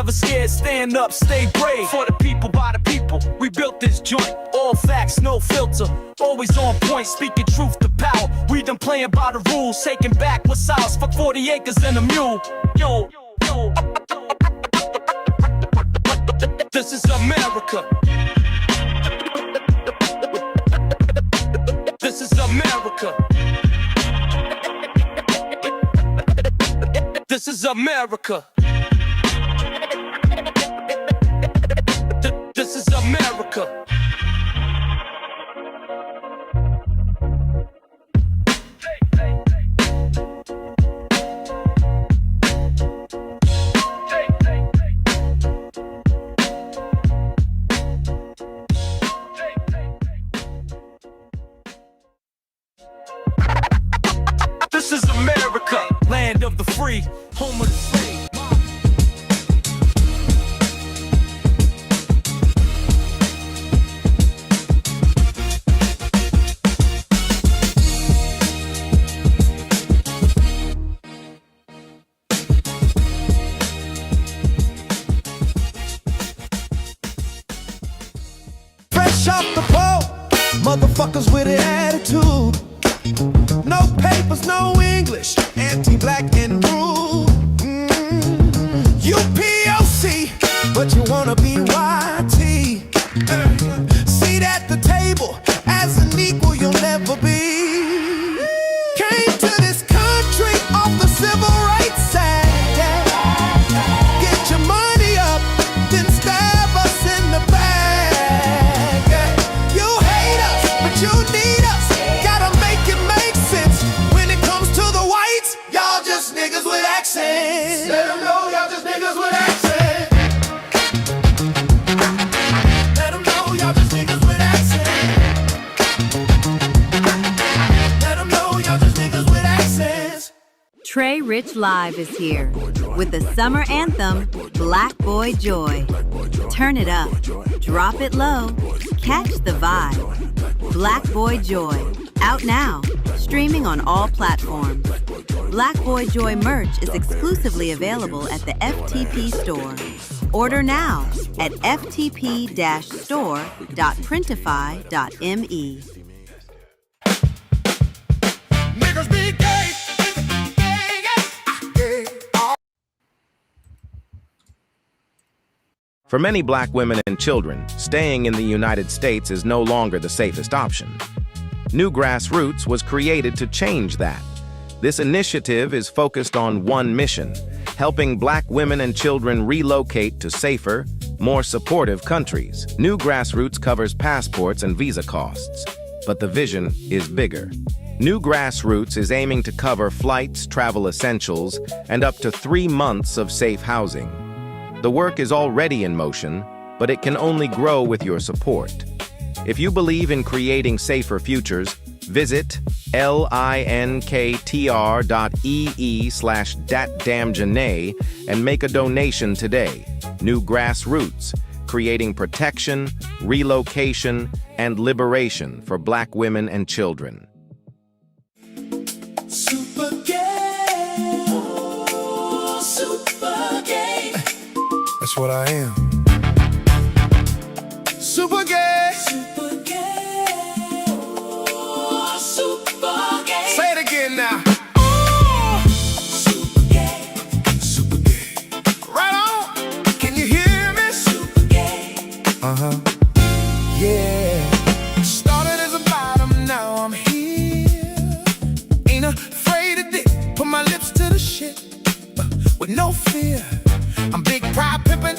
Never scared, stand up, stay brave. For the people, by the people, we built this joint. All facts, no filter, always on point, speaking truth to power. We done playing by the rules, taking back what's ours. For 40 acres and a mule. Yo, yo. This is America. This is America. This is America. This is America. This is America, land of the free, home of the slave. Fresh off the pole, motherfuckers with an attitude. No papers, no English, anti-black and rude. You POC, but you wanna be YT. Seat at the table, as an equal you'll never be. Came to this country off the civil rights side. Get your money up, then stab us in the back. You hate us, but you need us. Gotta make it make sense. When it comes to the whites, y'all just niggas with accents. Let them know y'all just niggas with accents. Let them know y'all just niggas with accents. Let them know y'all just niggas with accents. Trey Rich Live is here with the summer anthem, Black Boy Joy. Turn it up, drop it low, catch the vibe. Black Boy Joy, out now, streaming on all platforms. Black Boy Joy merch is exclusively available at the FTP store. Order now at ftp-store.printify.me. Niggas be gay. For many black women and children, staying in the United States is no longer the safest option. New Grassroots was created to change that. This initiative is focused on one mission: helping black women and children relocate to safer, more supportive countries. New Grassroots covers passports and visa costs, but the vision is bigger. New Grassroots is aiming to cover flights, travel essentials, and up to 3 months of safe housing. The work is already in motion, but it can only grow with your support. If you believe in creating safer futures, visit linktr.ee/datdamnjanae and make a donation today. New Grassroots, creating protection, relocation, and liberation for black women and children. Super gay. Oh, super gay. That's what I am. Super gay. Super gay. Oh, super gay. Say it again now. Oh, super gay. Super gay. Right on. Can you hear me? Super gay. Yeah. Started as a bottom, now I'm here. Ain't afraid of dick. Put my lips to the shit with no fear. I'm big pride pimpin',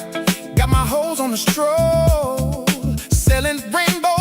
got my hoes on the stroll, selling rainbow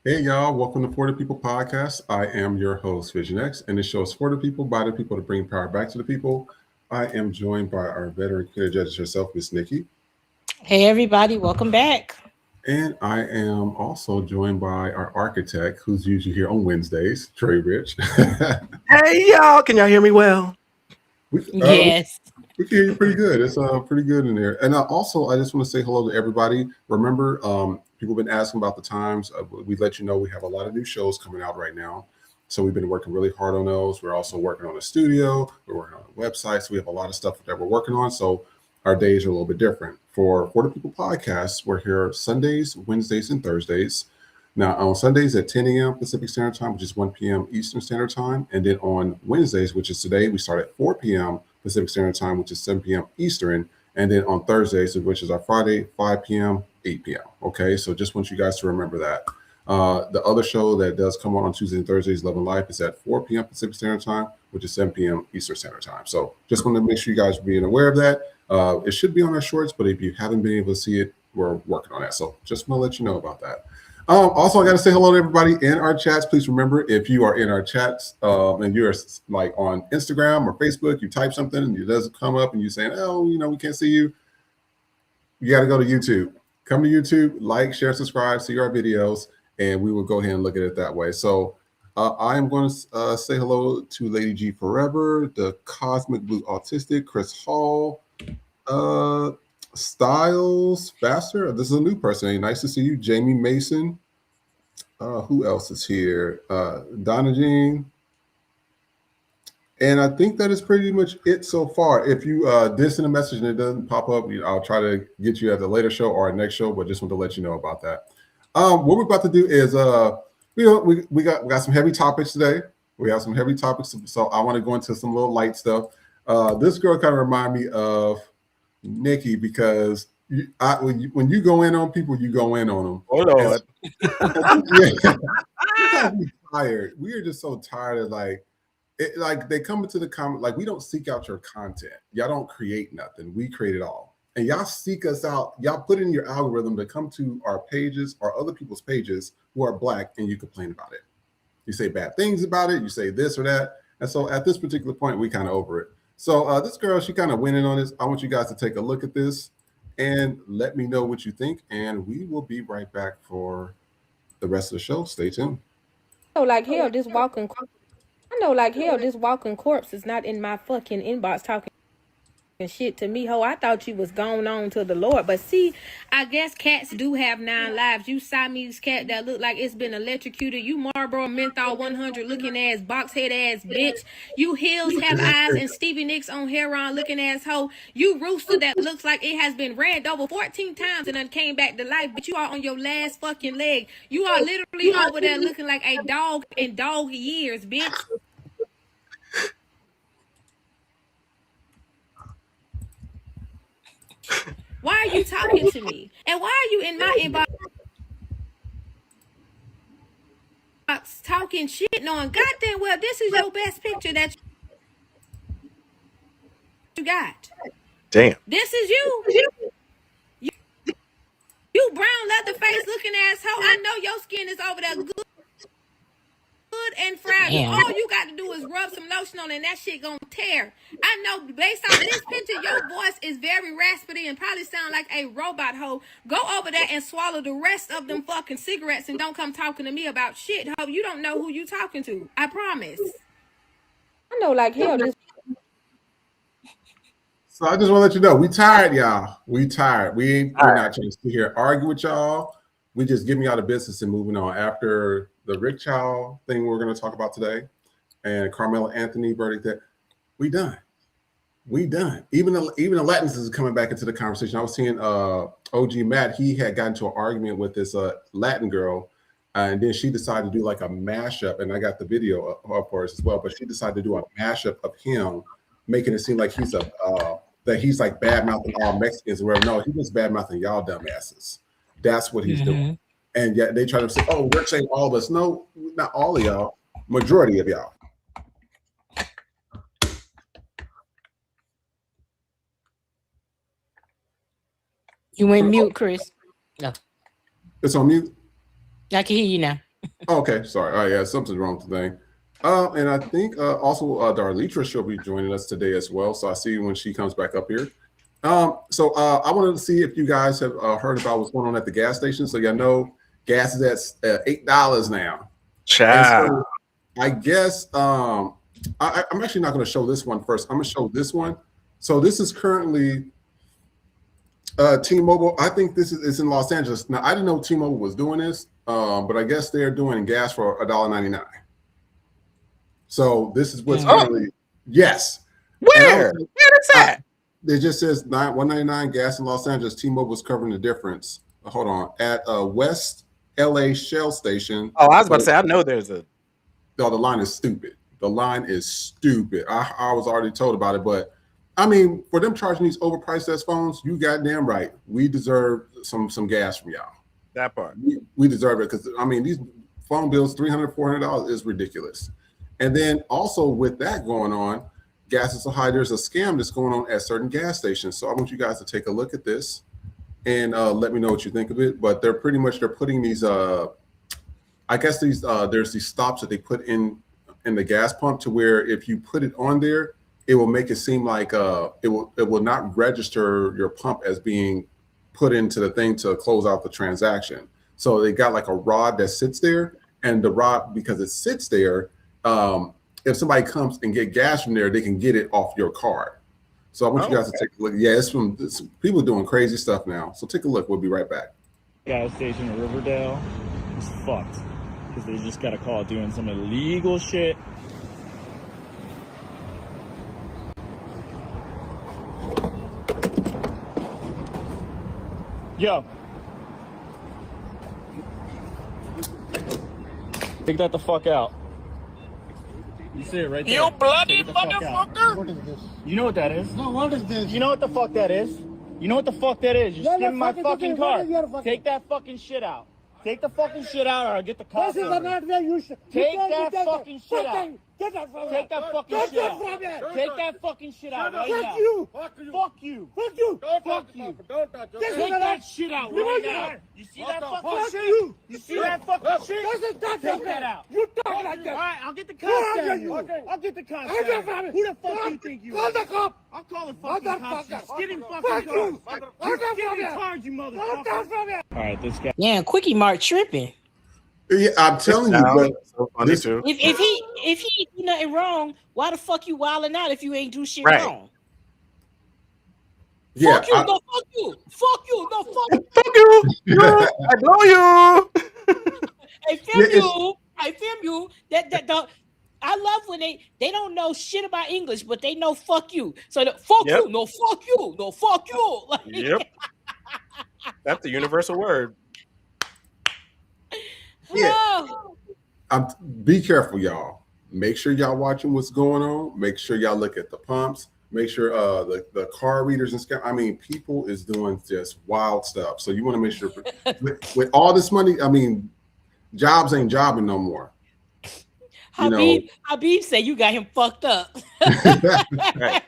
Hey y'all, welcome to For the People podcast. I am your host, Vision X, and this show is for the people, by the people, to bring power back to the people. I am joined by our veteran creative judge herself, Miss Nikki. Hey everybody, welcome back. And I am also joined by our architect, who's usually here on Wednesdays, Trey Rich. Hey y'all, can y'all hear me well? Yes. We can hear you pretty good. It's pretty good in there. And also, I just want to say hello to everybody. Remember, people have been asking about the times. We let you know we have a lot of new shows coming out right now. So we've been working really hard on those. We're also working on a studio. We're working on a website. So we have a lot of stuff that we're working on. So our days are a little bit different. For the People podcast, we're here Sundays, Wednesdays, and Thursdays. Now, on Sundays at 10 a.m. Pacific Standard Time, which is 1 p.m. Eastern Standard Time. And then on Wednesdays, which is today, we start at 4 p.m. Pacific Standard Time, which is 7 p.m. Eastern. And then on Thursdays, which is our Friday, 5 p.m., 8 p.m. Okay, so just want you guys to remember that. The other show that does come on Tuesdays and Thursdays, Love and Life, is at 4 p.m. Pacific Standard Time, which is 7 p.m. Eastern Standard Time. So just want to make sure you guys are being aware of that. It should be on our shorts, but if you haven't been able to see it, we're working on that. So just want to let you know about that. Also, I got to say hello to everybody in our chats. Please remember, if you are in our chats and you're like on Instagram or Facebook, you type something and it doesn't come up and you're saying, oh, we can't see you. You got to go to YouTube. Come to YouTube, like, share, subscribe, see our videos, and we will go ahead and look at it that way. So I am going to say hello to Lady G Forever, the Cosmic Blue Autistic, Chris Hall, Styles Faster. This is a new person. Hey, nice to see you. Jamie Mason. Who else is here? Donna Jean. And I think that is pretty much it so far. If you did send a message and it doesn't pop up, I'll try to get you at the later show or our next show, but just want to let you know about that. What we're about to do is we got some heavy topics today. We have some heavy topics, so I want to go into some little light stuff. This girl kind of remind me of Nikki, because when you go in on people, you go in on them. Oh Lord. We're tired. We are just so tired of like they come into the comment, like, we don't seek out your content. Y'all don't create nothing. We create it all. And y'all seek us out. Y'all put in your algorithm to come to our pages or other people's pages who are Black, and you complain about it. You say bad things about it. You say this or that. And so at this particular point, we kind of over it. So this girl, she kind of went in on this. I want you guys to take a look at this and let me know what you think. And we will be right back for the rest of the show. Stay tuned. I know like hell this walking corpse is not in my fucking inbox talking shit to me, ho. I thought you was going on to the Lord. But see, I guess cats do have 9 lives. You Siamese cat that look like it's been electrocuted. You Marlboro Menthol 100 looking ass, box head ass bitch. You Hills have eyes and Stevie Nicks on heroin looking ass hoe. You Rooster that looks like it has been ran over 14 times and then came back to life, but you are on your last fucking leg. You are literally over there looking like a dog in dog years, bitch. Why are you talking to me? And why are you in my inbox talking shit knowing goddamn well this is your best picture that you got? Damn. This is you. You brown leather face looking asshole. I know your skin is over there good and fragile. Damn. All you got to do is rub some lotion on and that shit gonna tear. I know based off this picture, your voice is very raspy and probably sound like a robot hoe. Go over there and swallow the rest of them fucking cigarettes and don't come talking to me about shit, hoe. You don't know who you talking to. I promise. I know like hell this. So I just want to let you know, we tired, y'all. We tired. We're not trying to sit here argue with y'all. We just giving y'all the business and moving on. After the Rick Chow thing we're going to talk about today and Karmelo Anthony verdict, that we done. We done. Even the Latins is coming back into the conversation. I was seeing OG Matt. He had gotten into an argument with this Latin girl, and then she decided to do like a mashup. And I got the video up for us as well. But she decided to do a mashup of him, making it seem like he's that he's like bad mouthing all Mexicans or whatever. No, he was bad mouthing y'all dumbasses. That's what he's doing. And yet they try to say, oh, we're saying all of us. No, not all of y'all. Majority of y'all. You went mute, Chris. No. It's on mute? I can hear you now. Okay, sorry. Oh yeah, something's wrong with the thing. And I think also Darlitra should be joining us today as well. So I see you when she comes back up here. I wanted to see if you guys have heard about what's going on at the gas station. So y'all know gas is at $8 now. And Chow. so I guess I'm actually not going to show this one first. I'm going to show this one. So this is currently T-Mobile. I think this is in Los Angeles. Now I didn't know T-Mobile was doing this, but I guess they're doing gas for $1.99. So this is what's currently yes. Where is that? It just says $1.99 gas in Los Angeles. T-Mobile's covering the difference. Hold on, at West LA Shell Station. Oh, I was about to say I know there's a. No, the line is stupid. The line is stupid. I was already told about it, but I mean, for them charging these overpriced ass phones, you goddamn right. We deserve some gas from y'all. That part. We deserve it because I mean, these phone bills, $300, $400 is ridiculous. And then also with that going on, gas is so high. There's a scam that's going on at certain gas stations. So I want you guys to take a look at this and let me know what you think of it. But they're putting these. I guess there's these stops that they put in the gas pump to where if you put it on there, it will make it seem like it will not register your pump as being put into the thing to close out the transaction. So they got like a rod that sits there, and the rod, because it sits there, if somebody comes and get gas from there, they can get it off your card. So I want you guys to take a look. Yeah, it's people doing crazy stuff now. So take a look. We'll be right back. Gas station in Riverdale is fucked because they just got a call doing some illegal shit. Yo. Take that the fuck out. You see it right there. You bloody motherfucker! What is this? You know what that is? No, what is this? You know what the fuck that is? You know what the fuck that is? You're skimming my fucking car. Take that fucking shit out. Take the fucking shit out or I'll get the cops. Take that fucking shit out. Take that fucking shit out. Take that fucking shit out right now. Fuck you. Fuck you. Fuck you. Fuck you. Take that shit out right now. You see that fucking shit? You see that fucking shit? Take that out. You talk like that. All right, I'll get the cops down here. I'll get the cops down here. Who the fuck do you think you are? Call the cop. I'll call the fucking cops. Get in fucking cars. Get in cars, you motherfucker. All right, this guy. Yeah, Quickie Mart tripping. Yeah, I'm telling you, but so funny too. If he do nothing wrong, why the fuck you wilding out if you ain't do shit Right. wrong? yeah, Fuck you, no fuck you. Fuck you, no fuck you. Fuck you. I know you. Hey, film you. That I love when they don't know shit about English, but they know fuck you. So fuck Yep. you, no fuck you, no fuck you. Like, Yep. That's the universal word. Yeah. Oh. Be careful, y'all. Make sure y'all watching what's going on. Make sure y'all look at the pumps. Make sure the car readers and stuff. I mean, people is doing just wild stuff. So you want to make sure with all this money, I mean, jobs ain't jobbing no more. Habib said you got him fucked up. Right.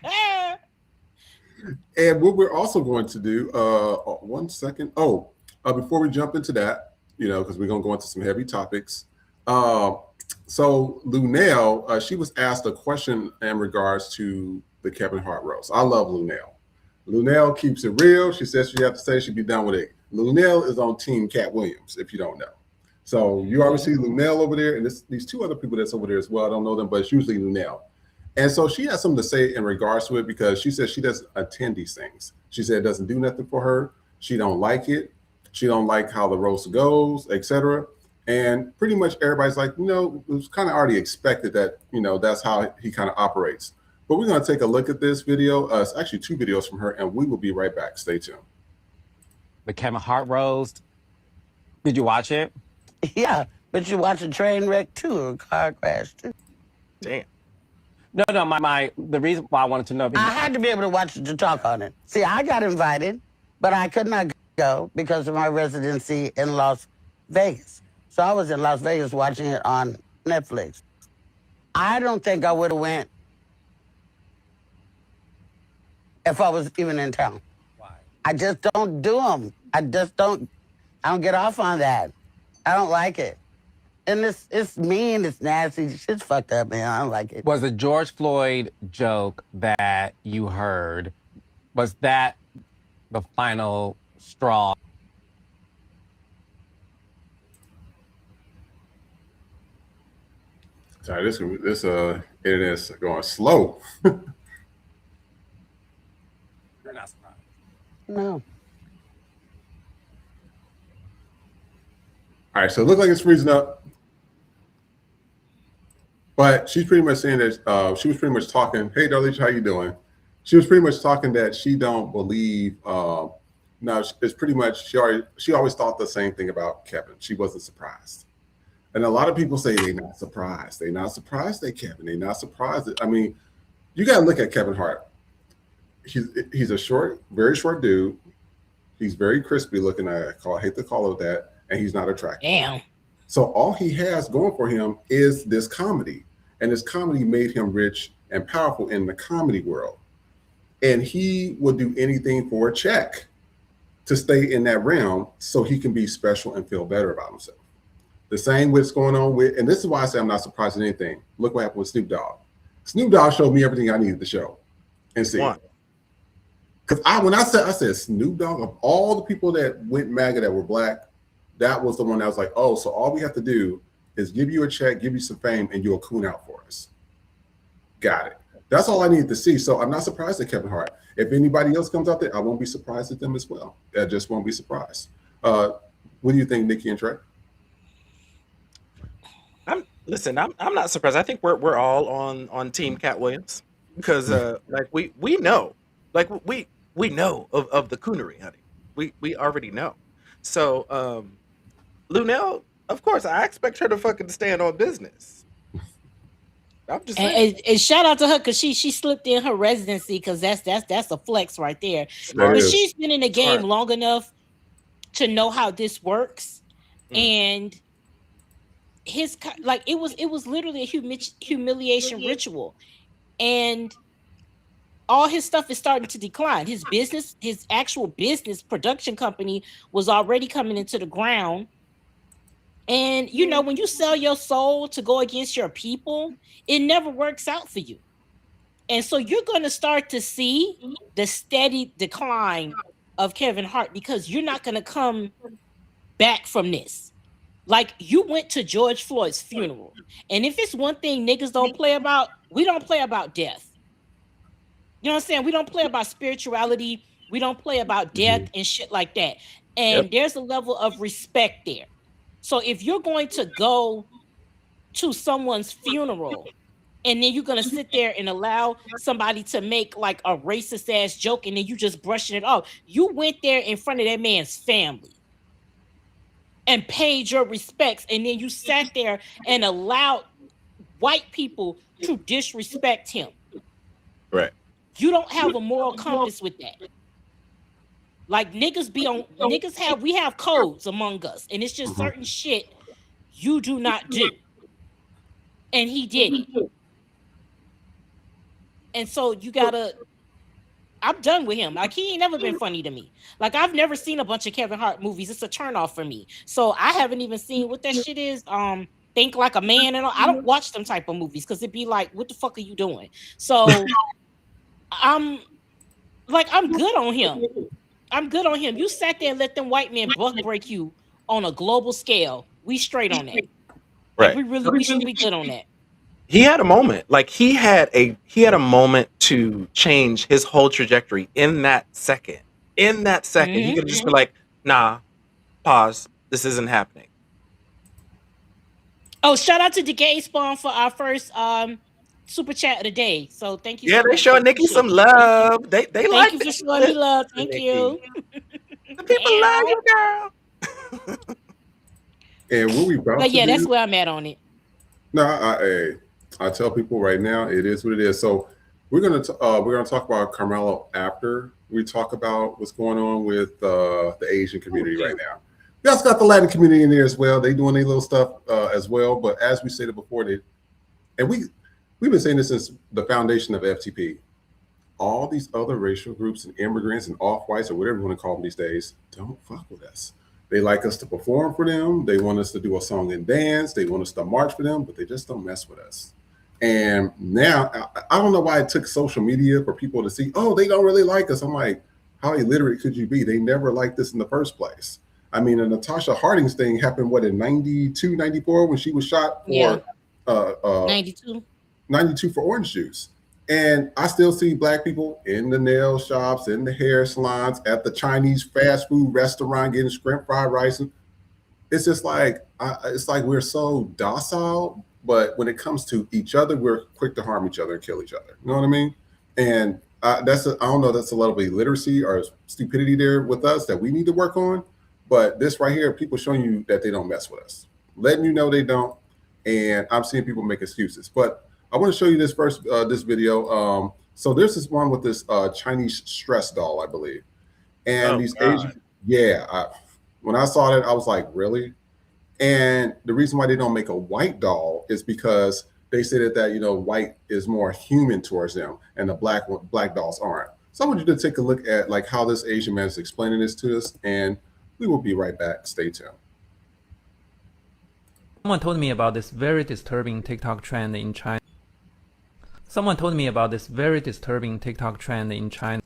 And what we're also going to do, 1 second. Before we jump into that, because we're going to go into some heavy topics. So Lunel, she was asked a question in regards to the Kevin Hart roast. I love Lunel. Lunel keeps it real. She says she have to say she'd be done with it. Lunel is on Team Cat Williams, if you don't know. So you already see Lunel over there, and these two other people that's over there as well. I don't know them, but it's usually Lunel. And so she has something to say in regards to it because she says she doesn't attend these things. She said it doesn't do nothing for her. She don't like it. She don't like how the roast goes, etc. And pretty much everybody's like, it was kind of already expected that, that's how he kind of operates. But we're going to take a look at this video. It's actually 2 videos from her, and we will be right back. Stay tuned. The Kevin Hart roast. Did you watch it? Yeah, but you watch a train wreck too, or a car crash too. Damn. No. The reason why I wanted to know. I had to be able to watch it to talk on it. See, I got invited, but I could not go because of my residency in Las Vegas. So I was in Las Vegas watching it on Netflix. I don't think I would have went if I was even in town. Why? I just don't do them. I don't get off on that. I don't like it. And it's mean, it's nasty. Shit's fucked up, man. I don't like it. Was the George Floyd joke that you heard, was that the final straw? Sorry, this internet's going slow. You're not surprised. No. All right, so it looks like it's freezing up. But she's pretty much saying that she was pretty much talking, hey, Darlene, how you doing? She was pretty much talking that she don't believe, no, it's pretty much, she always thought the same thing about Kevin. She wasn't surprised. And a lot of people say they're not surprised. They're not surprised at Kevin. They're not surprised. I mean, you got to look at Kevin Hart. He's a short, very short dude. He's very crispy looking. I hate to call it that. And he's not attractive. Damn. So all he has going for him is this comedy. And this comedy made him rich and powerful in the comedy world. And he would do anything for a check to stay in that realm so he can be special and feel better about himself. The same what's going on with, and this is why I say I'm not surprised at anything. Look what happened with Snoop Dogg. Snoop Dogg showed me everything I needed to show and see. Because I said Snoop Dogg, of all the people that went MAGA that were black, that was the one that was like, oh, so all we have to do is give you a check, give you some fame, and you'll coon out for us. Got it. That's all I needed to see. So I'm not surprised at Kevin Hart. If anybody else comes out there, I won't be surprised at them as well. I just won't be surprised. What do you think, Nikki and Trey? I'm not surprised. I think we're all on Team Cat Williams because like we know, like we know of the coonery, honey. We already know. So Lunel, of course, I expect her to fucking stand on business. I'm just saying. And shout out to her because she slipped in her residency because that's a flex right there. But she's been in the game long enough to know how this works, and his like it was literally a humiliation ritual, and all his stuff is starting to decline. His business, his actual business production company was already coming into the ground. And you know, when you sell your soul to go against your people, it never works out for you. And so you're going to start to see the steady decline of Kevin Hart because you're not going to come back from this. Like, you went to George Floyd's funeral. And if it's one thing niggas don't play about, we don't play about death. You know what I'm saying? We don't play about spirituality. We don't play about death and shit like that. And there's a level of respect there. So if you're going to go to someone's funeral and then you're going to sit there and allow somebody to make like a racist ass joke and then you just brushing it off, you went there in front of that man's family and paid your respects, and then you sat there and allowed white people to disrespect him. Right. You don't have a moral compass with that. Like we have codes among us, and it's just certain shit you do not do. And he did it. And so you gotta, I'm done with him. Like, he ain't never been funny to me. Like, I've never seen a bunch of Kevin Hart movies. It's a turnoff for me. So I haven't even seen what that shit is. Think Like a Man and all. I don't watch them type of movies because it'd be like, what the fuck are you doing? So I'm good on him. I'm good on him. You sat there and let them white men buck break you on a global scale. We straight on that. Right. Like, we should be good on that. He had a moment. Like, he had a moment to change his whole trajectory in that second. In that second, he could just be like, nah, pause. This isn't happening. Oh, shout out to Decay Spawn for our first super chat of the day. So thank you. Yeah, they showing Nikki some love. They thank like you for showing me love. Thank you. The people love you, girl. And what we about But yeah, to that's do, where I'm at on it. No, I tell people right now, it is what it is. So we're gonna talk about Karmelo after we talk about what's going on with the Asian community right now. We also got the Latin community in there as well. They doing their little stuff as well. But as we stated before, we've been saying this since the foundation of FTP. All these other racial groups and immigrants and off-whites or whatever you want to call them these days, don't fuck with us. They like us to perform for them. They want us to do a song and dance. They want us to march for them, but they just don't mess with us. And now I don't know why it took social media for people to see, oh, they don't really like us. I'm like, how illiterate could you be? They never liked this in the first place. I mean, the Natasha Harding's thing happened, what, in 92, 94 when she was shot for 92 for orange juice. And I still see Black people in the nail shops, in the hair salons, at the Chinese fast food restaurant getting shrimp fried rice. It's just like, it's like we're so docile, but when it comes to each other, we're quick to harm each other and kill each other. You know what I mean? And I don't know, that's a level of illiteracy or stupidity there with us that we need to work on. But this right here, people showing you that they don't mess with us, letting you know they don't. And I'm seeing people make excuses. But I want to show you this first, this video. So there's this one with this Chinese stress doll, I believe. And these Asian, when I saw that, I was like, really? And the reason why they don't make a white doll is because they say that you know, white is more human towards them, and the black dolls aren't. So I want you to take a look at like how this Asian man is explaining this to us, and we will be right back. Stay tuned. Someone told me about this very disturbing TikTok trend in China. Someone told me about this very disturbing TikTok trend in China.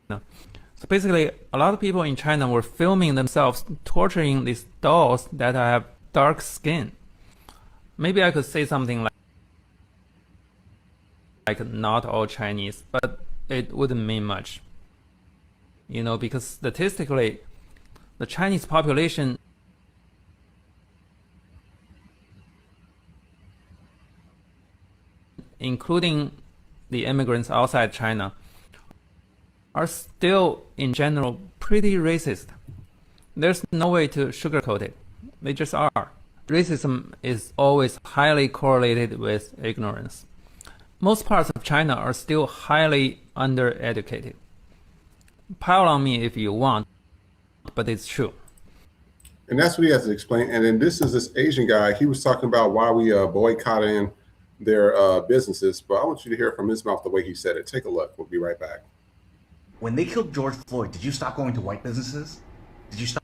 So basically, a lot of people in China were filming themselves torturing these dolls that have dark skin. Maybe I could say something like not all Chinese, but it wouldn't mean much. You know, because statistically, the Chinese population including the immigrants outside China, are still, in general, pretty racist. There's no way to sugarcoat it. They just are. Racism is always highly correlated with ignorance. Most parts of China are still highly undereducated. Pile on me if you want, but it's true. And that's what he has to explain. And then this is this Asian guy. He was talking about why we boycotting their businesses. But I want you to hear from his mouth the way he said it. Take a look. We'll be right back. When they killed George Floyd, did you stop going to white businesses? Did you stop?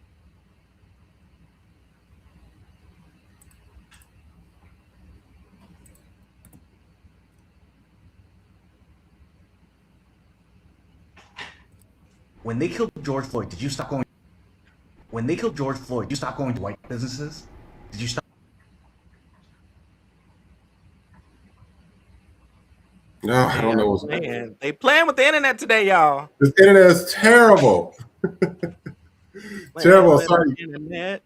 When they killed George Floyd, did you stop going? When they killed George Floyd, did you stop going to white businesses? Did you stop? No, I don't know what's man. They playing with the internet today, y'all. This internet is terrible. Terrible. Sorry. Internet.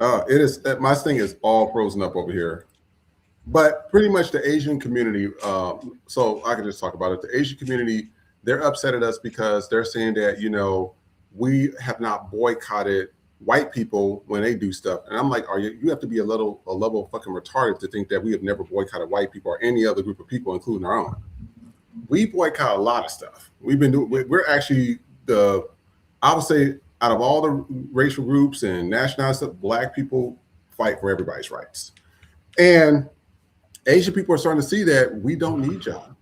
It is. My thing is all frozen up over here. But pretty much the Asian community. So I can just talk about it. The Asian community, they're upset at us because they're saying that, you know, we have not boycotted white people when they do stuff. And I'm like, you have to be a level fucking retarded to think that we have never boycotted white people or any other group of people, including our own. We boycott a lot of stuff. We're actually I would say out of all the racial groups and nationality stuff, Black people fight for everybody's rights. And Asian people are starting to see that we don't need y'all.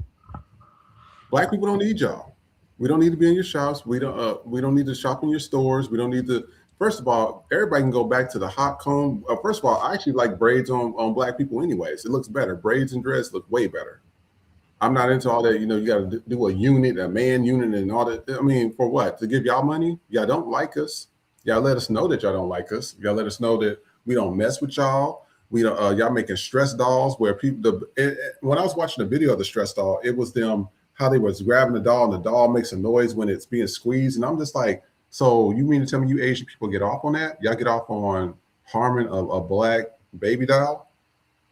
Black people don't need y'all. We don't need to be in your shops. We don't need to shop in your stores. We don't need to. First of all, everybody can go back to the hot comb. First of all, I actually like braids on Black people anyways. It looks better. Braids and dreads look way better. I'm not into all that, you know, you got to do a unit, a man unit and all that. I mean, for what? To give y'all money? Y'all don't like us. Y'all let us know that y'all don't like us. Y'all let us know that we don't mess with y'all. We don't, y'all making stress dolls where people, when I was watching the video of the stress doll, it was them, how they was grabbing the doll and the doll makes a noise when it's being squeezed. And I'm just like, so you mean to tell me you Asian people get off on that? Y'all get off on harming a Black baby doll?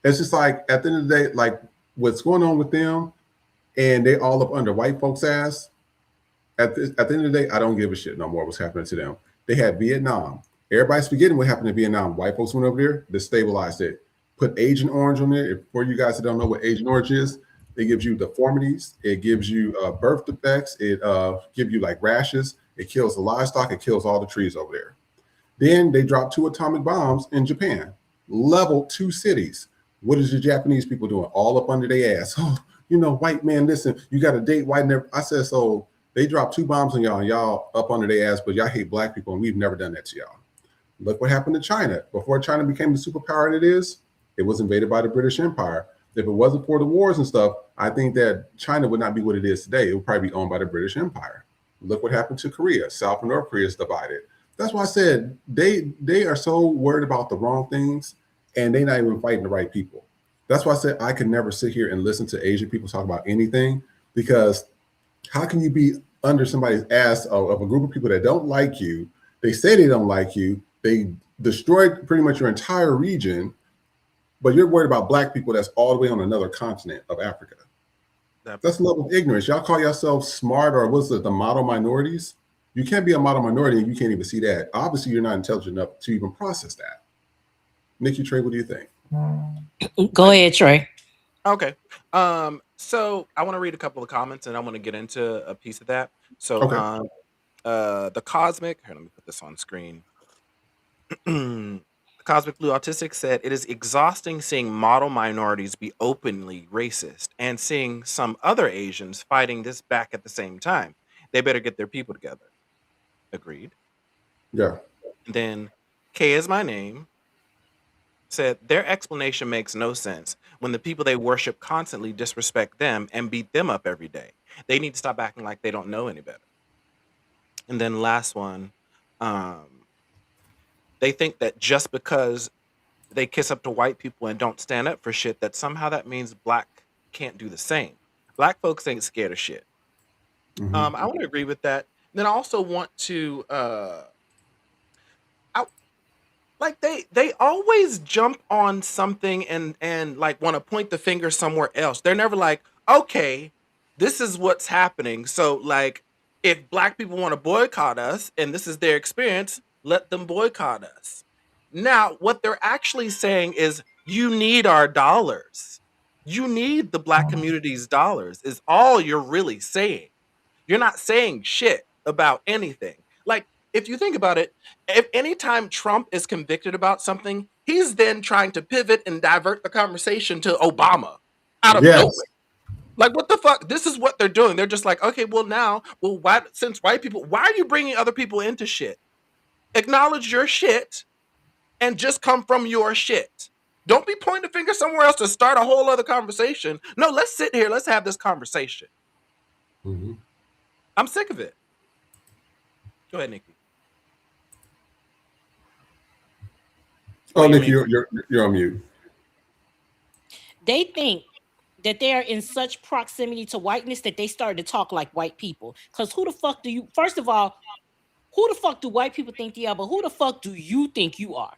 It's just like, at the end of the day, like what's going on with them and they all up under white folks' ass. At the end of the day, I don't give a shit no more what's happening to them. They had Vietnam. Everybody's forgetting what happened in Vietnam. White folks went over there, destabilized it. Put Agent Orange on there. For you guys that don't know what Agent Orange is, it gives you deformities. It gives you birth defects. It gives you like rashes. It kills the livestock. It kills all the trees over there. Then they dropped 2 atomic bombs in Japan, leveled 2 cities. What is the Japanese people doing? All up under their ass. Oh, white man, listen, you got to date white. I said, so they dropped 2 bombs on y'all, and y'all up under their ass, but y'all hate black people, and we've never done that to y'all. Look what happened to China. Before China became the superpower it is, it was invaded by the British Empire. If it wasn't for the wars and stuff, I think that China would not be what it is today. It would probably be owned by the British Empire. Look what happened to Korea. South and North Korea is divided. That's why I said they are so worried about the wrong things, and they're not even fighting the right people. That's why I said I can never sit here and listen to Asian people talk about anything, because how can you be under somebody's ass of a group of people that don't like you? They say they don't like you. They destroyed pretty much your entire region, but you're worried about black people that's all the way on another continent of Africa. That's a level of ignorance. Y'all call yourselves smart, or what's it, the model minorities? You can't be a model minority and you can't even see that. Obviously, you're not intelligent enough to even process that. Nikki, Trey, what do you think? Go ahead, Trey. Okay. So I want to read a couple of comments, and I want to get into a piece of that. So, Okay. the Cosmic, here, let me put this on screen. The Cosmic Blue Autistic said, it is exhausting seeing model minorities be openly racist and seeing some other Asians fighting this back at the same time. They better get their people together. Agreed. Yeah. And then K is my name said, their explanation makes no sense when the people they worship constantly disrespect them and beat them up every day. They need to stop acting like they don't know any better. And then last one, they think that just because they kiss up to white people and don't stand up for shit, that somehow that means black can't do the same. Black folks ain't scared of shit. I want to agree with that. Then I also want to like they always jump on something and like want to point the finger somewhere else. They're never like, okay, this is what's happening. So like, if black people want to boycott us and this is their experience, let them boycott us. Now, what they're actually saying is, you need our dollars. You need the black community's dollars, is all you're really saying. You're not saying shit about anything. Like, if you think about it, if anytime Trump is convicted about something, he's then trying to pivot and divert the conversation to Obama out of nowhere. Like, what the fuck? This is what they're doing. They're just like, okay, why, since white people, why are you bringing other people into shit? Acknowledge your shit and just come from your shit. Don't be pointing the finger somewhere else to start a whole other conversation. No, let's sit here. Let's have this conversation. I'm sick of it. Go ahead, Nikki. Oh, Nikki, you're on mute. They think that they are in such proximity to whiteness that they started to talk like white people. Because who the fuck do you, first of all, who the fuck do white people think they are? But who the fuck do you think you are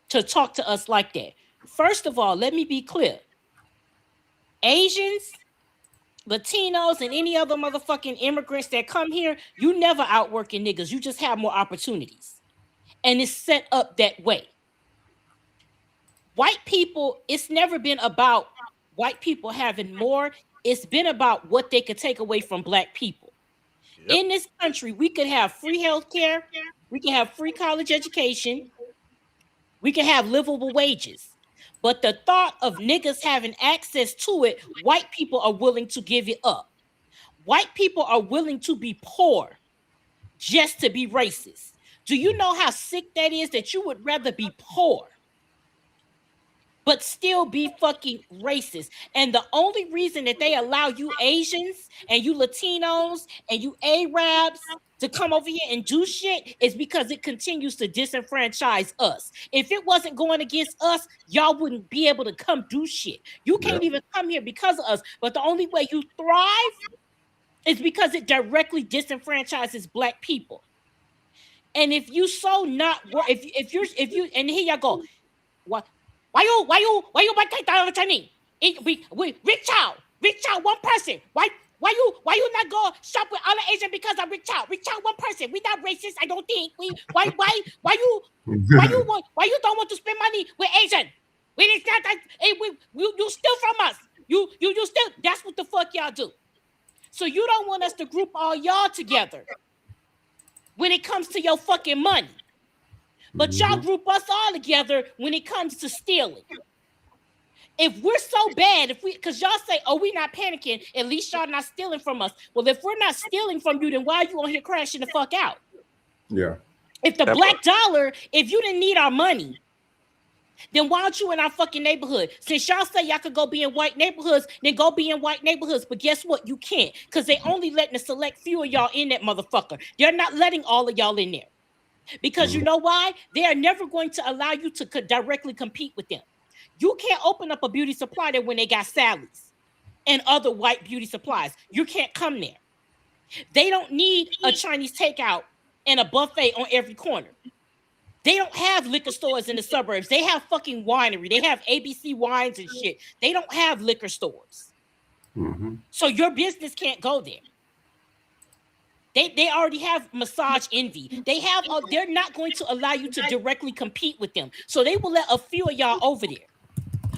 to talk to us like that? First of all, let me be clear. Asians, Latinos, and any other motherfucking immigrants that come here, you never outworking niggas. You just have more opportunities. And it's set up that way. White people, it's never been about white people having more. It's been about what they could take away from black people. Yep. In this country, we could have free healthcare. We can have free college education. We can have livable wages. But the thought of niggas having access to it, white people are willing to give it up. White people are willing to be poor just to be racist. Do you know how sick that is, that you would rather be poor but still be fucking racist? And the only reason that they allow you Asians and you Latinos and you Arabs to come over here and do shit is because it continues to disenfranchise us. If it wasn't going against us, y'all wouldn't be able to come do shit. You can't even come here because of us. But the only way you thrive is because it directly disenfranchises black people. And if you so not, if you, and here y'all go, what? Why you take down Chinese? Rich Chow, one person. Why you not go shop with other Asian because of Rich Chow? Rich Chow, one person. We not racist, I don't think. Why you don't want to spend money with Asian? It's not that you steal from us. You still, that's what the fuck y'all do. So you don't want us to group all y'all together when it comes to your fucking money. But y'all group us all together when it comes to stealing. If we're so bad, because y'all say, oh, we not panicking, at least y'all not stealing from us. Well, if we're not stealing from you, then why are you on here crashing the fuck out? Yeah. If the black dollar, if you didn't need our money, then why aren't you in our fucking neighborhood? Since y'all say y'all could go be in white neighborhoods, then go be in white neighborhoods. But guess what? You can't, because they only letting a select few of y'all in that motherfucker. They're not letting all of y'all in there. Because you know why? They are never going to allow you to directly compete with them. You can't open up a beauty supply there when they got Sally's and other white beauty supplies. You can't come there. They don't need a Chinese takeout and a buffet on every corner. They don't have liquor stores in the suburbs. They have fucking winery. They have ABC wines and shit. They don't have liquor stores. So your business can't go there. They already have massage envy. They're not going to allow you to directly compete with them. So they will let a few of y'all over there.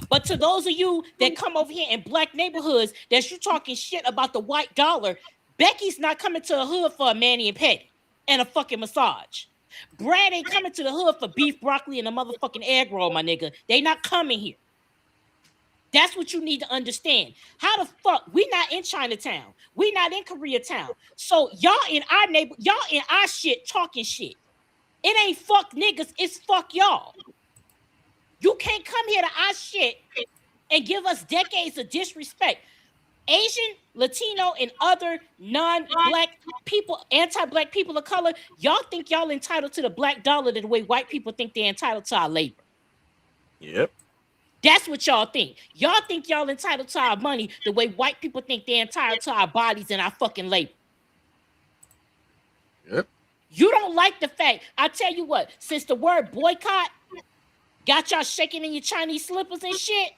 But to those of you that come over here in black neighborhoods that you talking shit about the white dollar, Becky's not coming to a hood for a mani and pedi and a fucking massage. Brad ain't coming to the hood for beef, broccoli, and a motherfucking egg roll, my nigga. They not coming here. That's what you need to understand. How the fuck? We not in Chinatown. We not in Koreatown. So y'all in our shit talking shit. It ain't fuck niggas, it's fuck y'all. You can't come here to our shit and give us decades of disrespect. Asian, Latino, and other non-black people, anti-black people of color, y'all think y'all entitled to the black dollar the way white people think they're entitled to our labor. Yep. That's what y'all think. Y'all think y'all entitled to our money the way white people think they're entitled to our bodies and our fucking labor. Yep. You don't like the fact, I tell you what, since the word boycott got y'all shaking in your Chinese slippers and shit,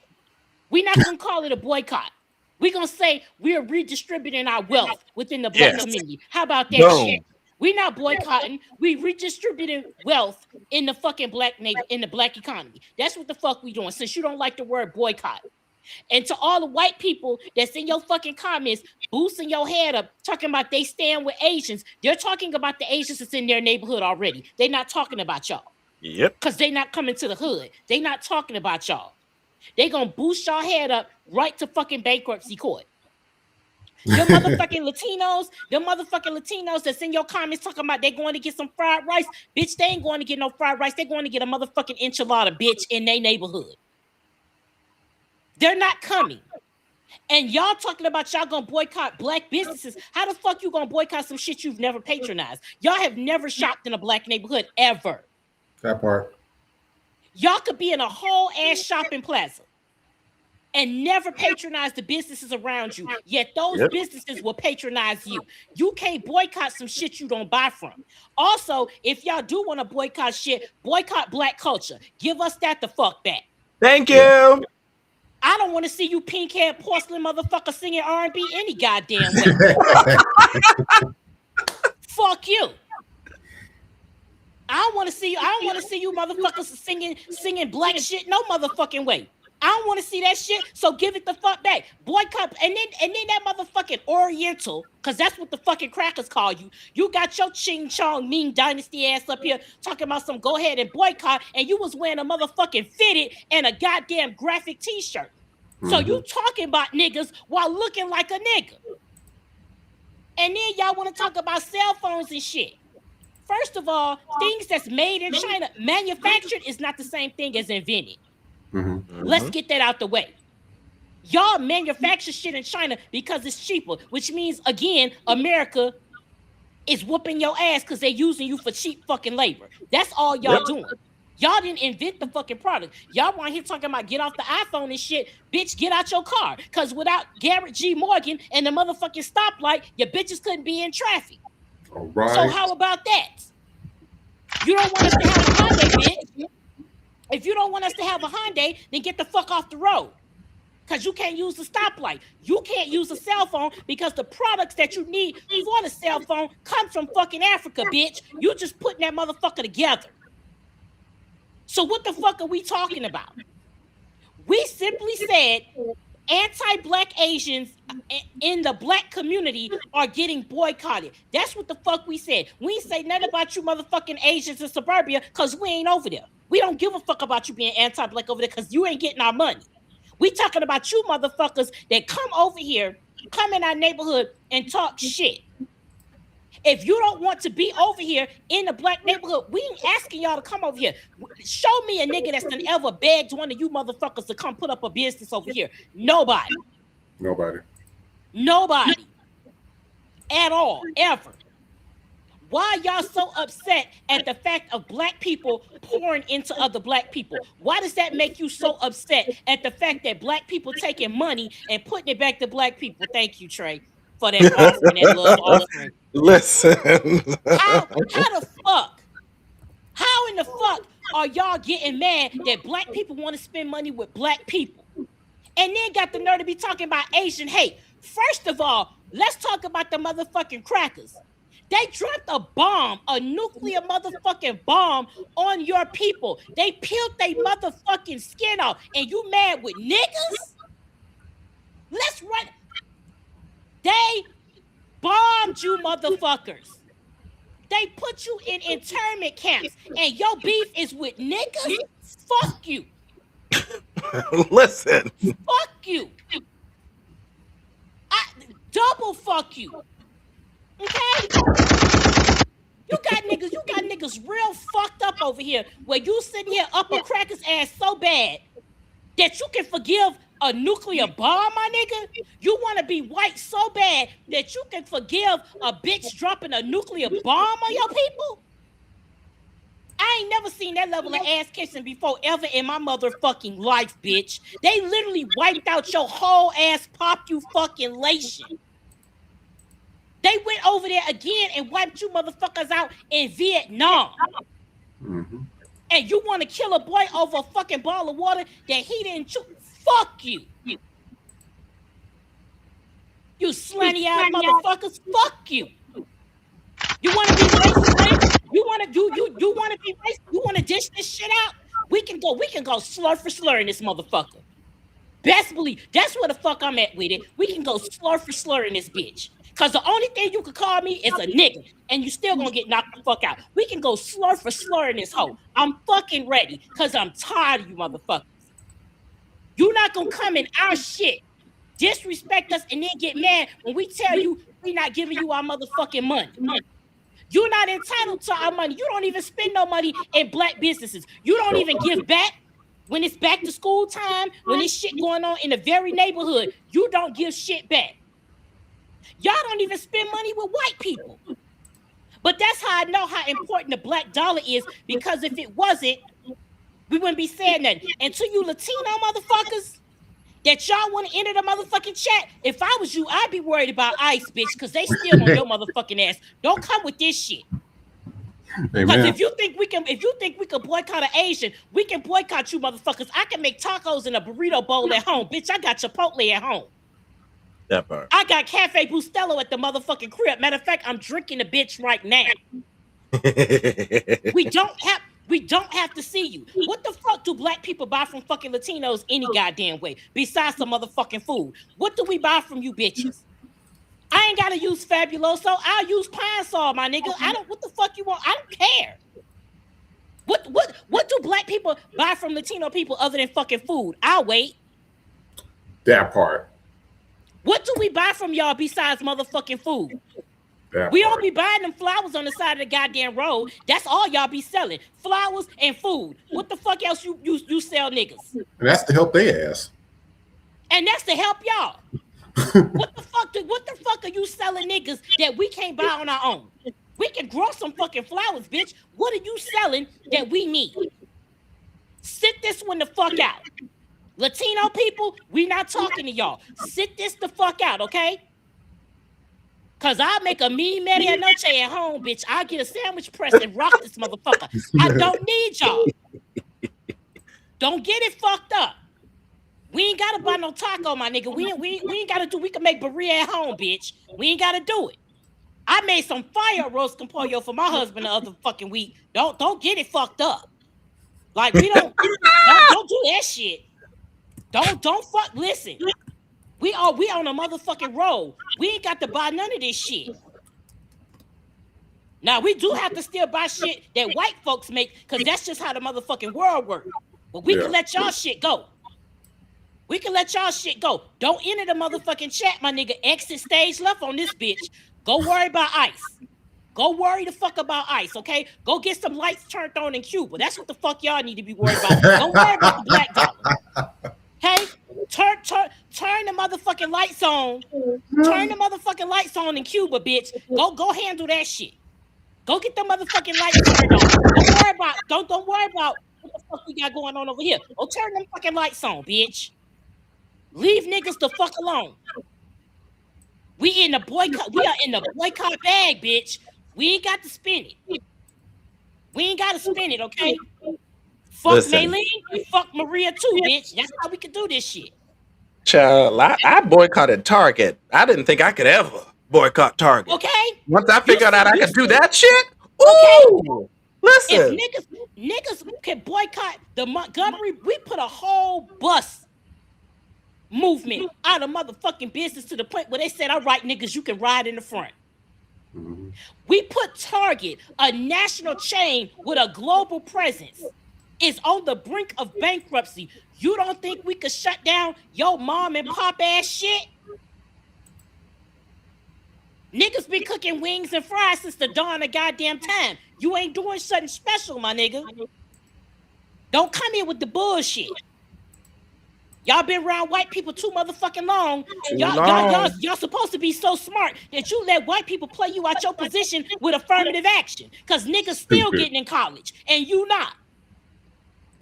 we're not going to call it a boycott. We're going to say we're redistributing our wealth within the black community. How about that shit? We're not boycotting. We redistributing wealth in the fucking in the black economy. That's what the fuck we doing, since you don't like the word boycott. And to all the white people that's in your fucking comments, boosting your head up, talking about they stand with Asians, they're talking about the Asians that's in their neighborhood already. They're not talking about y'all. Yep. Because they not coming to the hood. They not talking about y'all. They gonna boost y'all head up right to fucking bankruptcy court. Them motherfucking Latinos that's in your comments talking about they going to get some fried rice. Bitch, they ain't going to get no fried rice. They going to get a motherfucking enchilada, bitch, in their neighborhood. They're not coming. And y'all talking about y'all gonna boycott black businesses. How the fuck you gonna boycott some shit you've never patronized? Y'all have never shopped in a black neighborhood ever. That part. Y'all could be in a whole ass shopping plaza and never patronize the businesses around you. Yet those businesses will patronize you. You can't boycott some shit you don't buy from. Also, if y'all do want to boycott shit, boycott black culture. Give us that the fuck back. Thank you. I don't want to see you pink-haired porcelain motherfucker singing R&B any goddamn way. Fuck you. I don't want to see you motherfuckers singing black shit no motherfucking way. I don't want to see that shit, so give it the fuck back. Boycott, and then that motherfucking Oriental, because that's what the fucking crackers call you. You got your Ching Chong Ming Dynasty ass up here talking about some go ahead and boycott, and you was wearing a motherfucking fitted and a goddamn graphic t-shirt. So you talking about niggas while looking like a nigga. And then y'all want to talk about cell phones and shit. First of all, things that's made in China, manufactured is not the same thing as invented. Let's get that out the way. Y'all manufacture shit in China because it's cheaper, which means, again, America is whooping your ass because they're using you for cheap fucking labor. That's all y'all doing. Y'all didn't invent the fucking product. Y'all want here talking about get off the iPhone and shit. Bitch, get out your car. Because without Garrett G. Morgan and the motherfucking stoplight, your bitches couldn't be in traffic. All right. So how about that? You don't want us to have a Hyundai, bitch. If you don't want us to have a Hyundai, then get the fuck off the road. Because you can't use the stoplight. You can't use a cell phone because the products that you need for the cell phone come from fucking Africa, bitch. You just putting that motherfucker together. So what the fuck are we talking about? We simply said anti-black Asians in the black community are getting boycotted. That's what the fuck we said. We ain't say nothing about you motherfucking Asians in suburbia because we ain't over there. We don't give a fuck about you being anti-black over there because you ain't getting our money. We talking about you motherfuckers that come over here, come in our neighborhood and talk shit. If you don't want to be over here in the black neighborhood, we ain't asking y'all to come over here. Show me a nigga that's done ever begged one of you motherfuckers to come put up a business over here. Nobody. Nobody. At all, ever. Why y'all so upset at the fact of black people pouring into other black people? Why does that make you so upset at the fact that black people taking money and putting it back to black people? Thank you, Trey, for that offering, that love offering. Listen. How in the fuck are y'all getting mad that black people want to spend money with black people? And then got the nerve to be talking about Asian hate. First of all, let's talk about the motherfucking crackers. They dropped a bomb, a nuclear motherfucking bomb on your people. They peeled their motherfucking skin off. And you mad with niggas? Let's run. They bombed you motherfuckers. They put you in internment camps. And your beef is with niggas? Fuck you. Listen. Fuck you. Double fuck you. Okay? You got niggas real fucked up over here where you sitting here up a cracker's ass so bad that you can forgive a nuclear bomb, my nigga? You want to be white so bad that you can forgive a bitch dropping a nuclear bomb on your people? I ain't never seen that level of ass kissing before ever in my motherfucking life, bitch. They literally wiped out your whole ass population. They went over there again and wiped you motherfuckers out in Vietnam. Mm-hmm. And you want to kill a boy over a fucking ball of water that he didn't chew? Fuck you. You slanty ass motherfuckers. Fuck you. You want to be racist? You want to be racist? You want to dish this shit out? We can go slur for slur in this motherfucker. Best believe that's where the fuck I'm at with it. We can go slur for slur in this bitch. Cause the only thing you could call me is a nigga, and you still gonna get knocked the fuck out. We can go slur for slur in this hoe. I'm fucking ready, cause I'm tired of you motherfuckers. You're not gonna come in our shit, disrespect us, and then get mad when we tell you we not giving you our motherfucking money. You're not entitled to our money. You don't even spend no money in black businesses. You don't even give back when it's back to school time, when there's shit going on in the very neighborhood. You don't give shit back. Y'all don't even spend money with white people. But that's how I know how important the black dollar is, because if it wasn't, we wouldn't be saying nothing. And to you Latino motherfuckers that y'all want to enter the motherfucking chat, if I was you, I'd be worried about ICE, bitch, because they still on your motherfucking ass. Don't come with this shit. Because if you think we can boycott an Asian, we can boycott you motherfuckers. I can make tacos in a burrito bowl at home. Bitch, I got Chipotle at home. That part. I got Cafe Bustelo at the motherfucking crib. Matter of fact, I'm drinking a bitch right now. We don't have to see you. What the fuck do black people buy from fucking Latinos any goddamn way? Besides some motherfucking food. What do we buy from you bitches? I ain't gotta use Fabuloso. I'll use Pine Sol, my nigga. What the fuck you want? I don't care. What do black people buy from Latino people other than fucking food? I'll wait. That part. What do we buy from y'all besides motherfucking food? We don't be buying them flowers on the side of the goddamn road. That's all y'all be selling. Flowers and food. What the fuck else you sell niggas? And that's to help their ass. And that's to help y'all. What the fuck are you selling niggas that we can't buy on our own? We can grow some fucking flowers, bitch. What are you selling that we need? Sit this one the fuck out. Latino people, we not talking to y'all. Sit this the fuck out, okay? Cause I'll make a mean medianoche at home, bitch. I'll get a sandwich press and rock this motherfucker. I don't need y'all. Don't get it fucked up. We ain't gotta buy no taco, my nigga. We ain't gotta do. We can make burrito at home, bitch. We ain't gotta do it. I made some fire roast con pollo for my husband the other fucking week. Don't get it fucked up. Like we don't do that shit. Don't fuck. Listen, we on a motherfucking roll. We ain't got to buy none of this shit. Now we do have to still buy shit that white folks make, because that's just how the motherfucking world works. But we can let y'all shit go. We can let y'all shit go. Don't enter the motherfucking chat, my nigga. Exit stage left on this bitch. Go worry about ICE. Go worry the fuck about ICE, okay? Go get some lights turned on in Cuba. That's what the fuck y'all need to be worried about. Don't worry about the black dollar. Okay? Turn the motherfucking lights on. Turn the motherfucking lights on in Cuba, bitch. Go handle that shit. Go get the motherfucking lights turned on. Don't worry about what the fuck we got going on over here. Go turn them fucking lights on, bitch. Leave niggas the fuck alone. We in the boycott. We are in the boycott bag, bitch. We ain't got to spin it. We ain't got to spin it, okay? Fuck Maylene, fuck Maria too, bitch. That's how we can do this shit. Child, I boycotted Target. I didn't think I could ever boycott Target. Okay. Once I figured out I could do that shit, ooh, listen. If niggas can boycott the Montgomery, we put a whole bus movement out of motherfucking business to the point where they said, all right, niggas, you can ride in the front. We put Target, a national chain with a global presence, is on the brink of bankruptcy. You don't think we could shut down your mom and pop ass shit? Niggas been cooking wings and fries since the dawn of goddamn time. You ain't doing something special, my nigga. Don't come in with the bullshit. Y'all been around white people too motherfucking long. Y'all supposed to be so smart that you let white people play you out your position with affirmative action. Cause niggas still getting in college and you not.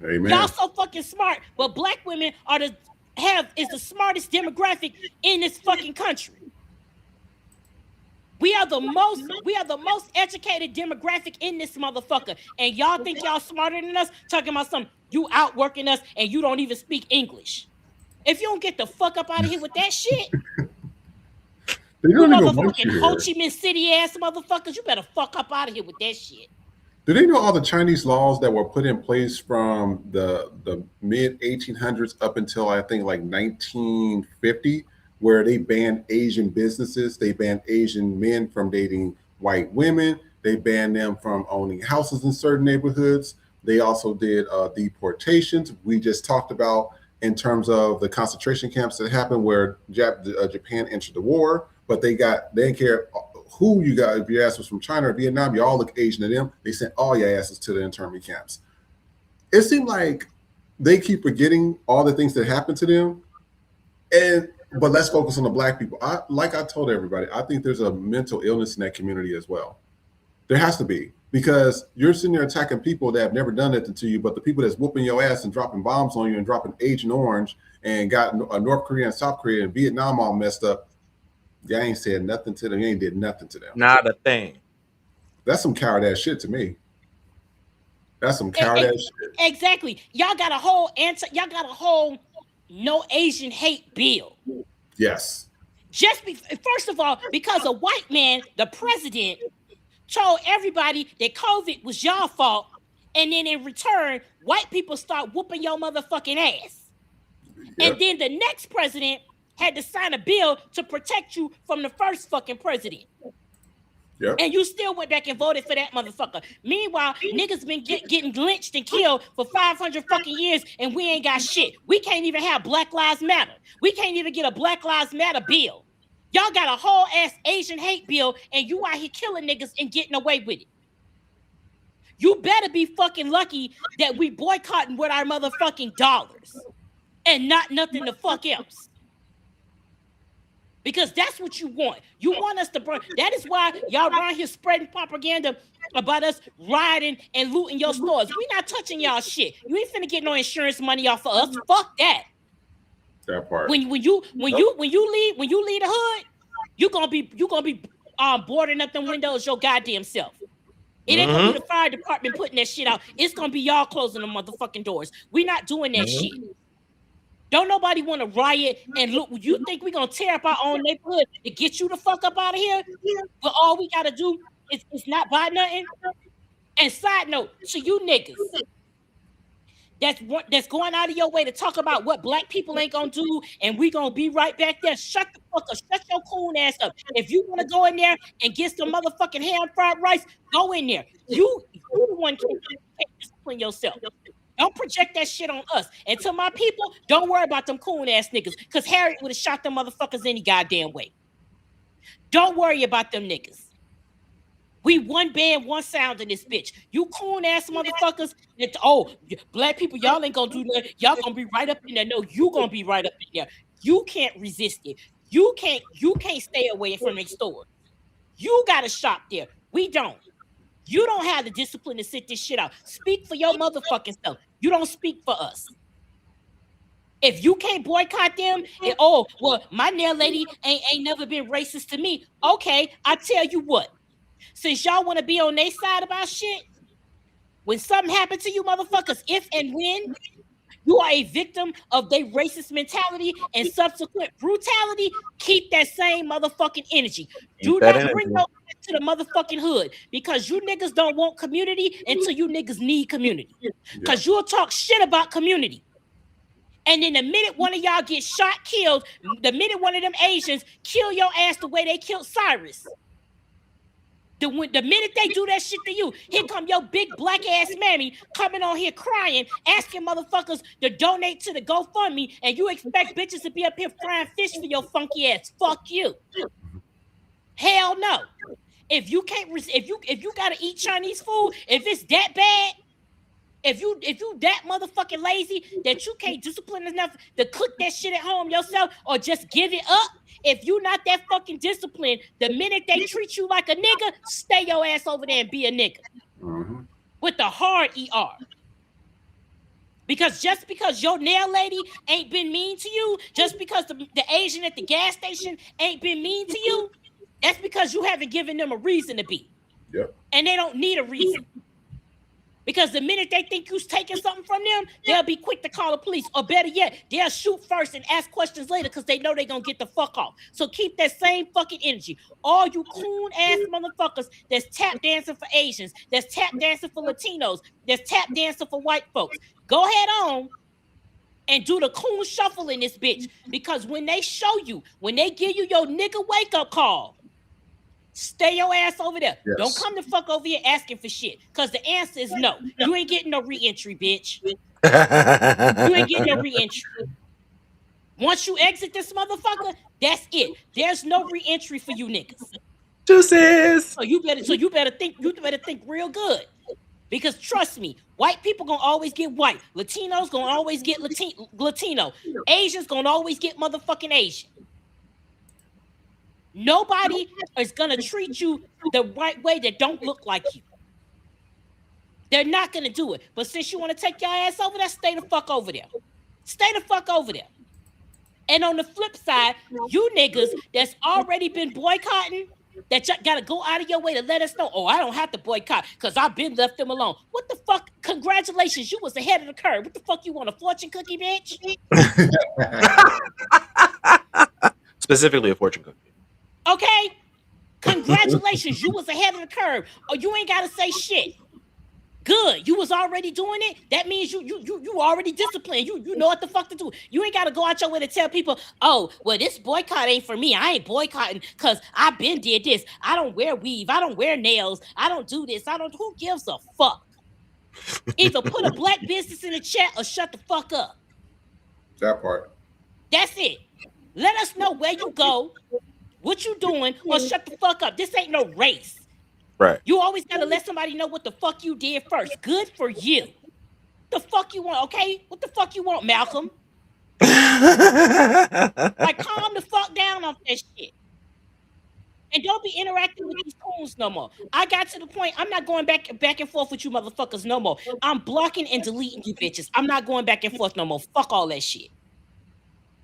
Amen. Y'all so fucking smart, but black women is the smartest demographic in this fucking country. We are the most educated demographic in this motherfucker. And y'all think y'all smarter than us? Talking about something, you outworking us and you don't even speak English. If you don't get the fuck up out of here with that shit, they don't even want motherfucking you Ho Chi Minh City ass motherfuckers, you better fuck up out of here with that shit. Do they know all the Chinese laws that were put in place from the mid 1800s up until I think like 1950, where they banned Asian businesses, they banned Asian men from dating white women, they banned them from owning houses in certain neighborhoods. They also did deportations. We just talked about in terms of the concentration camps that happened where Japan entered the war, but they didn't care who you got. If your ass was from China or Vietnam, you all look Asian to them. They sent all your asses to the internment camps. It seemed like they keep forgetting all the things that happened to them. But let's focus on the black people. Like I told everybody, I think there's a mental illness in that community as well. There has to be, because you're sitting there attacking people that have never done anything to you, but the people that's whooping your ass and dropping bombs on you and dropping Agent Orange and got North Korea and South Korea and Vietnam all messed up, you ain't said nothing to them. You ain't did nothing to them. Not a thing. That's some coward ass shit to me. That's some coward ass shit. Exactly. Y'all got a whole no Asian hate bill. Yes. First of all, because a white man, the president, told everybody that COVID was y'all fault, and then in return, white people start whooping your motherfucking ass. Yep. And then the next president had to sign a bill to protect you from the first fucking president. Yep. And you still went back and voted for that motherfucker. Meanwhile, niggas been getting lynched and killed for 500 fucking years, and we ain't got shit. We can't even have Black Lives Matter. We can't even get a Black Lives Matter bill. Y'all got a whole ass Asian hate bill, and you out here killing niggas and getting away with it. You better be fucking lucky that we boycotting with our motherfucking dollars and not nothing the fuck else. Because that's what you want. You want us to burn. That is why y'all around here spreading propaganda about us rioting and looting your stores. We not touching y'all shit. You ain't finna get no insurance money off of us. Fuck that. That part. When you leave the hood, you gonna be boarding up them windows your goddamn self. It ain't gonna be the fire department putting that shit out. It's gonna be y'all closing the motherfucking doors. We not doing that shit. Don't nobody want to riot and look. You think we gonna tear up our own neighborhood to get you the fuck up out of here? But all we gotta do is not buy nothing. And side note to you niggas that's going out of your way to talk about what black people ain't gonna do, and we gonna be right back there. Shut the fuck up. Shut your coon ass up. If you want to go in there and get some motherfucking ham fried rice, go in there. You the one can't discipline yourself. Don't project that shit on us. And to my people, don't worry about them coon ass niggas, because Harriet would have shot them motherfuckers any goddamn way. Don't worry about them niggas. We one band, one sound in this bitch. You coon ass motherfuckers. Black people, y'all ain't gonna do nothing. Y'all gonna be right up in there. No, you gonna be right up in there. You can't resist it. You can't stay away from their store. You gotta shop there. We don't. You don't have the discipline to sit this shit out. Speak for your motherfucking self. You don't speak for us. If you can't boycott them, my nail lady ain't never been racist to me. Okay, I tell you what. Since y'all want to be on their side about shit, when something happened to you motherfuckers, if and when you are a victim of their racist mentality and subsequent brutality, keep that same motherfucking energy. Do not bring your ass to the motherfucking hood, because you niggas don't want community until you niggas need community. Because you'll talk shit about community. And then the minute one of y'all gets shot, killed, the minute one of them Asians kill your ass the way they killed Cyrus, the minute they do that shit to you, here come your big black ass mammy coming on here crying, asking motherfuckers to donate to the GoFundMe, and you expect bitches to be up here frying fish for your funky ass. Fuck you. Hell no. If you can't, if you gotta eat Chinese food, if it's that bad, if you that motherfucking lazy that you can't discipline enough to cook that shit at home yourself, or just give it up, if you not that fucking disciplined, the minute they treat you like a nigga, stay your ass over there and be a nigga. With the hard ER. Because just because your nail lady ain't been mean to you, just because the Asian at the gas station ain't been mean to you, that's because you haven't given them a reason to be. Yep. And they don't need a reason. Because the minute they think you're taking something from them, they'll be quick to call the police. Or better yet, they'll shoot first and ask questions later because they know they're going to get the fuck off. So keep that same fucking energy. All you coon-ass motherfuckers that's tap dancing for Asians, that's tap dancing for Latinos, that's tap dancing for white folks, go ahead on and do the coon shuffle in this bitch. Because when they show you, when they give you your nigga wake-up call, stay your ass over there. Yes. Don't come the fuck over here asking for shit. Because the answer is no. You ain't getting no re-entry, bitch. You ain't getting no re-entry. Once you exit this motherfucker, that's it. There's no re-entry for you niggas. Juices. So you better think real good. Because trust me, white people gonna always get white. Latinos gonna always get Latino. Asians gonna always get motherfucking Asian. Nobody is going to treat you the right way that don't look like you. They're not going to do it. But since you want to take your ass over there, stay the fuck over there. Stay the fuck over there. And on the flip side, you niggas that's already been boycotting, that you got to go out of your way to let us know, I don't have to boycott because I've been left them alone. What the fuck? Congratulations, you was ahead of the curve. What the fuck you want, a fortune cookie, bitch? Specifically a fortune cookie. Okay, congratulations, you was ahead of the curve. Or you ain't gotta say shit. Good, you was already doing it. That means you already disciplined. You know what the fuck to do. You ain't gotta go out your way to tell people, this boycott ain't for me. I ain't boycotting because I been did this. I don't wear weave. I don't wear nails. I don't do this. Who gives a fuck? Either put a black business in the chat or shut the fuck up. That part. That's it. Let us know where you go, what you doing, or shut the fuck up. This ain't no race. Right. You always gotta let somebody know what the fuck you did first. Good for you. What the fuck you want, okay? What the fuck you want, Malcolm? Like, calm the fuck down off that shit. And don't be interacting with these coons no more. I got to the point, I'm not going back and forth with you motherfuckers no more. I'm blocking and deleting you bitches. I'm not going back and forth no more. Fuck all that shit.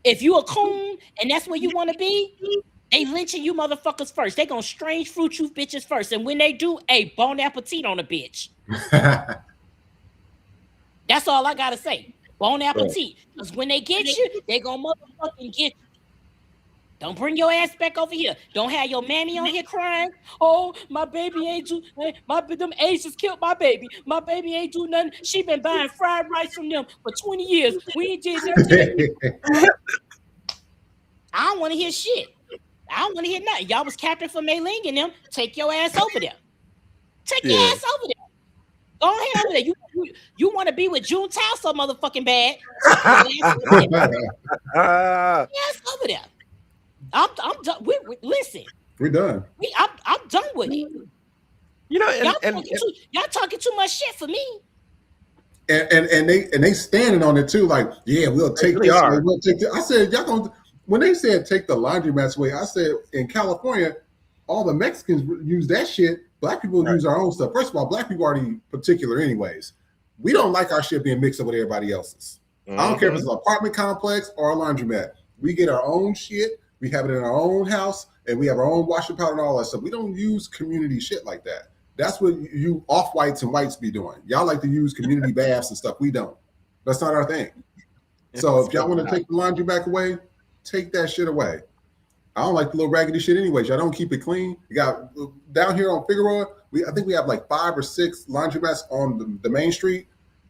If you a coon and that's where you want to be, they lynching you motherfuckers first. They gonna strange fruit you bitches first. And when they do, bon appetit on a bitch. That's all I gotta say. Bon appetit. Because when they get you, they gonna motherfucking get you. Don't bring your ass back over here. Don't have your mammy on here crying. Oh, my baby ain't do. Them Asians killed my baby. My baby ain't do nothing. She been buying fried rice from them for 20 years. We ain't did nothing. I don't want to hear shit. I don't want to hear nothing. Y'all was capping for Mei Ling and them. Take your ass over there. Take your ass over there. Go ahead over there. You want to be with June Tao so motherfucking bad. Yes, over there. I'm done. Listen. We're done. I'm done with it. You know, y'all talking too much shit for me. And they standing on it too, like, yeah, we'll take this away. We'll take this. I said, y'all gonna, when they said take the laundromats away, I said in California, all the Mexicans use that shit. Black people use our own stuff. First of all, black people are already particular anyways. We don't like our shit being mixed up with everybody else's. I don't care if it's an apartment complex or a laundromat. We get our own shit. We have it in our own house, and we have our own washing powder and all that stuff. We don't use community shit like that. That's what you off-whites and whites be doing. Y'all like to use community baths and stuff. We don't. That's not our thing. So if y'all want to take the laundry back away, take that shit away. I don't like the little raggedy shit anyways. Y'all don't keep it clean. You got down here on Figueroa, I think we have like 5 or 6 laundromats on the main street.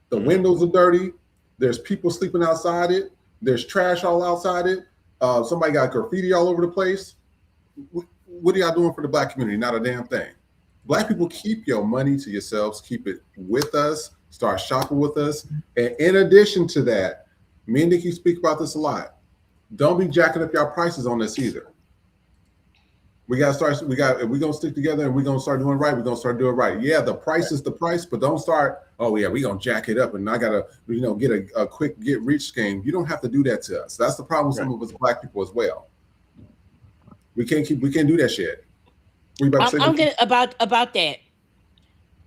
The windows are dirty. There's people sleeping outside it. There's trash all outside it. Somebody got graffiti all over the place. What are y'all doing for the black community? Not a damn thing. Black people, keep your money to yourselves. Keep it with us. Start shopping with us. And in addition to that, me and Nikki speak about this a lot. Don't be jacking up y'all prices on this either. We got to start. If we're going to stick together and we're going to start doing right, we're going to start doing right. Yeah, the price is the price, but don't start, oh, yeah, we're going to jack it up and I got to, get a quick get rich scheme. You don't have to do that to us. That's the problem with some of us black people as well. We can't do that shit. I'm gonna about that.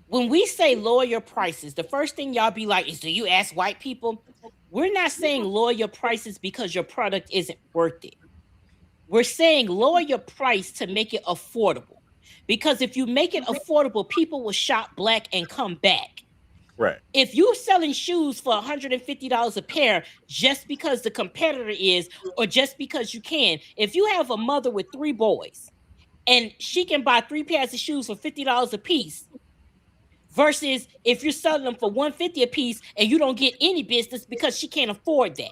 When we say lower your prices, the first thing y'all be like is, do you ask white people? We're not saying lower your prices because your product isn't worth it. We're saying lower your price to make it affordable. Because if you make it affordable, people will shop black and come back. Right. If you're selling shoes for $150 a pair just because the competitor is, or just because you can, if you have a mother with 3 boys and she can buy 3 pairs of shoes for $50 a piece, versus if you're selling them for $150 a piece and you don't get any business because she can't afford that.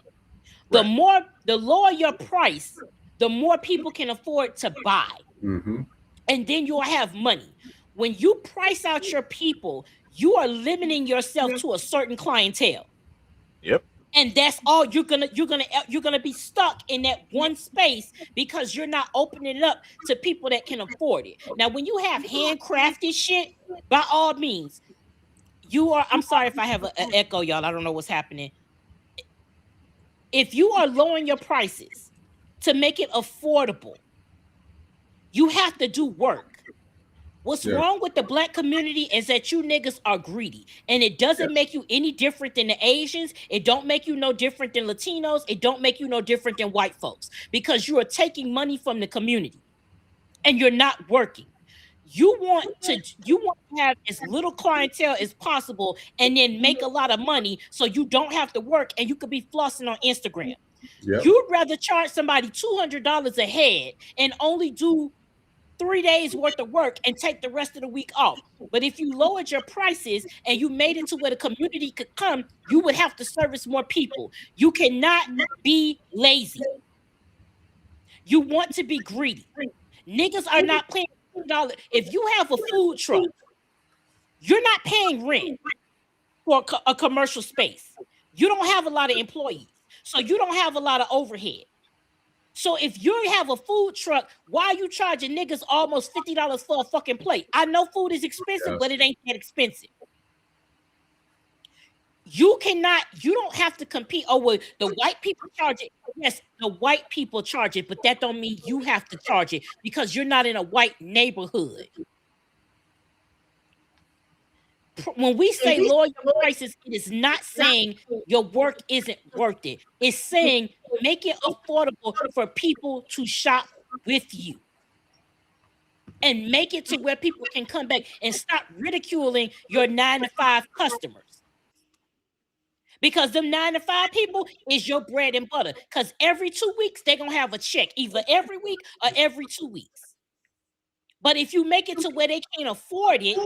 Right. The lower your price, the more people can afford to buy. Mm-hmm. And then you'll have money. When you price out your people, you are limiting yourself to a certain clientele. Yep. And that's all you're gonna be stuck in that one space because you're not opening it up to people that can afford it. Now, when you have handcrafted shit, by all means, I'm sorry if I have an echo, y'all. I don't know what's happening. If you are lowering your prices to make it affordable, you have to do work. What's wrong with the black community is that you niggas are greedy, and it doesn't make you any different than the Asians. It don't make you no different than Latinos. It don't make you no different than white folks, because you are taking money from the community and you're not working. You want to have as little clientele as possible and then make a lot of money so you don't have to work and you could be flossing on Instagram. Yep. You'd rather charge somebody $200 a head and only do 3 days worth of work and take the rest of the week off. But if you lowered your prices and you made it to where the community could come, you would have to service more people. You cannot be lazy. You want to be greedy. Niggas are not paying $2. If you have a food truck, you're not paying rent for a commercial space. You don't have a lot of employees, so you don't have a lot of overhead. So if you have a food truck, why are you charging niggas almost $50 for a fucking plate? I know food is expensive, but it ain't that expensive. You don't have to compete. Oh, well, the white people charge it. Yes, the white people charge it, but that don't mean you have to charge it because you're not in a white neighborhood. When we say lower your prices, it is not saying your work isn't worth it. It's saying make it affordable for people to shop with you. And make it to where people can come back and stop ridiculing your 9-to-5 customers. Because them 9-to-5 people is your bread and butter. Because every 2 weeks, they're going to have a check, either every week or every 2 weeks. But if you make it to where they can't afford it,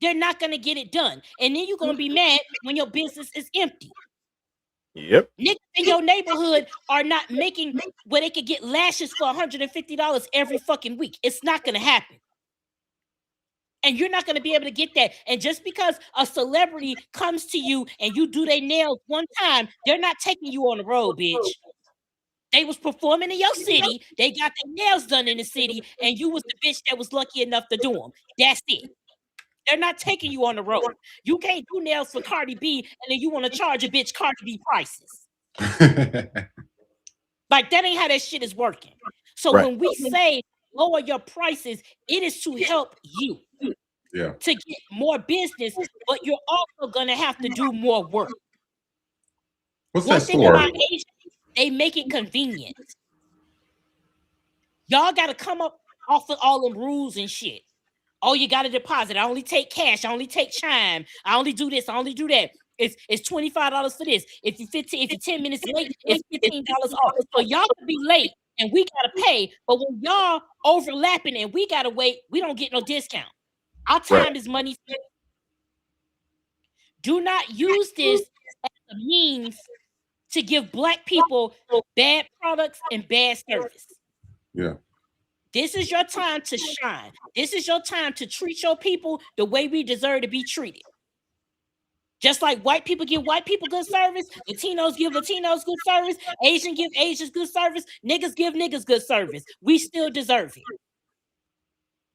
they're not going to get it done. And then you're going to be mad when your business is empty. Yep. Niggas in your neighborhood are not making where they could get lashes for $150 every fucking week. It's not going to happen. And you're not going to be able to get that. And just because a celebrity comes to you and you do their nails one time, they're not taking you on the road, bitch. They was performing in your city. They got their nails done in the city, and you was the bitch that was lucky enough to do them. That's it. They're not taking you on the road. You can't do nails for Cardi B, and then you want to charge a bitch Cardi B prices. Like, that ain't how that shit is working. So when we say lower your prices, it is to help you to get more business, but you're also going to have to do more work. What's One that thing story? about Asians, they make it convenient. Y'all got to come up off of all them rules and shit. Oh, you got to deposit. I only take cash. I only take chime. I only do this. I only do that. It's $25 for this. If you're 10 minutes late, it's $15 off. So y'all can be late and we gotta pay. But when y'all overlapping and we gotta wait, we don't get no discount. Our time is money. Do not use this as a means to give Black people bad products and bad service. Yeah. This is your time to shine. This is your time to treat your people the way we deserve to be treated. Just like white people give white people good service, Latinos give Latinos good service, Asians give Asians good service, niggas give niggas good service. We still deserve it.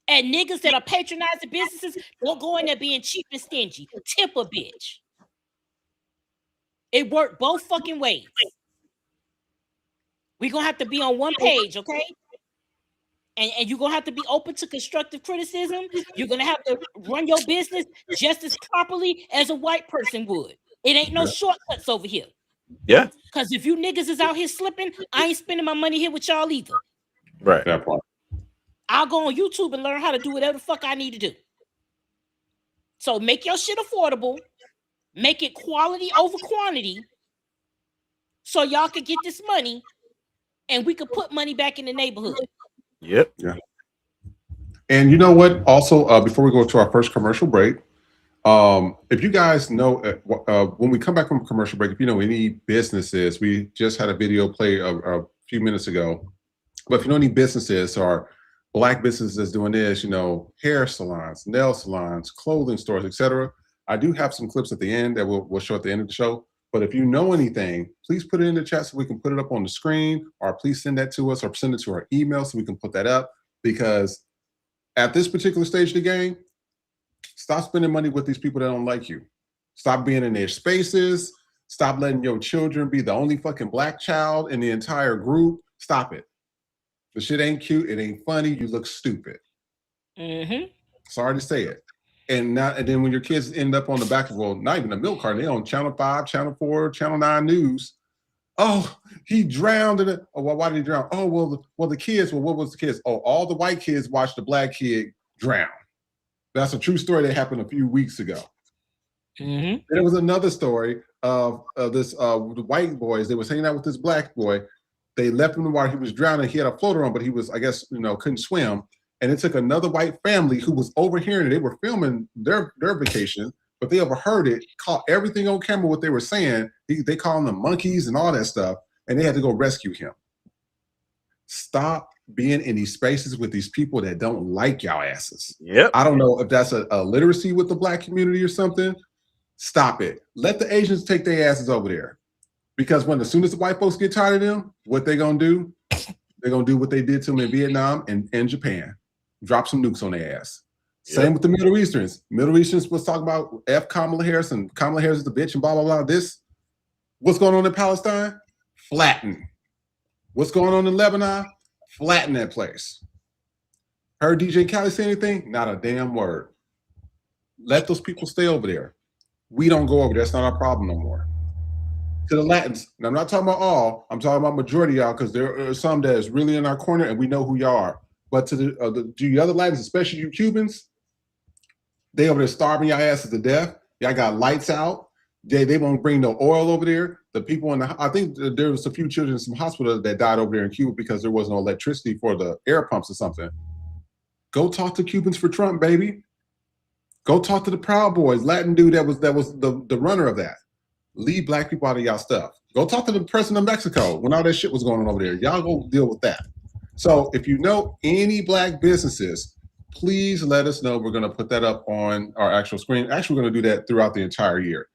And niggas that are patronizing businesses, don't go in there being cheap and stingy. Tip a bitch. It worked both fucking ways. We're going to have to be on one page, okay? And you're going to have to be open to constructive criticism. You're going to have to run your business just as properly as a white person would. It ain't no shortcuts over here. Yeah. Because if you niggas is out here slipping, I ain't spending my money here with y'all either. Right. That part. I'll go on YouTube and learn how to do whatever the fuck I need to do. So make your shit affordable. Make it quality over quantity. So y'all could get this money and we could put money back in the neighborhood. Yep. Yeah. And you know what? Also, before we go to our first commercial break, if you guys know, when we come back from commercial break, if you know any businesses, we just had a video play a few minutes ago. But if you know any businesses or Black businesses doing this, you know, hair salons, nail salons, clothing stores, etc., I do have some clips at the end that we'll show at the end of the show. But if you know anything, please put it in the chat so we can put it up on the screen, or please send that to us or send it to our email so we can put that up. Because at this particular stage of the game, stop spending money with these people that don't like you. Stop being in their spaces. Stop letting your children be the only fucking Black child in the entire group. Stop it. The shit ain't cute. It ain't funny. You look stupid. Mm-hmm. Sorry to say it. And then when your kids end up on the back of, well, not even a milk carton, they're on Channel 5, Channel 4, Channel 9 News. Oh, he drowned in it. Oh, well, why did he drown? Oh, well, the kids, well, what was the kids? Oh, all the white kids watched the Black kid drown. That's a true story that happened a few weeks ago. Mm-hmm. There was another story of this the white boys. They was hanging out with this Black boy. They left him in the water. He was drowning. He had a floater on, but he was, I guess, couldn't swim. And it took another white family who was overhearing it. They were filming their vacation, but they overheard it, caught everything on camera, what they were saying. They called them monkeys and all that stuff, and they had to go rescue him. Stop being in these spaces with these people that don't like y'all asses. Yep. I don't know if that's a literacy with the Black community or something. Stop it. Let the Asians take their asses over there. Because as soon as the white folks get tired of them, what they gonna do? They're gonna do what they did to them in Vietnam and Japan. Drop some nukes on their ass. Yep. Same with the Middle Easterns. Middle Easterns was talking about Kamala Harris and Kamala Harris is the bitch and blah, blah, blah. This, what's going on in Palestine? Flatten. What's going on in Lebanon? Flatten that place. Heard DJ Khaled say anything? Not a damn word. Let those people stay over there. We don't go over there. That's not our problem no more. To the Latins, and I'm not talking about all, I'm talking about majority of y'all, because there are some that is really in our corner and we know who y'all are. But to the other Latins, especially you Cubans, they over there starving your asses to death. Y'all got lights out. They won't bring no oil over there. The people I think there was a few children in some hospitals that died over there in Cuba because there was no electricity for the air pumps or something. Go talk to Cubans for Trump, baby. Go talk to the Proud Boys, Latin dude that was the runner of that. Leave Black people out of y'all stuff. Go talk to the president of Mexico when all that shit was going on over there. Y'all go deal with that. So if you know any Black businesses please let us know. We're going to put that up on our actual screen. Actually, we're going to do that throughout the entire year.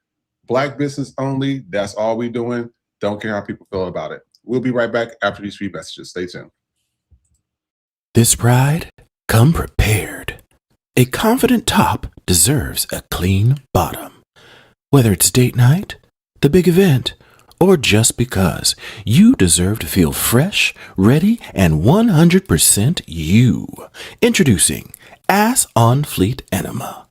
Black business only. That's all we're doing. Don't care how people feel about it. We'll be right back after these 3 messages. Stay tuned. This Pride, come prepared. A confident top deserves a clean bottom. Whether it's date night, the big event, or just because, you deserve to feel fresh, ready, and 100% you. Introducing Ass on Fleet Enema.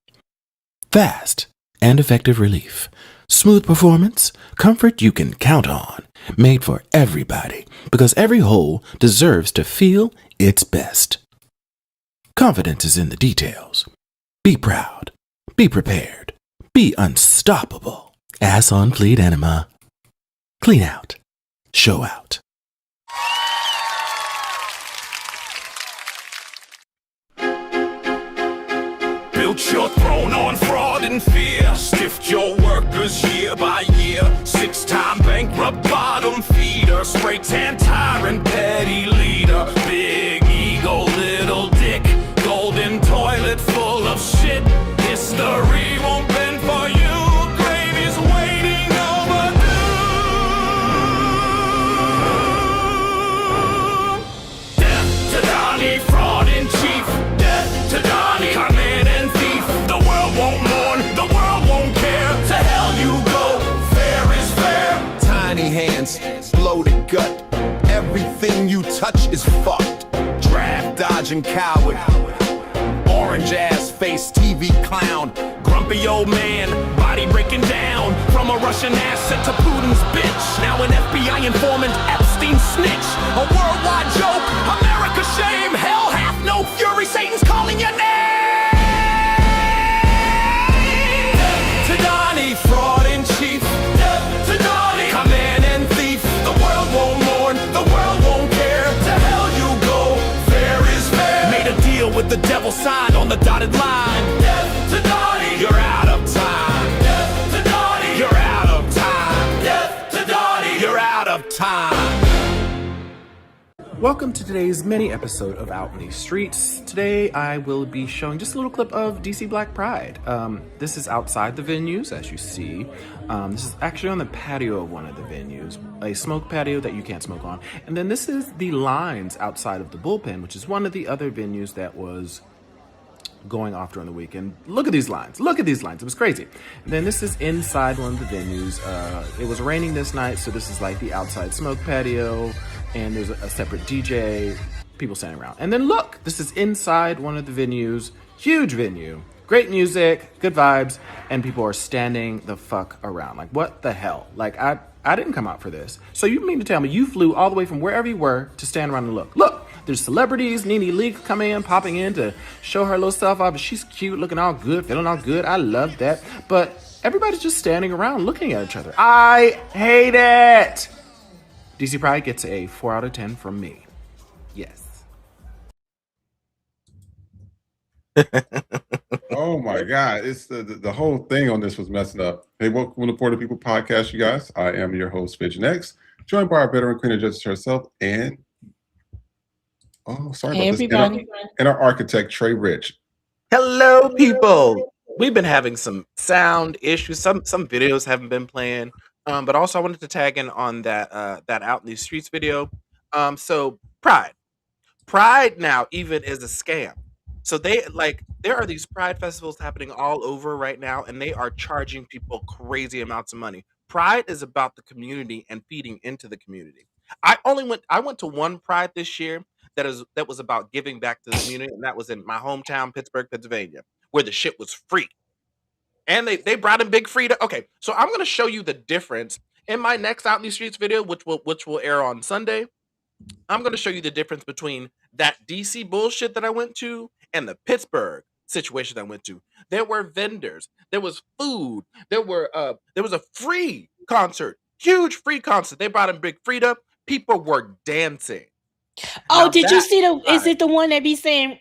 Fast and effective relief. Smooth performance, comfort you can count on. Made for everybody, because every hole deserves to feel its best. Confidence is in the details. Be proud. Be prepared. Be unstoppable. Ass on Fleet Enema. Clean out. Show out. Built your throne on fraud and fear. Stiffed your workers year by year. 6-time bankrupt bottom feeder. Spray tan tyrant petty leader. Big ego little dick. Golden toilet full of shit. History won't bend for you. Grave is waiting overdue. Death to Donnie, fraud in chief. Death to Donnie, con man and thief. The world won't mourn, the world won't care. To hell you go, fair is fair. Tiny hands, bloated gut. Everything you touch is fucked. Draft dodging coward. Orange ass face TV clown. Grumpy old man, body breaking down. From a Russian asset to Putin's bitch. Now an FBI informant, Epstein snitch. A worldwide joke, America shame. Hell hath no fury, Satan's calling your name. Death to Donnie, fraud in chief. Death to Donnie, con man and thief. The world won't mourn, the world won't care. To hell you go, fair is fair. Made a deal with the devil, signed on the dotted line. Death to Donnie, you're out of time. Death to Donnie, you're out of time. Death to Donnie, you're out of time. Welcome to today's mini episode of Out in the Streets. Today I will be showing just a little clip of DC Black Pride. This is outside the venues, as you see. This is actually on the patio of one of the venues, a smoke patio that you can't smoke on. And then this is the lines outside of the Bullpen, which is one of the other venues that was going off during the weekend. Look at these lines. Look at these lines. It was crazy. And then this is inside one of the venues. It was raining this night, so this is like the outside smoke patio. And there's a separate DJ, people standing around. And then look, this is inside one of the venues, huge venue, great music, good vibes, and people are standing the fuck around. Like, what the hell? Like, I didn't come out for this. So you mean to tell me you flew all the way from wherever you were to stand around and look? Look, there's celebrities, Nene Leakes popping in to show her little stuff off. She's cute, looking all good, feeling all good. I love that. But everybody's just standing around looking at each other. I hate it. DC Pride gets a 4 out of 10 from me. Yes. Oh my God. It's the whole thing on this was messing up. Hey, welcome to the Florida People Podcast, you guys. I am your host, Vision X, joined by our veteran queen of justice herself and everybody. And our architect, Trey Rich. Hello, people. We've been having some sound issues. Some videos haven't been playing. But also I wanted to tag in on that Out in these Streets video. So Pride now even is a scam. So there are these Pride festivals happening all over right now, and they are charging people crazy amounts of money. Pride is about the community and feeding into the community. I went to one Pride this year that was about giving back to the community, and that was in my hometown, Pittsburgh, Pennsylvania, where the shit was free. And they brought in Big Frida. Okay, so I'm gonna show you the difference in my next Out in these Streets video, which will air on Sunday. I'm gonna show you the difference between that DC bullshit that I went to and the Pittsburgh situation I went to. There were vendors, there was food, there was a free concert, huge free concert. They brought in Big Frida. People were dancing. Oh, did you see is it the one that be saying?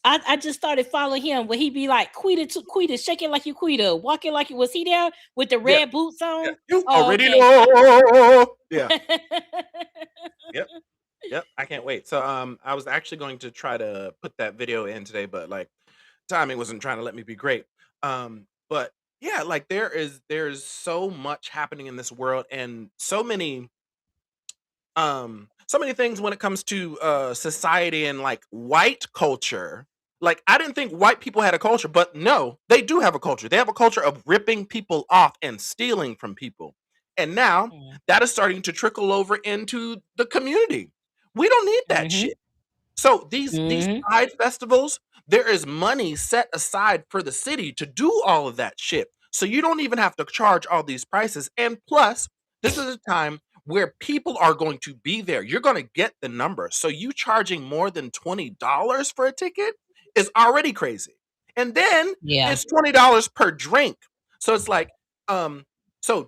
I just started following him where he be like, Quita, shaking like you Quita, walking like you. Was he there with the red boots on? Yeah. You already know. Yeah. Yep. I can't can't wait. So I was actually going to try to put that video in today, but like timing wasn't trying to let me be great. But yeah, like there's so much happening in this world and so many things when it comes to society and like white culture. Like I didn't think white people had a culture, but no, they do have a culture. They have a culture of ripping people off and stealing from people. And now that is starting to trickle over into the community. We don't need that shit. So these pride festivals, there is money set aside for the city to do all of that shit. So you don't even have to charge all these prices. And plus, this is a time where people are going to be there. You're going to get the number. So you charging more than $20 for a ticket is already crazy. And then it's $20 per drink. So it's like, so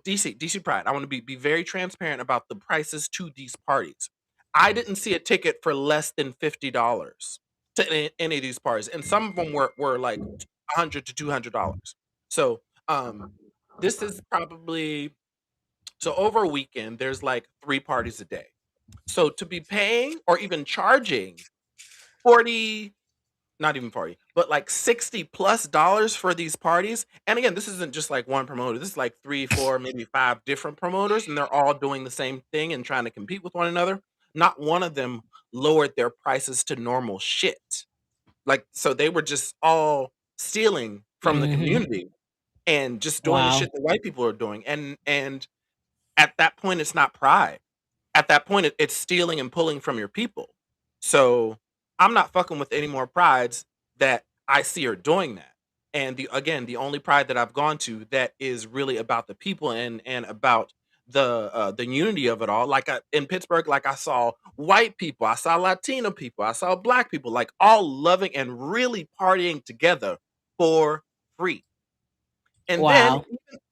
DC Pride, I want to be very transparent about the prices to these parties. I didn't see a ticket for less than $50 to any of these parties, and some of them were like $100 to $200. So this is probably so over a weekend. There's like 3 parties a day. So to be paying or even charging 40, not even 40, but like $60+ for these parties. And again, this isn't just like one promoter. This is like 3, 4, maybe 5 different promoters, and they're all doing the same thing and trying to compete with one another. Not one of them lowered their prices to normal shit. Like, so they were just all stealing from the community and just doing the shit that white people are doing. And at that point, it's not pride. At that point, it's stealing and pulling from your people. So I'm not fucking with any more prides that I see are doing that. And the only pride that I've gone to that is really about the people and about the unity of it all. Like in Pittsburgh, like I saw white people, I saw Latino people, I saw black people, like all loving and really partying together for free. And then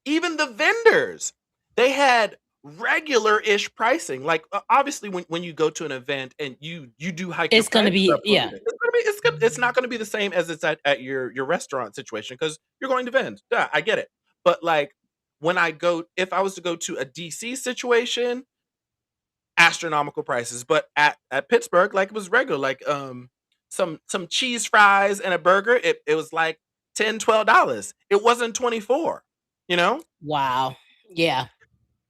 even the vendors, they had regular-ish pricing. Like obviously when you go to an event and you do hike your It's gonna prices be up a little bit, it's not gonna be the same as it's at your restaurant situation because you're going to vend. Yeah, I get it. But like if I was to go to a DC situation, astronomical prices. But at Pittsburgh, like it was regular, like some cheese fries and a burger, it was like $10-$12. It wasn't 24, you know? Wow. Yeah.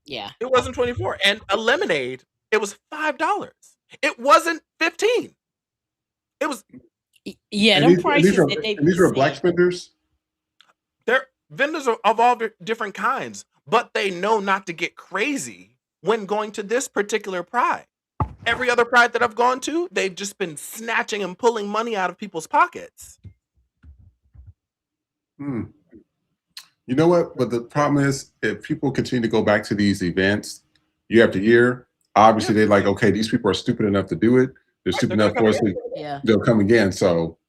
Yeah. It wasn't 24. And a lemonade, it was $5. It wasn't 15. It was Yeah, And them these, and prices these are that they and be these are black saying. vendors. they're vendors of all different kinds, but they know not to get crazy when going to this particular pride. Every other pride that I've gone to, they've just been snatching and pulling money out of people's pockets. You know what? But the problem is, if people continue to go back to these events year after year, obviously they're like, okay, these people are stupid enough to do it. They're stupid enough for us to, they'll come again. So,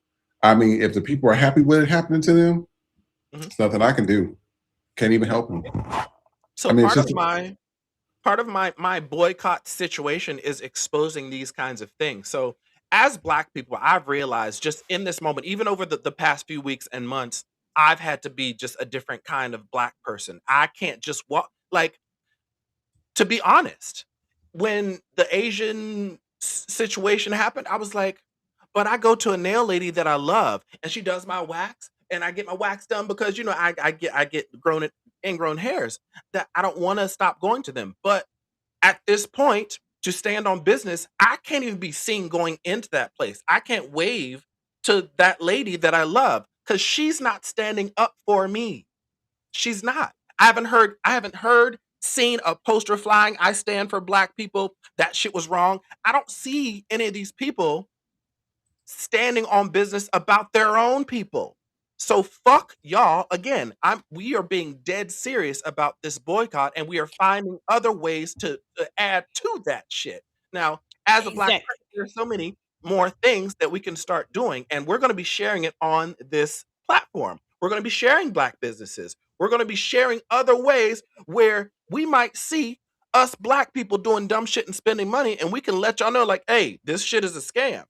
I mean, if the people are happy with it happening to them, it's nothing I can do. Can't even help them. So I mean, part of my boycott situation is exposing these kinds of things. So as black people, I've realized just in this moment, even over the past few weeks and months, I've had to be just a different kind of black person. I can't just walk like, to be honest, when the Asian situation happened, I was like, but I go to a nail lady that I love and she does my wax and I get my wax done because I get ingrown hairs that I don't want to stop going to them. But at this point, to stand on business, I can't even be seen going into that place. I can't wave to that lady that I love because she's not standing up for me. She's not. I haven't heard, seen a poster flying, I stand for black people. That shit was wrong. I don't see any of these people standing on business about their own people. So fuck y'all. Again, we are being dead serious about this boycott and we are finding other ways to add to that shit. Now, as a black person, there's so many more things that we can start doing and we're going to be sharing it on this platform. We're going to be sharing black businesses. We're going to be sharing other ways where we might see us black people doing dumb shit and spending money and we can let y'all know like, hey, this shit is a scam.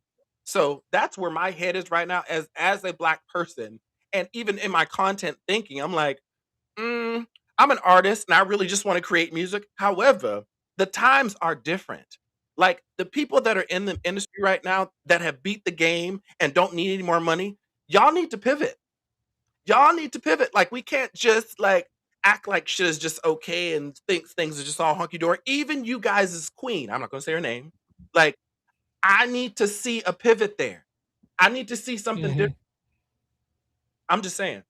So that's where my head is right now as a black person. And even in my content thinking, I'm like, I'm an artist and I really just want to create music. However, the times are different. Like the people that are in the industry right now that have beat the game and don't need any more money, y'all need to pivot. Y'all need to pivot. Like we can't just like act like shit is just okay and think things are just all hunky dory. Even you guys as queen, I'm not gonna say her name. Like I need to see a pivot there. I need to see something different. I'm just saying.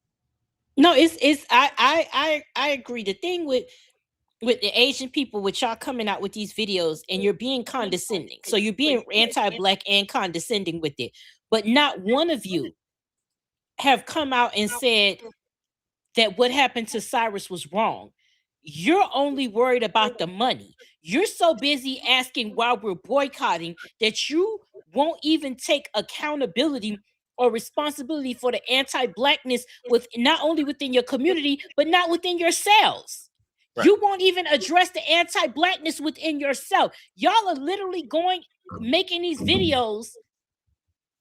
No, I agree. The thing with the Asian people, with y'all coming out with these videos and you're being condescending. So you're being anti-black and condescending with it. But not one of you have come out and said that what happened to Cyrus was wrong. You're only worried about the money. You're so busy asking why we're boycotting that you won't even take accountability or responsibility for the anti-blackness with not only within your community, but not within yourselves. Right. You won't even address the anti-blackness within yourself. Y'all are literally making these videos.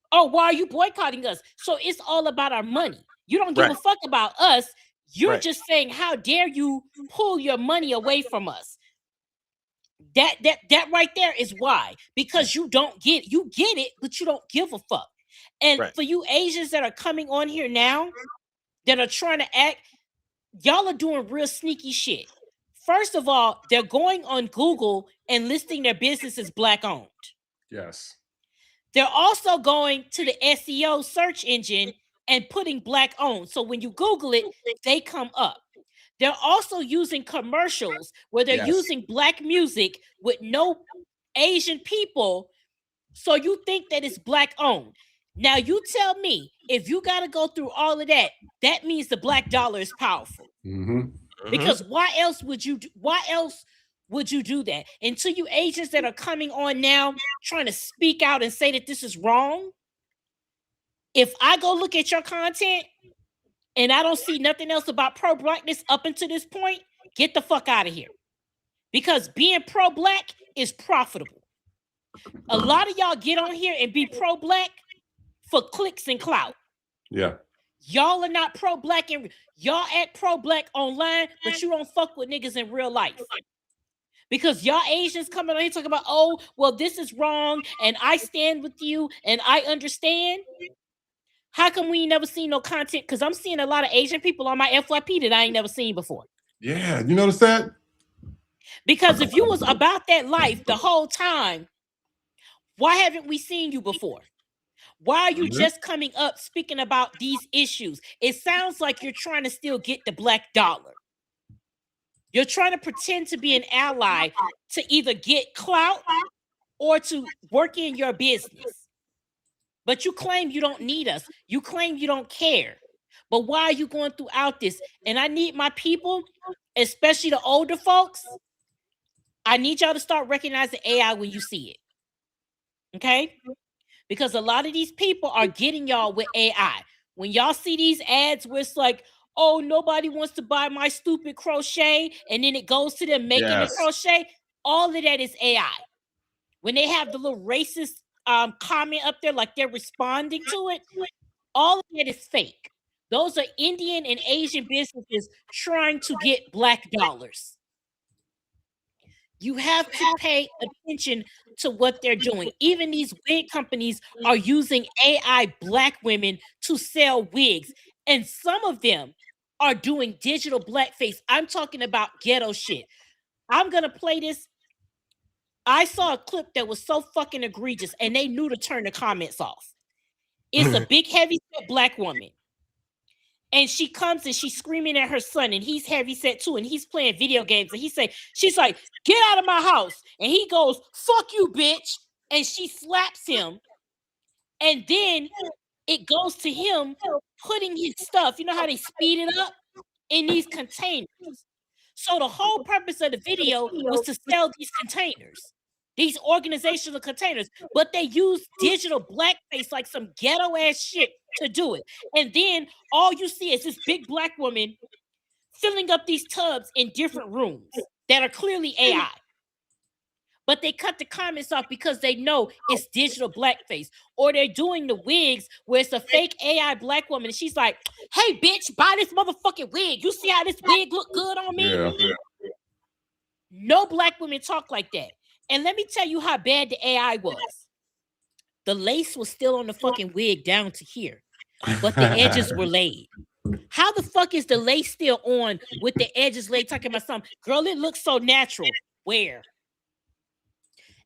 Oh, why are you boycotting us? So it's all about our money. You don't give a fuck about us. You're just saying, how dare you pull your money away from us? That right there is why. Because you get it, but you don't give a fuck. And for you Asians that are coming on here now, that are trying to act, y'all are doing real sneaky shit. First of all, they're going on Google and listing their business as black owned. Yes. They're also going to the SEO search engine and putting black owned. So when you Google it, they come up. They're also using commercials where they're using black music with no Asian people. So you think that it's black owned. Now you tell me, if you got to go through all of that, that means the black dollar is powerful. Because why else would you do that? And to you Asians that are coming on now trying to speak out and say that this is wrong, if I go look at your content and I don't see nothing else about pro-blackness up until this point, get the fuck out of here. Because being pro-black is profitable. A lot of y'all get on here and be pro-black for clicks and clout. Yeah. Y'all are not pro-black and y'all act pro-black online, but you don't fuck with niggas in real life. Because y'all Asians coming on here talking about, oh, well, this is wrong, and I stand with you, and I understand. How come we ain't never seen no content? Because I'm seeing a lot of Asian people on my FYP that I ain't never seen before. Yeah, you notice that? Because if you was about that life the whole time, why haven't we seen you before? Why are you just coming up speaking about these issues? It sounds like you're trying to still get the black dollar. You're trying to pretend to be an ally to either get clout or to work in your business. But you claim you don't need us. You claim you don't care. But why are you going throughout this? And I need my people, especially the older folks, I need y'all to start recognizing AI when you see it. Okay? Because a lot of these people are getting y'all with AI. When y'all see these ads where it's like, oh, nobody wants to buy my stupid crochet, and then it goes to them making the crochet, all of that is AI. When they have the little racist comment up there like they're responding to it, all of that is fake. Those are Indian and Asian businesses trying to get black dollars. You have to pay attention to what they're doing. Even these wig companies are using AI black women to sell wigs. And some of them are doing digital blackface. I'm talking about ghetto shit. I'm going to play this. I saw a clip that was so fucking egregious, and they knew to turn the comments off. It's a big, heavy-set black woman. And she comes and she's screaming at her son, and he's heavy-set too, and he's playing video games. And she's like, get out of my house. And he goes, fuck you, bitch. And she slaps him. And then it goes to him putting his stuff, you know how they speed it up, in these containers. So the whole purpose of the video was to sell these containers, these organizational containers, but they use digital blackface like some ghetto ass shit to do it. And then all you see is this big black woman filling up these tubs in different rooms that are clearly AI. But they cut the comments off because they know it's digital blackface. Or they're doing the wigs where it's a fake AI black woman. And she's like, hey, bitch, buy this motherfucking wig. You see how this wig look good on me? Yeah. No black women talk like that. And let me tell you how bad the AI was. The lace was still on the fucking wig down to here, but the edges were laid. How the fuck is the lace still on with the edges laid? Talking about something, girl, it looks so natural. Where?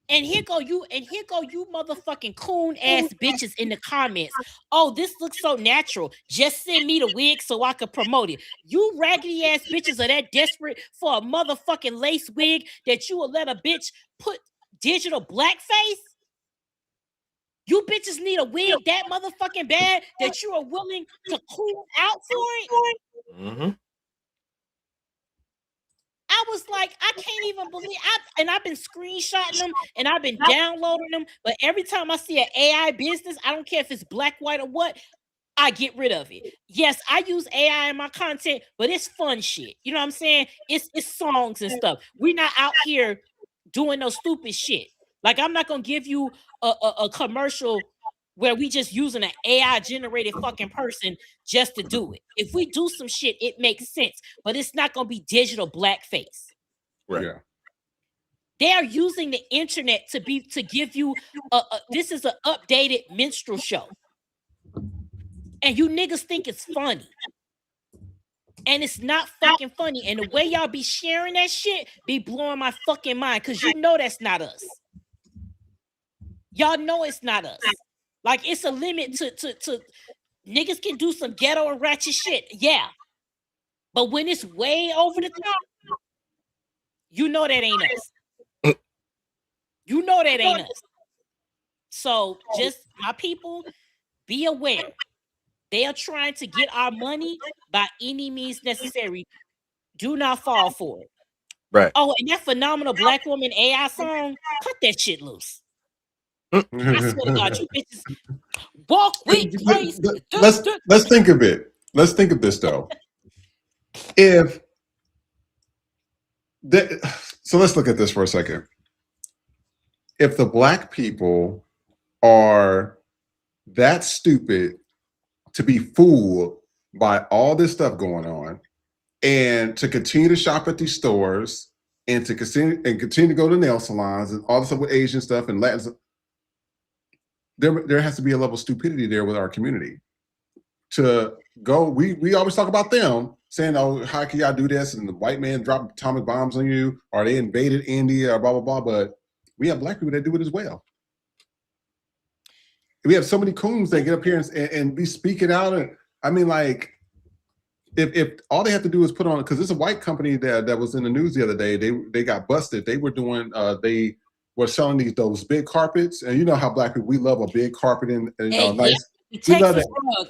And here go you motherfucking coon ass bitches in the comments. Oh, this looks so natural. Just send me the wig so I could promote it. You raggedy ass bitches are that desperate for a motherfucking lace wig that you will let a bitch put digital blackface? You bitches need a wig that motherfucking bad that you are willing to cool out for it? Mm-hmm. I was like, I can't even believe I've been screenshotting them and I've been downloading them, but every time I see an AI business, I don't care if it's black, white, or what, I get rid of it. Yes, I use AI in my content, but it's fun shit. You know what I'm saying? It's songs and stuff. We're not out here doing no stupid shit. Like, I'm not gonna give you a commercial where we just using an AI generated fucking person just to do it. If we do some shit, it makes sense, but it's not gonna be digital blackface. Right. Yeah. They are using the internet to give you this is an updated minstrel show, and you niggas think it's funny, and it's not fucking funny. And the way y'all be sharing that shit be blowing my fucking mind, because you know that's not us. Y'all know it's not us. Like, it's a limit to niggas can do some ghetto and ratchet shit. Yeah. But when it's way over the top, you know that ain't us. You know that ain't us. So just, my people, be aware. They are trying to get our money by any means necessary. Do not fall for it. Right. Oh, and that phenomenal black woman AI song, cut that shit loose. I swear to God, you bitches walk with grace. Let's think of it. Let's think of this though. So let's look at this for a second. If the black people are that stupid to be fooled by all this stuff going on, and to continue to shop at these stores, and to continue to go to nail salons and all the stuff with Asian stuff and Latin, there has to be a level of stupidity there with our community. To go, we always talk about them saying, "Oh, how can y'all do this?" And the white man dropped atomic bombs on you, or they invaded India, or blah blah blah. But we have black people that do it as well. We have so many coons that get up here and be speaking out. And I mean, like, if all they have to do is put on, because there's a white company that was in the news the other day. They got busted. They were doing they were selling those big carpets, and you know how black people, we love a big carpet and nice. Yeah, We love that.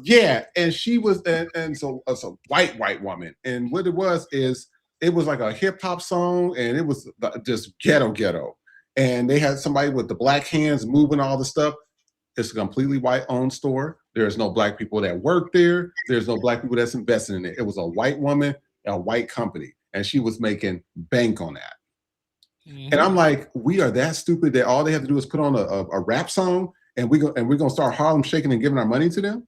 Yeah, and she was, and so it's a white woman, and what it was is it was like a hip hop song, and it was just ghetto, and they had somebody with the black hands moving all the stuff. It's a completely white owned store. There's no black people that work there. There's no black people that's invested in it. It was a white woman, a white company, and she was making bank on that. And I'm like, we are that stupid that all they have to do is put on a rap song, and we're gonna start Harlem shaking and giving our money to them.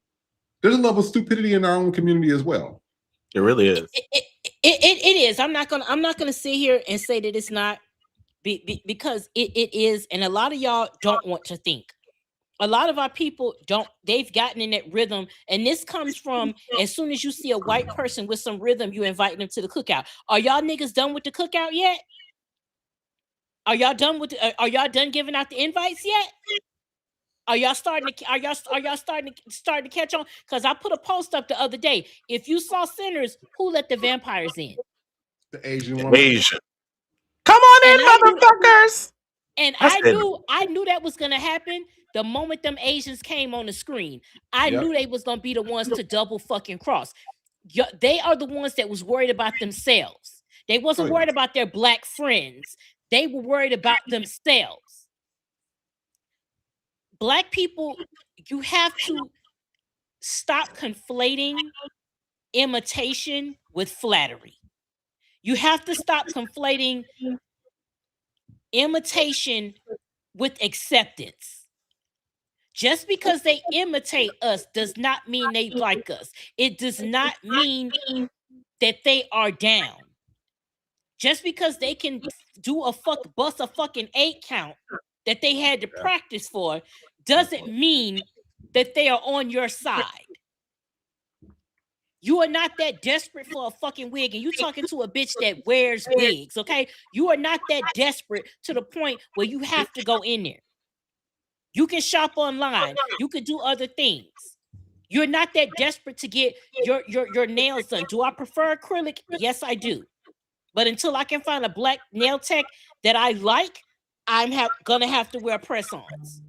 There's a level of stupidity in our own community as well. It really is. It is. I'm not gonna sit here and say that it's not, because it is, and a lot of y'all don't want to think. A lot of our people don't. They've gotten in that rhythm, and this comes from, as soon as you see a white person with some rhythm, you invite them to the cookout. Are y'all niggas done with the cookout yet? Are y'all done with? Are y'all done giving out the invites yet? Are y'all starting to catch on? Because I put a post up the other day. If you saw Sinners, who let the vampires in? The Asian woman. Asian. Come on in, motherfuckers. And I knew that was gonna happen the moment them Asians came on the screen. I knew they was gonna be the ones to double fucking cross. They are the ones that was worried about themselves. They wasn't worried about their black friends. They were worried about themselves. Black people, you have to stop conflating imitation with flattery. You have to stop conflating imitation with acceptance. Just because they imitate us does not mean they like us. It does not mean that they are down. Just because they can bust a fucking 8 count that they had to practice for doesn't mean that they are on your side. You are not that desperate for a fucking wig, and you talking to a bitch that wears wigs, okay? You are not that desperate to the point where you have to go in there. You can shop online. You can do other things. You're not that desperate to get your nails done. Do I prefer acrylic? Yes, I do. But until I can find a black nail tech that I like, I'm gonna have to wear press-ons.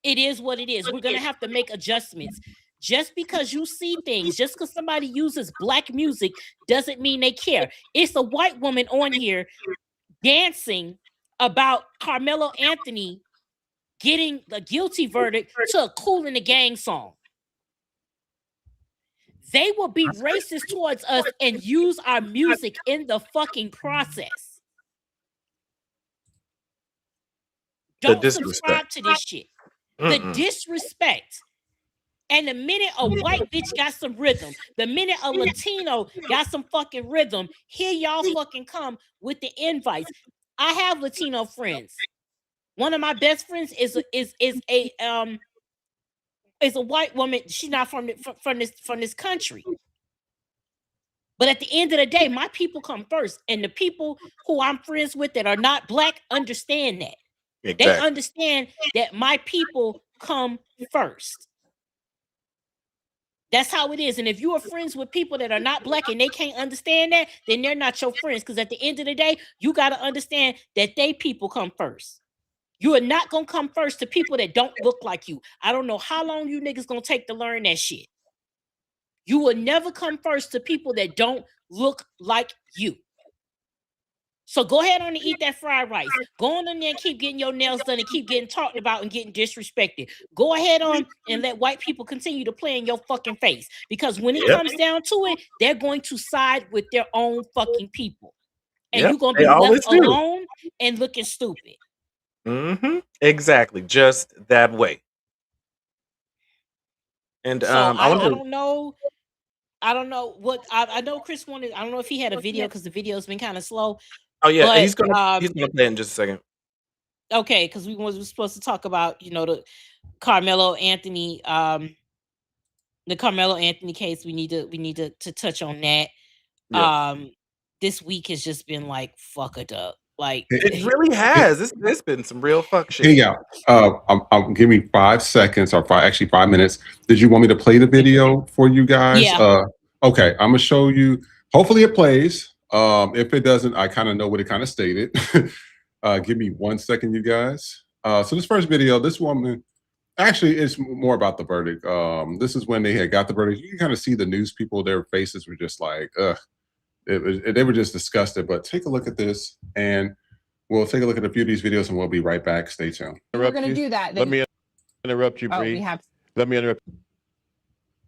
It is what it is. We're gonna have to make adjustments. Just because you see things, just because somebody uses black music doesn't mean they care. It's a white woman on here dancing about Karmelo Anthony getting the guilty verdict to a Kool and the Gang song. They will be racist towards us and use our music in the fucking process. Don't subscribe to this shit. The disrespect. And the minute a white bitch got some rhythm, the minute a Latino got some fucking rhythm, here y'all fucking come with the invites. I have Latino friends. One of my best friends is a white woman. She's not from this country. But at the end of the day, my people come first. And the people who I'm friends with that are not black understand that. Exactly. They understand that my people come first. That's how it is. And if you are friends with people that are not black and they can't understand that, then they're not your friends. Because at the end of the day, you got to understand that they people come first. You are not going to come first to people that don't look like you. I don't know how long you niggas going to take to learn that shit. You will never come first to people that don't look like you. So go ahead on and eat that fried rice. Go on in there and keep getting your nails done and keep getting talked about and getting disrespected. Go ahead on and let white people continue to play in your fucking face. Because when it comes down to it, they're going to side with their own fucking people. And you're going to be left alone and looking stupid. Mm-hmm. Exactly. Just that way. And so I don't know. I don't know what I know Chris wanted. I don't know if he had a video because the video's been kind of slow. Oh yeah, but, he's gonna play in just a second. Okay, because we were supposed to talk about the Karmelo Anthony, the Karmelo Anthony case. We need to touch on that. Yeah. This week has just been like fuck it up. Like it really has. It's been some real fuck shit. Hey, yeah. I'll give me 5 seconds or 5 minutes. Did you want me to play the video for you guys? Yeah. Okay, I'm gonna show you. Hopefully it plays. If it doesn't, I kind of know what it kind of stated. Give me 1 second, you guys. So this first video, this woman, actually, it's more about the verdict. This is when they had got the verdict. You can kind of see the news people, their faces were just like, ugh. They were just disgusted. But take a look at this, and we'll take a look at a few of these videos, and we'll be right back. Stay tuned. We're going to do that. Let me interrupt you, Bree. Let me interrupt.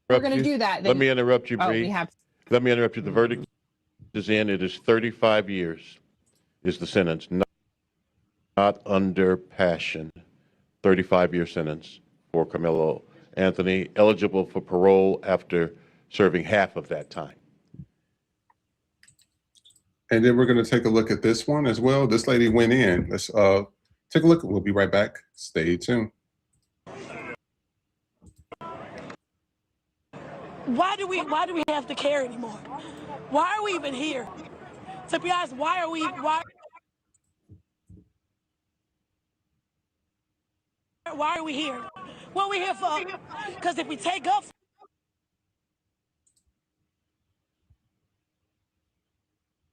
We're going to do that. Let me interrupt you, Bree. Let me interrupt you. The verdict is in. It is 35 years is the sentence, not under passion. 35-year sentence for Karmelo Anthony, eligible for parole after serving half of that time. And then we're going to take a look at this one as well. This lady went in. Let's take a look. We'll be right back. Stay tuned. Why do we have to care anymore? Why are we even here? To be honest, why are we here? What are we here for? Because if we take up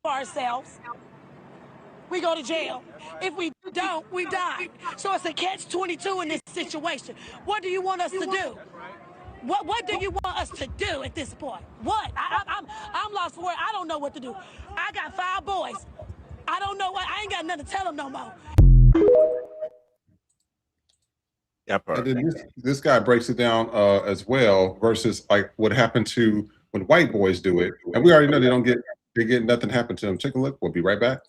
for ourselves, we go to jail. If we don't, we die. So it's a catch-22 in this situation. What do you want us to do? What do you want us to do at this point? What? I'm lost for it. I don't know what to do. I got 5 boys. I don't know what. I ain't got nothing to tell them no more. And then this guy breaks it down as well versus like what happened to when white boys do it, and we already know they get nothing happen to them. Take a look. We'll be right back.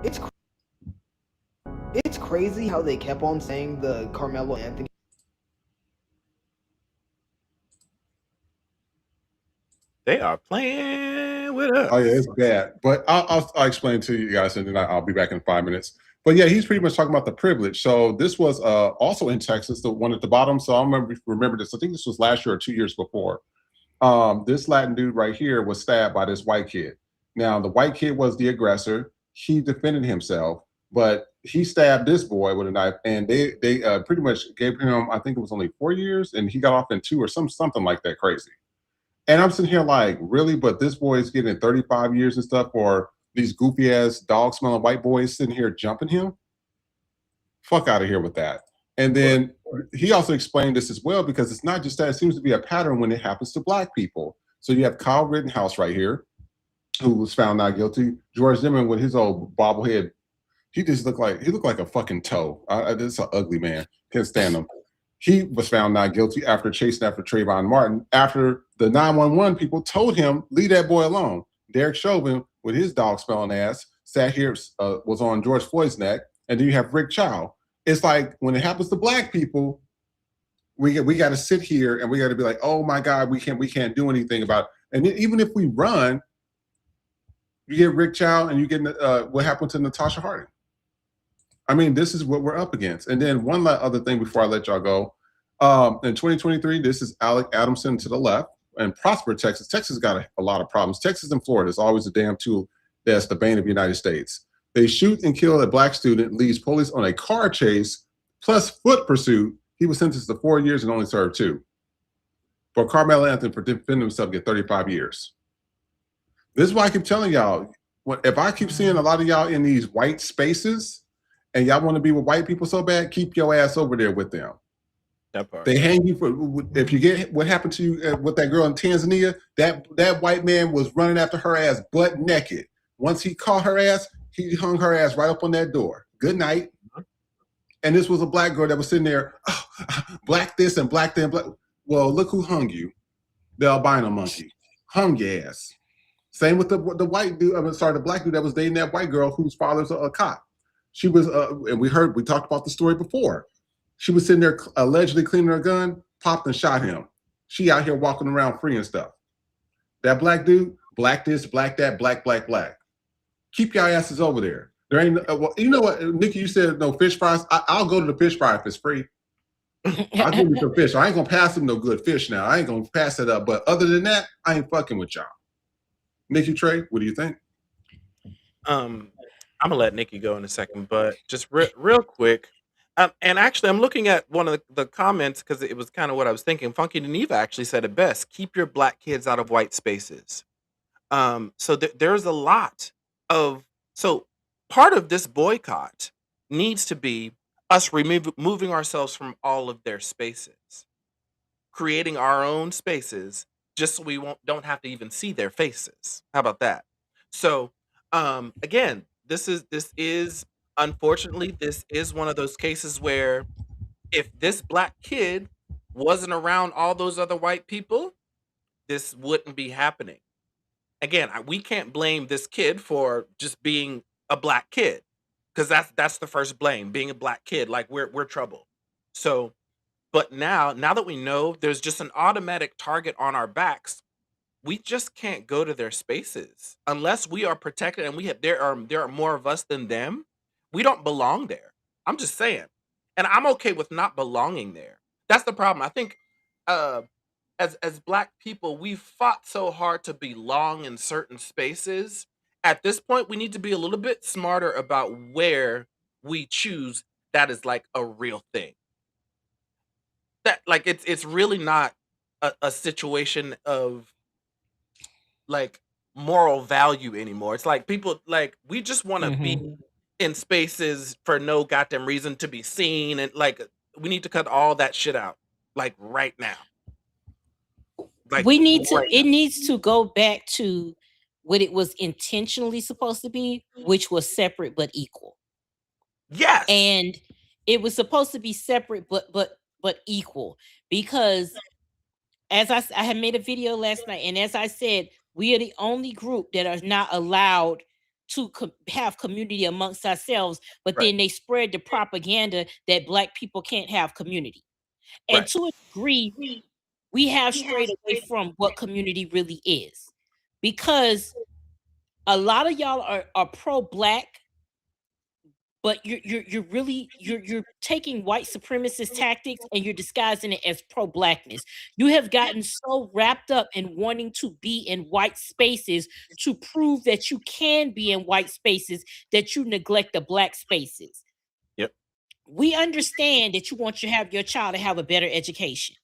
It's crazy how they kept on saying the Karmelo Anthony. They are playing with us. Oh yeah, it's bad. But I'll explain to you guys, and then I'll be back in 5 minutes. But yeah, he's pretty much talking about the privilege. So this was also in Texas, the one at the bottom. So I remember this. I think this was last year or 2 years before. This Latin dude right here was stabbed by this white kid. Now the white kid was the aggressor. He defended himself, but he stabbed this boy with a knife, and they pretty much gave him, I think it was only 4 years, and he got off in 2 or something like that crazy. And I'm sitting here like, really? But this boy is getting 35 years and stuff for these goofy ass dog smelling white boys sitting here jumping him? Fuck out of here with that. And then he also explained this as well, because it's not just that, it seems to be a pattern when it happens to black people. So you have Kyle Rittenhouse right here, who was found not guilty. George Zimmerman with his old bobblehead, he looked like a fucking toe. This is an ugly man. Can't stand him. He was found not guilty after chasing after Trayvon Martin, after the 911 people told him, leave that boy alone. Derek Chauvin, with his dog smelling ass, sat here, was on George Floyd's neck. And then you have Rick Chow. It's like when it happens to black people, we got to sit here and we got to be like, oh my God, we can't do anything about it. And then even if we run, you get Rick Chow and you get what happened to Natasha Harding. I mean, this is what we're up against. And then one other thing before I let y'all go. In 2023, this is Alec Adamson to the left, and Prosper, Texas. Texas got a lot of problems. Texas and Florida is always a damn tool that's the bane of the United States. They shoot and kill a black student, leads police on a car chase, plus foot pursuit. He was sentenced to 4 years and only served 2. For Karmelo Anthony, for defending himself, get 35 years. This is why I keep telling y'all, if I keep seeing a lot of y'all in these white spaces, and y'all want to be with white people so bad, keep your ass over there with them. That part. They hang you for, if you get what happened to you with that girl in Tanzania, that white man was running after her ass butt naked. Once he caught her ass, he hung her ass right up on that door. Good night. And this was a black girl that was sitting there, oh, black this and black that. Black. Well, look who hung you. The albino monkey. Hung your ass. Same with the white dude, the black dude that was dating that white girl whose father's a cop. She was, and we talked about the story before. She was sitting there allegedly cleaning her gun, popped and shot him. She out here walking around free and stuff. That black dude, black this, black that, black, black, black. Keep your asses over there. There ain't, well, you know what, Nikki, you said no fish fries. I'll go to the fish fry if it's free. I'll give you some fish. I ain't gonna pass them no good fish now. I ain't gonna pass it up. But other than that, I ain't fucking with y'all. Nikki Trey, what do you think? I'm gonna let Nikki go in a second, but just real quick. And actually, I'm looking at one of the comments because it was kind of what I was thinking. Funky Geneva actually said it best: "Keep your black kids out of white spaces." So there's a lot of part of this boycott needs to be us moving ourselves from all of their spaces, creating our own spaces, just so we don't have to even see their faces. How about that? So again, this is unfortunately, this is one of those cases where if this black kid wasn't around all those other white people, this wouldn't be happening. Again, we can't blame this kid for just being a black kid, because that's the first blame, being a black kid. Like we're trouble. So, but now that we know there's just an automatic target on our backs, we just can't go to their spaces unless we are protected, and there are more of us than them. We don't belong there. I'm just saying. And I'm okay with not belonging there. That's the problem. I think as black people, we've fought so hard to belong in certain spaces. At this point, we need to be a little bit smarter about where we choose that is like a real thing. That like it's really not a situation of like moral value anymore. It's like people like we just want to be in spaces for no goddamn reason to be seen, and like we need to cut all that shit out like right now. Like we need to it needs to go back to what it was intentionally supposed to be, which was separate but equal. Yes. And it was supposed to be separate but equal, because as I had made a video last night, and as I said, we are the only group that are not allowed to have community amongst ourselves, but then they spread the propaganda that black people can't have community. And to a degree, we have strayed away from what community really is, because A lot of y'all are pro-black, but you're really you're taking white supremacist tactics and you're disguising it as pro-blackness. You have gotten so wrapped up in wanting to be in white spaces to prove that you can be in white spaces that you neglect the black spaces. Yep. We understand that you want to have your child to have a better education.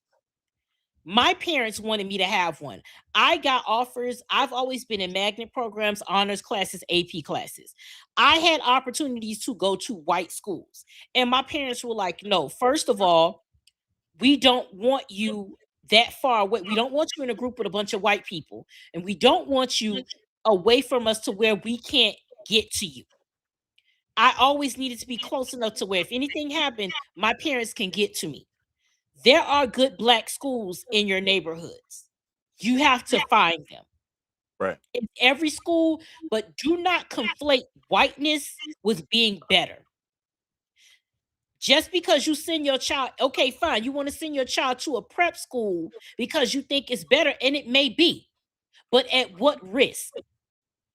My parents wanted me to have one. I got offers. I've always been in magnet programs, honors classes, AP classes. I had opportunities to go to white schools. And my parents were like, no, first of all, we don't want you that far away. We don't want you in a group with a bunch of white people. And we don't want you away from us to where we can't get to you. I always needed to be close enough to where if anything happened, my parents can get to me. There are good black schools in your neighborhoods. You have to find them. Right. In every school, but do not conflate whiteness with being better. Just because you send your child, okay, fine, you want to send your child to a prep school because you think it's better, and it may be, but at what risk?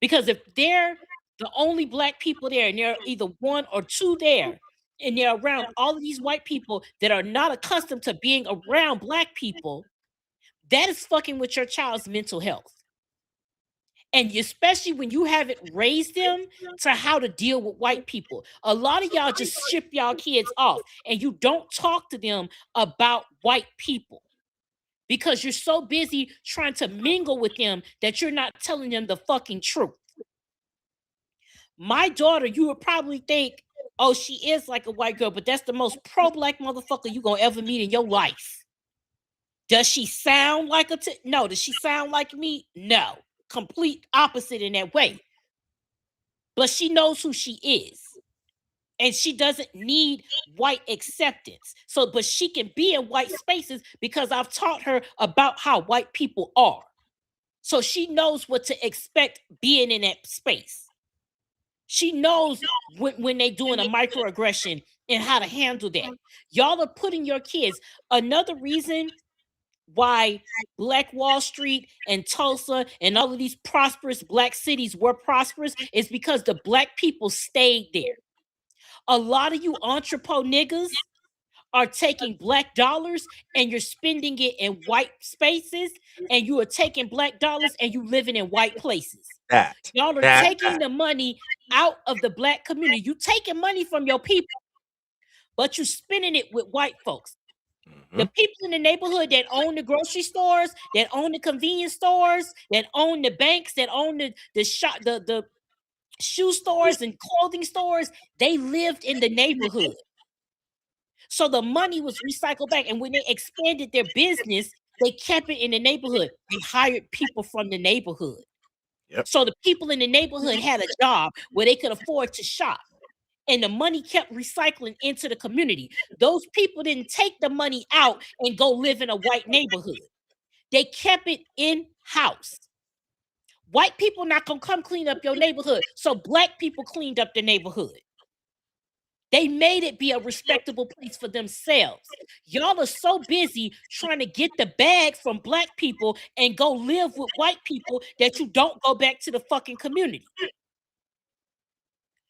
Because if they're the only black people there and there are either one or two there, and they're around all of these white people that are not accustomed to being around black people, that is fucking with your child's mental health. And especially when you haven't raised them to how to deal with white people. A lot of y'all just ship y'all kids off and you don't talk to them about white people because you're so busy trying to mingle with them that you're not telling them the fucking truth. My daughter, you would probably think, oh, she is like a white girl, but that's the most pro-black motherfucker you're going to ever meet in your life. Does she sound like no? Does she sound like me? No. Complete opposite in that way. But she knows who she is. And she doesn't need white acceptance. So, but she can be in white spaces because I've taught her about how white people are. So she knows what to expect being in that space. She knows when they're doing a microaggression and how to handle that. Y'all are putting your kids. Another reason why Black Wall Street and Tulsa and all of these prosperous black cities were prosperous is because the black people stayed there. A lot of you entrepreneur niggas are taking black dollars and you're spending it in white spaces, and you are taking black dollars and you living in white places. Y'all are taking the money out of the black community. You taking money from your people, but you spending it with white folks. The people in the neighborhood that own the grocery stores, that own the convenience stores, that own the banks, that own the shoe stores and clothing stores, they lived in the neighborhood. So the money was recycled back. And when they expanded their business, they kept it in the neighborhood. They hired people from the neighborhood. Yep. So the people in the neighborhood had a job where they could afford to shop. And the money kept recycling into the community. Those people didn't take the money out and go live in a white neighborhood. They kept it in-house. White people not gonna come clean up your neighborhood. So black people cleaned up the neighborhood. They made it be a respectable place for themselves. Y'all are so busy trying to get the bag from black people and go live with white people that you don't go back to the fucking community.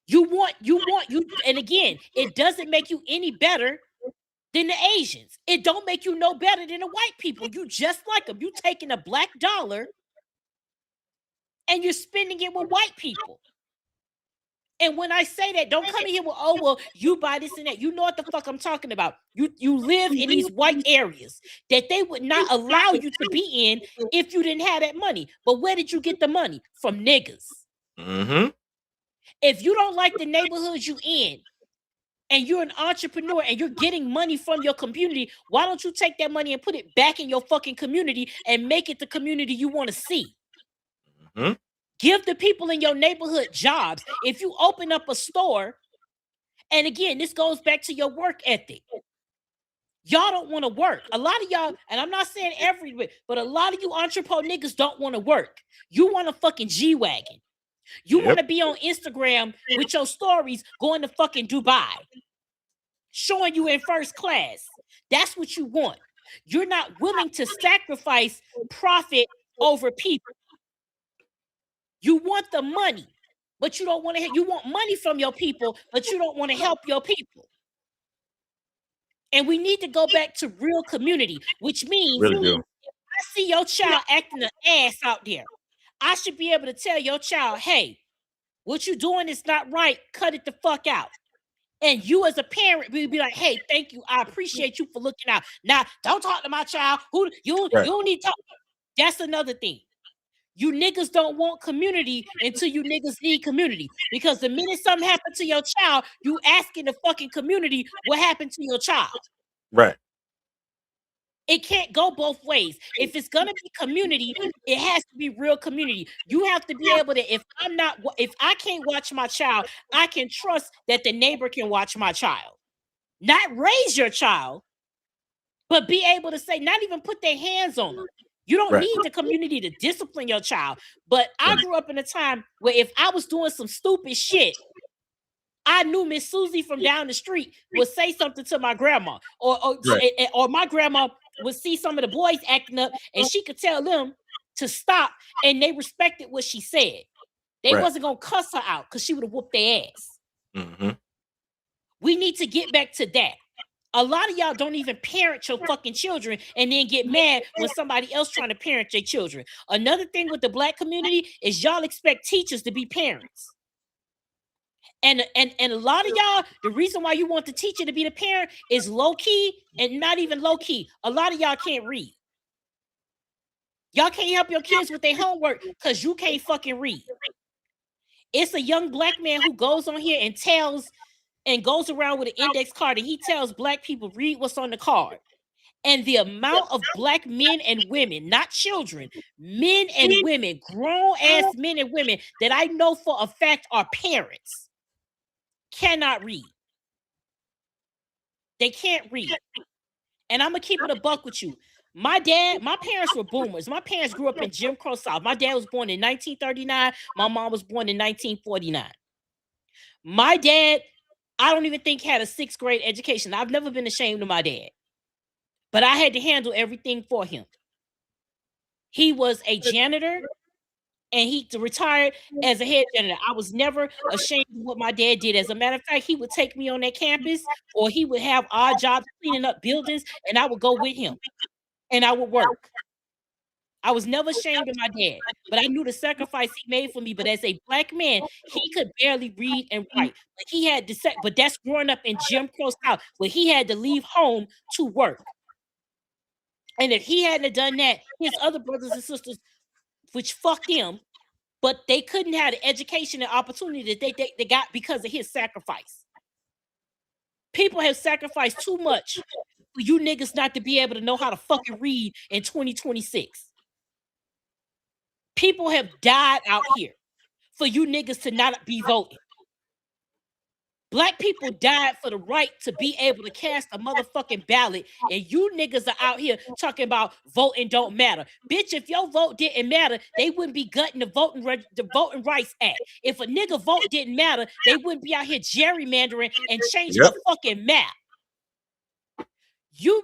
You want, and again, it doesn't make you any better than the Asians. It don't make you no better than the white people. You just like them. You taking a black dollar and you're spending it with white people. And when I say that, don't come in here with, oh, well, you buy this and that. You know what the fuck I'm talking about. You live in these white areas that they would not allow you to be in if you didn't have that money. But where did you get the money? From niggas. Mm-hmm. If you don't like the neighborhoods you in, and you're an entrepreneur and you're getting money from your community, why don't you take that money and put it back in your fucking community and make it the community you want to see? Mm-hmm. Give the people in your neighborhood jobs. If you open up a store, and again, this goes back to your work ethic. Y'all don't want to work. A lot of y'all, and I'm not saying everywhere, but a lot of you entrepreneur niggas don't want to work. You want a fucking G-Wagon. You want to be on Instagram with your stories going to fucking Dubai, showing you in first class. That's what you want. You're not willing to sacrifice profit over people. You want the money, but you don't want to. You want money from your people, but you don't want to help your people. And we need to go back to real community, which means Really do. if I see your child acting an ass out there, I should be able to tell your child, hey, what you doing is not right. Cut it the fuck out. And you as a parent will be like, hey, thank you. I appreciate you for looking out. Now, don't talk to my child. Who you don't need to talk. That's another thing. You niggas don't want community until you niggas need community. Because the minute something happened to your child, you asking the fucking community what happened to your child. Right. It can't go both ways. If it's gonna be community, it has to be real community. You have to be able to, if I can't watch my child, I can trust that the neighbor can watch my child. Not raise your child, but be able to say, not even put their hands on them. You don't need the community to discipline your child. But I grew up in a time where if I was doing some stupid shit, I knew Miss Susie from down the street would say something to my grandma, or my grandma would see some of the boys acting up, and she could tell them to stop, and they respected what she said. They wasn't gonna cuss her out because she would have whooped their ass. Mm-hmm. We need to get back to that. A lot of y'all don't even parent your fucking children and then get mad when somebody else trying to parent their children. Another thing with the black community is y'all expect teachers to be parents. And a lot of y'all, the reason why you want the teacher to be the parent is low key and not even low key. A lot of y'all can't read. Y'all can't help your kids with their homework because you can't fucking read. It's a young black man who goes on here and goes around with an index card, and he tells black people, read what's on the card. And the amount of black men and women, not children, men and women, grown ass men and women that I know for a fact are parents, cannot read. They can't read. And I'm gonna keep it a buck with you. My parents were boomers. My parents grew up in Jim Crow South. My dad was born in 1939. My mom was born in 1949. My dad, I don't even think had a 6th grade education. I've never been ashamed of my dad, but I had to handle everything for him. He was a janitor, and he retired as a head janitor. I was never ashamed of what my dad did. As a matter of fact, he would take me on that campus, or he would have odd jobs cleaning up buildings, and I would go with him, and I would work. I was never ashamed of my dad, but I knew the sacrifice he made for me. But as a black man, he could barely read and write. Like he had to say, but that's growing up in Jim Crow South, where he had to leave home to work. And if he hadn't done that, his other brothers and sisters, which fucked him, but they couldn't have the education and opportunity that they got because of his sacrifice. People have sacrificed too much for you niggas not to be able to know how to fucking read in 2026. People have died out here for you niggas to not be voting. Black people died for the right to be able to cast a motherfucking ballot, and you niggas are out here talking about voting don't matter. Bitch, if your vote didn't matter, they wouldn't be gutting the Voting Rights Act. If a nigga vote didn't matter, they wouldn't be out here gerrymandering and changing the fucking map. Your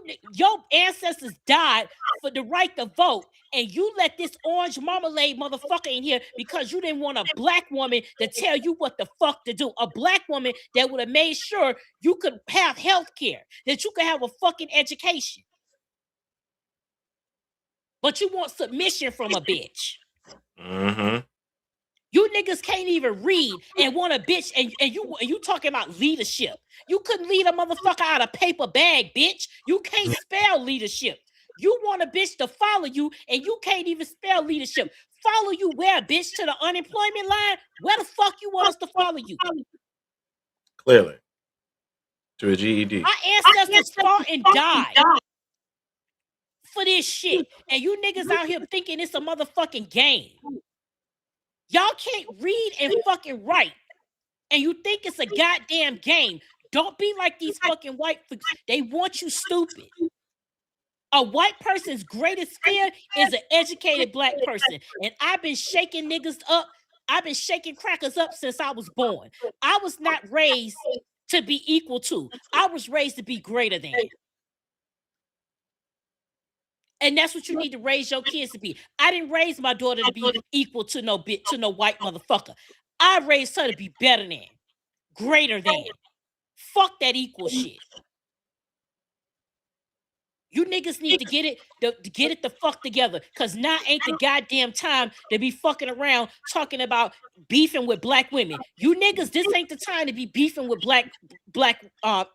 ancestors died for the right to vote, and you let this orange marmalade motherfucker in here because you didn't want a black woman to tell you what the fuck to do. A black woman that would have made sure you could have health care, that you could have a fucking education. But you want submission from a bitch. Mm-hmm. You niggas can't even read and want a bitch, and you talking about leadership. You couldn't lead a motherfucker out of paper bag, bitch. You can't spell leadership. You want a bitch to follow you, and you can't even spell leadership. Follow you where, bitch? To the unemployment line? Where the fuck you want us to follow you? Clearly. To a GED. Our ancestors fought and died for this shit. And you niggas out here thinking it's a motherfucking game. Y'all can't read and fucking write, and you think it's a goddamn game. Don't be like these fucking white folks. They want you stupid. A white person's greatest fear is an educated black person. And I've been shaking niggas up. I've been shaking crackers up since I was born. I was not raised to be equal to. I was raised to be greater than. And that's what you need to raise your kids to be. I didn't raise my daughter to be equal to no white motherfucker. I raised her to be better than, greater than. Fuck that equal shit. You niggas need to get it the fuck together, because now ain't the goddamn time to be fucking around talking about beefing with black women. You niggas, this ain't the time to be beefing with black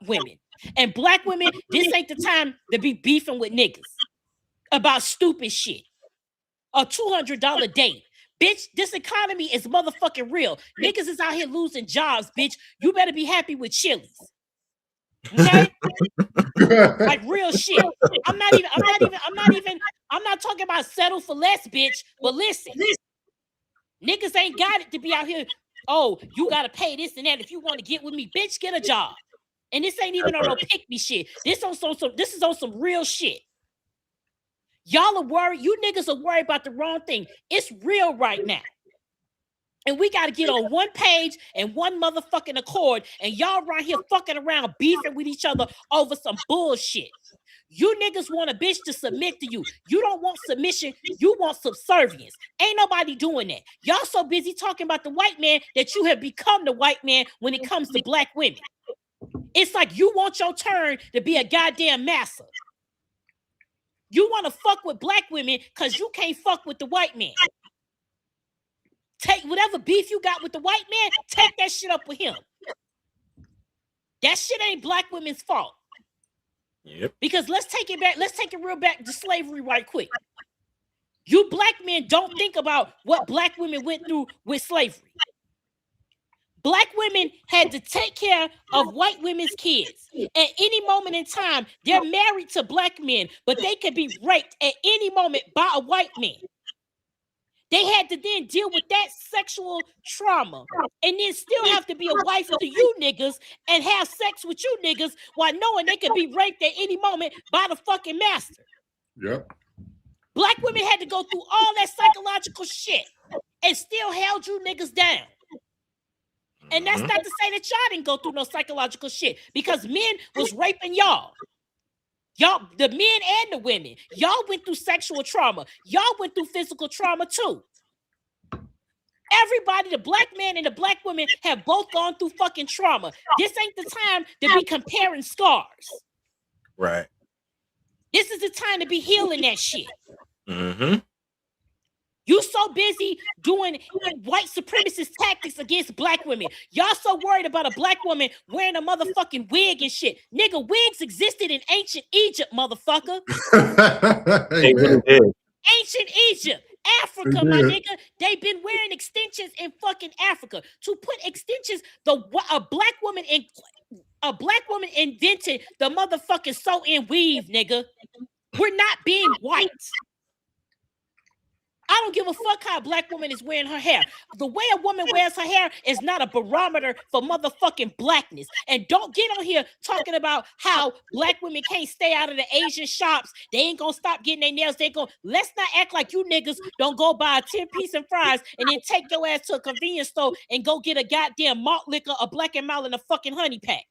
women. And black women, this ain't the time to be beefing with niggas about stupid shit. A $200 date. Bitch, this economy is motherfucking real. Niggas is out here losing jobs, bitch. You better be happy with Chili's. Okay? Like real shit. I'm not talking about settle for less, bitch. But listen, niggas ain't got it to be out here. Oh, you gotta pay this and that if you want to get with me, bitch. Get a job. And this ain't even on no pick me shit. This is on some real shit. Y'all are worried. You niggas are worried about the wrong thing. It's real right now. And we got to get on one page and one motherfucking accord. And y'all right here fucking around beefing with each other over some bullshit. You niggas want a bitch to submit to you. You don't want submission. You want subservience. Ain't nobody doing that. Y'all so busy talking about the white man that you have become the white man when it comes to black women. It's like you want your turn to be a goddamn massa. You want to fuck with black women because you can't fuck with the white man. Take whatever beef you got with the white man, take that shit up with him. That shit ain't black women's fault. Yep. Because let's take it back. Let's take it real back to slavery right quick. You black men don't think about what black women went through with slavery. Black women had to take care of white women's kids. At any moment in time, they're married to black men, but they could be raped at any moment by a white man. They had to then deal with that sexual trauma and then still have to be a wife to you niggas and have sex with you niggas while knowing they could be raped at any moment by the fucking master. Yep. Black women had to go through all that psychological shit and still held you niggas down. And that's not to say that y'all didn't go through no psychological shit, because men was raping y'all. Y'all, the men and the women, y'all went through sexual trauma. Y'all went through physical trauma too. Everybody, the black man and the black woman have both gone through fucking trauma. This ain't the time to be comparing scars. Right. This is the time to be healing that shit. Mm-hmm. You so busy doing white supremacist tactics against black women. Y'all so worried about a black woman wearing a motherfucking wig and shit. Nigga, wigs existed in ancient Egypt, motherfucker. Ancient Egypt. Africa, my nigga. They've been wearing extensions in fucking Africa. To put extensions, a black woman invented the motherfucking sew-in weave, nigga. We're not being white. I don't give a fuck how a black woman is wearing her hair. The way a woman wears her hair is not a barometer for motherfucking blackness. And don't get on here talking about how black women can't stay out of the Asian shops. They ain't gonna stop getting their nails. Let's not act like you niggas don't go buy a 10-piece and fries and then take your ass to a convenience store and go get a goddamn malt liquor, a Black and Mild, and a fucking honey pack.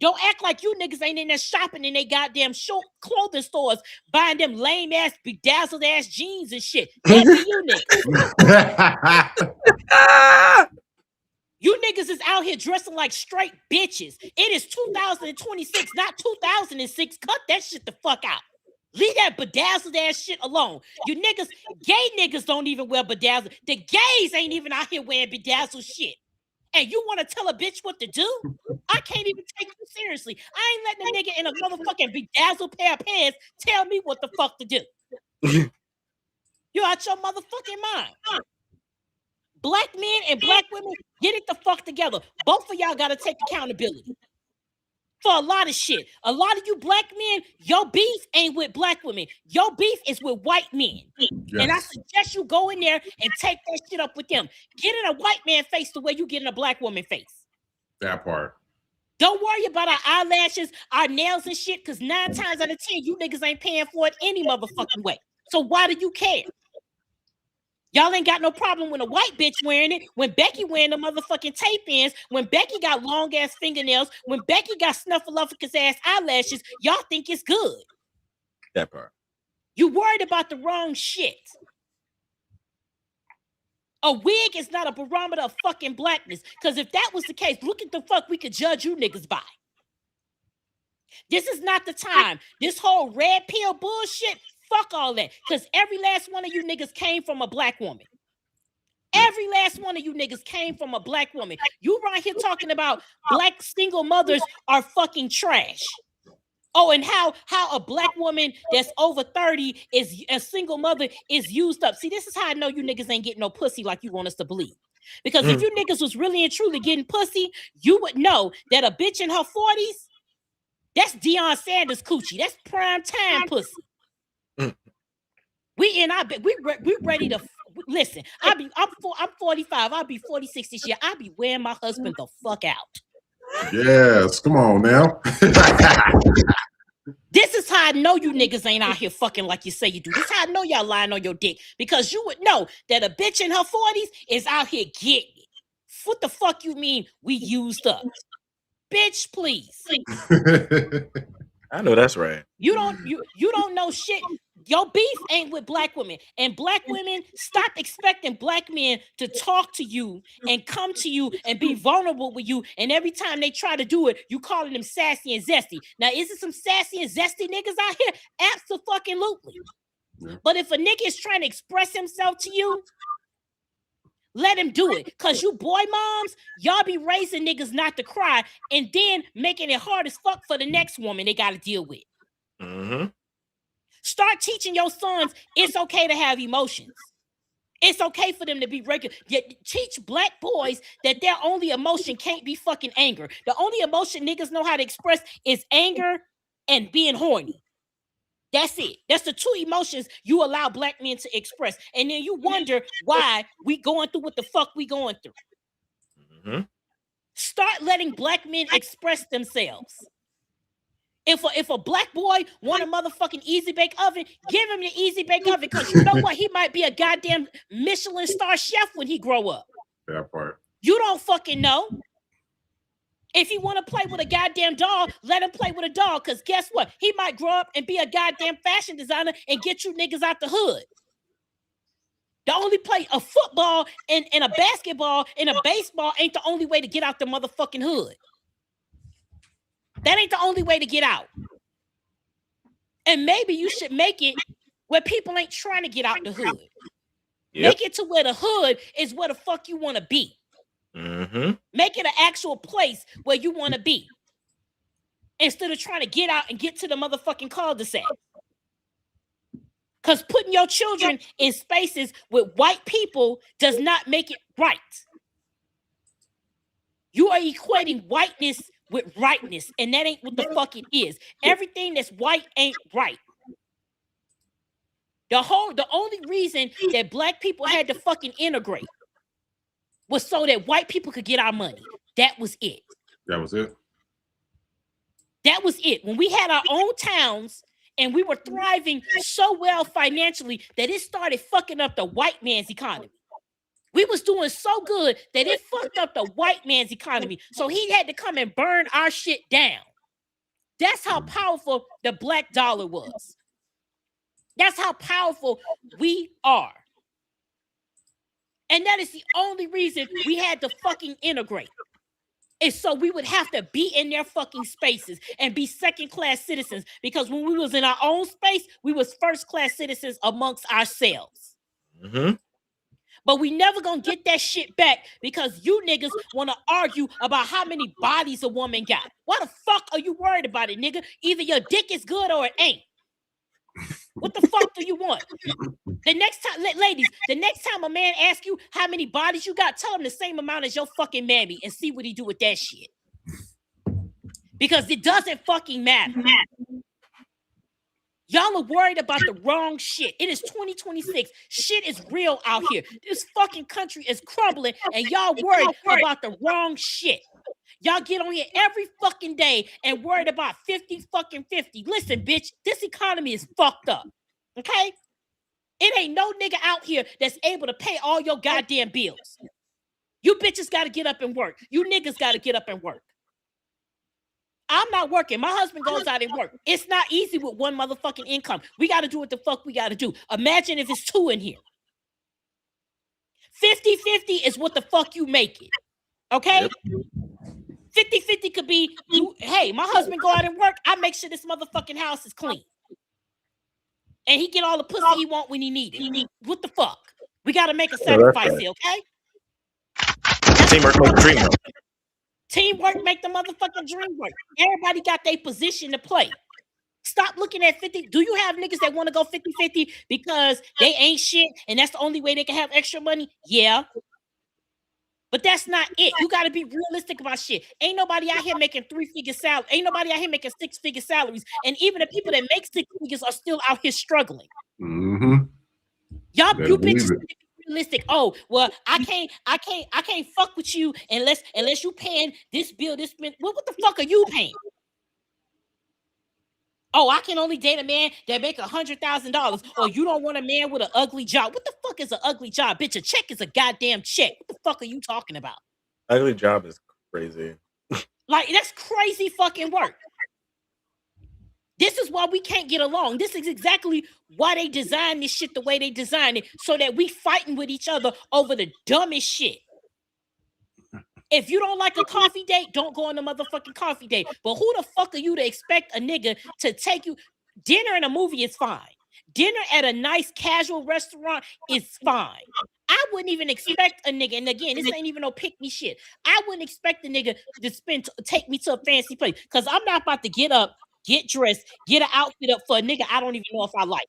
Don't act like you niggas ain't in there shopping in they goddamn clothing stores buying them lame ass, bedazzled ass jeans and shit. That be you niggas. You niggas is out here dressing like straight bitches. It is 2026, not 2006. Cut that shit the fuck out. Leave that bedazzled ass shit alone. You niggas, gay niggas don't even wear bedazzled. The gays ain't even out here wearing bedazzled shit. And you want to tell a bitch what to do? I can't even take you seriously. I ain't letting a nigga in a motherfucking bedazzled pair of pants tell me what the fuck to do. You're out your motherfucking mind. Black men and black women, get it the fuck together. Both of y'all got to take accountability for a lot of shit. A lot of you black men, your beef ain't with black women. Your beef is with white men. Yes. And I suggest you go in there and take that shit up with them. Get in a white man face the way you get in a black woman face. That part. Don't worry about our eyelashes, our nails and shit, because 9 times out of 10, you niggas ain't paying for it any motherfucking way. So why do you care? Y'all ain't got no problem when a white bitch wearing it, when Becky wearing the motherfucking tape ends, when Becky got long ass fingernails, when Becky got snuffleupagus ass eyelashes, y'all think it's good. That part. You worried about the wrong shit. A wig is not a barometer of fucking blackness. Because if that was the case, look at the fuck we could judge you niggas by. This is not the time. This whole red pill bullshit, fuck all that. Because every last one of you niggas came from a black woman. Every last one of you niggas came from a black woman. You right here talking about black single mothers are fucking trash. Oh, and how a black woman that's over 30 is a single mother is used up. See, this is how I know you niggas ain't getting no pussy like you want us to believe. Because if you niggas was really and truly getting pussy, you would know that a bitch in her 40s, that's Deion Sanders coochie. That's prime time pussy. We ready to listen. I'm 45. I'll be 46 this year. I'll be wearing my husband the fuck out. Yes, come on now. This is how I know you niggas ain't out here fucking like you say you do. This is how I know y'all lying on your dick. Because you would know that a bitch in her 40s is out here getting it. What the fuck you mean we used up? Bitch, please. I know that's right. You don't know shit. Your beef ain't with black women. And black women, stop expecting black men to talk to you and come to you and be vulnerable with you. And every time they try to do it, you calling them sassy and zesty. Now, is it some sassy and zesty niggas out here? Absolutely. But if a nigga is trying to express himself to you, let him do it. Because you boy moms, y'all be raising niggas not to cry and then making it hard as fuck for the next woman they got to deal with. Start teaching your sons it's okay to have emotions. It's okay for them to be regular. Teach black boys that their only emotion can't be fucking anger. The only emotion niggas know how to express is anger and being horny. That's it. That's the two emotions you allow black men to express. And then you wonder why we going through what the fuck we going through. Start letting black men express themselves. If a black boy want a motherfucking easy bake oven, give him the easy bake oven, because you know what? He might be a goddamn Michelin star chef when he grow up. That part. You don't fucking know. If he want to play with a goddamn doll, let him play with a doll, because guess what? He might grow up and be a goddamn fashion designer and get you niggas out the hood. The only play a football and a basketball and a baseball ain't the only way to get out the motherfucking hood. That ain't the only way to get out. And maybe you should make it where people ain't trying to get out the hood. Make it to where the hood is where the fuck you want to be. Make it an actual place where you want to be. Instead of trying to get out and get to the motherfucking cul-de-sac. Because putting your children in spaces with white people does not make it right. You are equating whiteness with rightness, and that ain't what the fuck it is. Everything that's white ain't right. The only reason that black people had to fucking integrate was so that white people could get our money. That was it. That was it. That was it. When we had our own towns and we were thriving so well financially that it started fucking up the white man's economy. We was doing so good that it fucked up the white man's economy. So he had to come and burn our shit down. That's how powerful the black dollar was. That's how powerful we are. And that is the only reason we had to fucking integrate. Is so we would have to be in their fucking spaces and be second-class citizens. Because when we was in our own space, we was first-class citizens amongst ourselves. But we never gonna get that shit back because you niggas want to argue about how many bodies a woman got. Why the fuck are you worried about it, nigga? Either your dick is good or it ain't. What the fuck do you want? The next time, ladies, the next time a man asks you how many bodies you got, tell him the same amount as your fucking mammy and see what he do with that shit. Because it doesn't fucking matter. Y'all are worried about the wrong shit. It is 2026. Shit is real out here. This fucking country is crumbling, and y'all worried about the wrong shit. Y'all get on here every fucking day and worried about 50 fucking 50. Listen, bitch, this economy is fucked up. Okay? It ain't no nigga out here that's able to pay all your goddamn bills. You bitches got to get up and work. You niggas got to get up and work. I'm not working. My husband goes out and work. It's not easy with one motherfucking income. We got to do what the fuck we got to do. Imagine if it's two in here. 50-50 is what the fuck you make it. Okay? 50-50 could be, hey, my husband go out and work. I make sure this motherfucking house is clean. And he get all the pussy he want when he need it. What the fuck? We got to make a sacrifice here, okay? Teamwork makes the dream work. Teamwork make the motherfucking dream work. Everybody got their position to play. Stop looking at 50. Do you have niggas that want to go 50-50 because they ain't shit and that's the only way they can have extra money? Yeah. But that's not it. You got to be realistic about shit. Ain't nobody out here making 3-figure salaries. Ain't nobody out here making 6-figure salaries. And even the people that make 6 figures are still out here struggling. Mm-hmm. Y'all, you bitches need to be realistic. Oh, well, I can't fuck with you unless you paying this bill, this bill. What the fuck are you paying? Oh, I can only date a man that make $100,000. Or you don't want a man with an ugly job. What the fuck is an ugly job? Bitch, a check is a goddamn check. What the fuck are you talking about? Ugly job is crazy. Like, that's crazy fucking work. This is why we can't get along. This is exactly why they designed this shit the way they designed it, so that we fighting with each other over the dumbest shit. If you don't like a coffee date, don't go on a motherfucking coffee date. But who the fuck are you to expect a nigga to take you? Dinner and a movie is fine. Dinner at a nice casual restaurant is fine. I wouldn't even expect a nigga, and again, this ain't even no pick me shit. I wouldn't expect a nigga to take me to a fancy place, because I'm not about to get up, get dressed, get an outfit up for a nigga I don't even know if I like.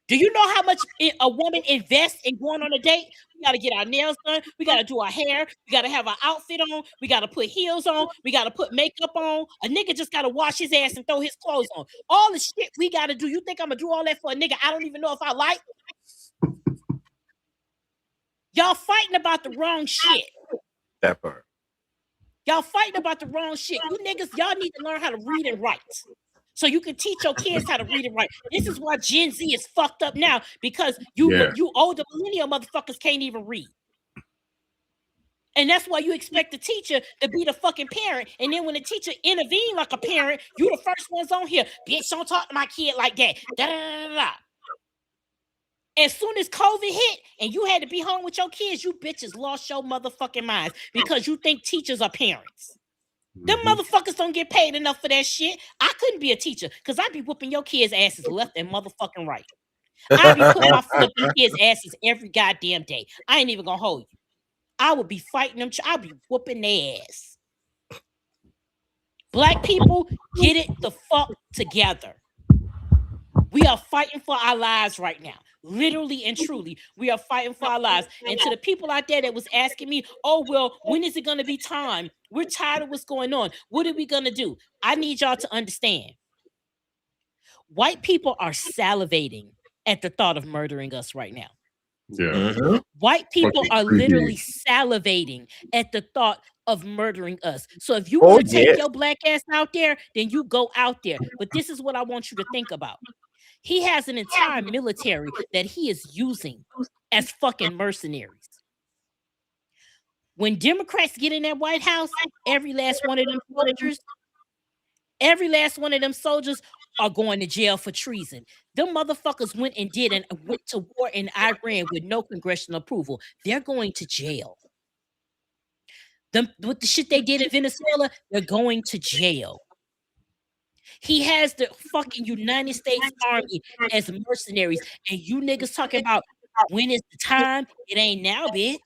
Do you know how much a woman invests in going on a date? We got to get our nails done. We got to do our hair. We got to have our outfit on. We got to put heels on. We got to put makeup on. A nigga just got to wash his ass and throw his clothes on. All the shit we got to do. You think I'm going to do all that for a nigga I don't even know if I like? Y'all fighting about the wrong shit. That part. Y'all fighting about the wrong shit. You niggas, y'all need to learn how to read and write, so you can teach your kids how to read and write. This is why Gen Z is fucked up now, because you older millennial motherfuckers can't even read. And that's why you expect the teacher to be the fucking parent. And then when the teacher intervene like a parent, you the first ones on here. Bitch, don't talk to my kid like that. Da, da, da, da. As soon as COVID hit and you had to be home with your kids, you bitches lost your motherfucking minds because you think teachers are parents. Them motherfuckers don't get paid enough for that shit. I couldn't be a teacher because I'd be whooping your kids' asses left and motherfucking right. I'd be putting my foot up in kids' asses every goddamn day. I ain't even gonna hold you. I would be fighting them. I'd be whooping their ass. Black people, get it the fuck together. We are fighting for our lives right now. Literally and truly, we are fighting for our lives. And to the people out there that was asking me, oh, well, when is it going to be time? We're tired of what's going on. What are we going to do? I need y'all to understand. White people are salivating at the thought of murdering us right now. Yeah. White people are literally salivating at the thought of murdering us. So if you want to take your black ass out there, then you go out there. But this is what I want you to think about. He has an entire military that he is using as fucking mercenaries. When Democrats get in that White House, every last one of them soldiers are going to jail for treason. Them motherfuckers went to war in Iran with no congressional approval. They're going to jail. With the shit they did in Venezuela, they're going to jail. He has the fucking United States Army as mercenaries. And you niggas talking about when is the time? It ain't now, bitch.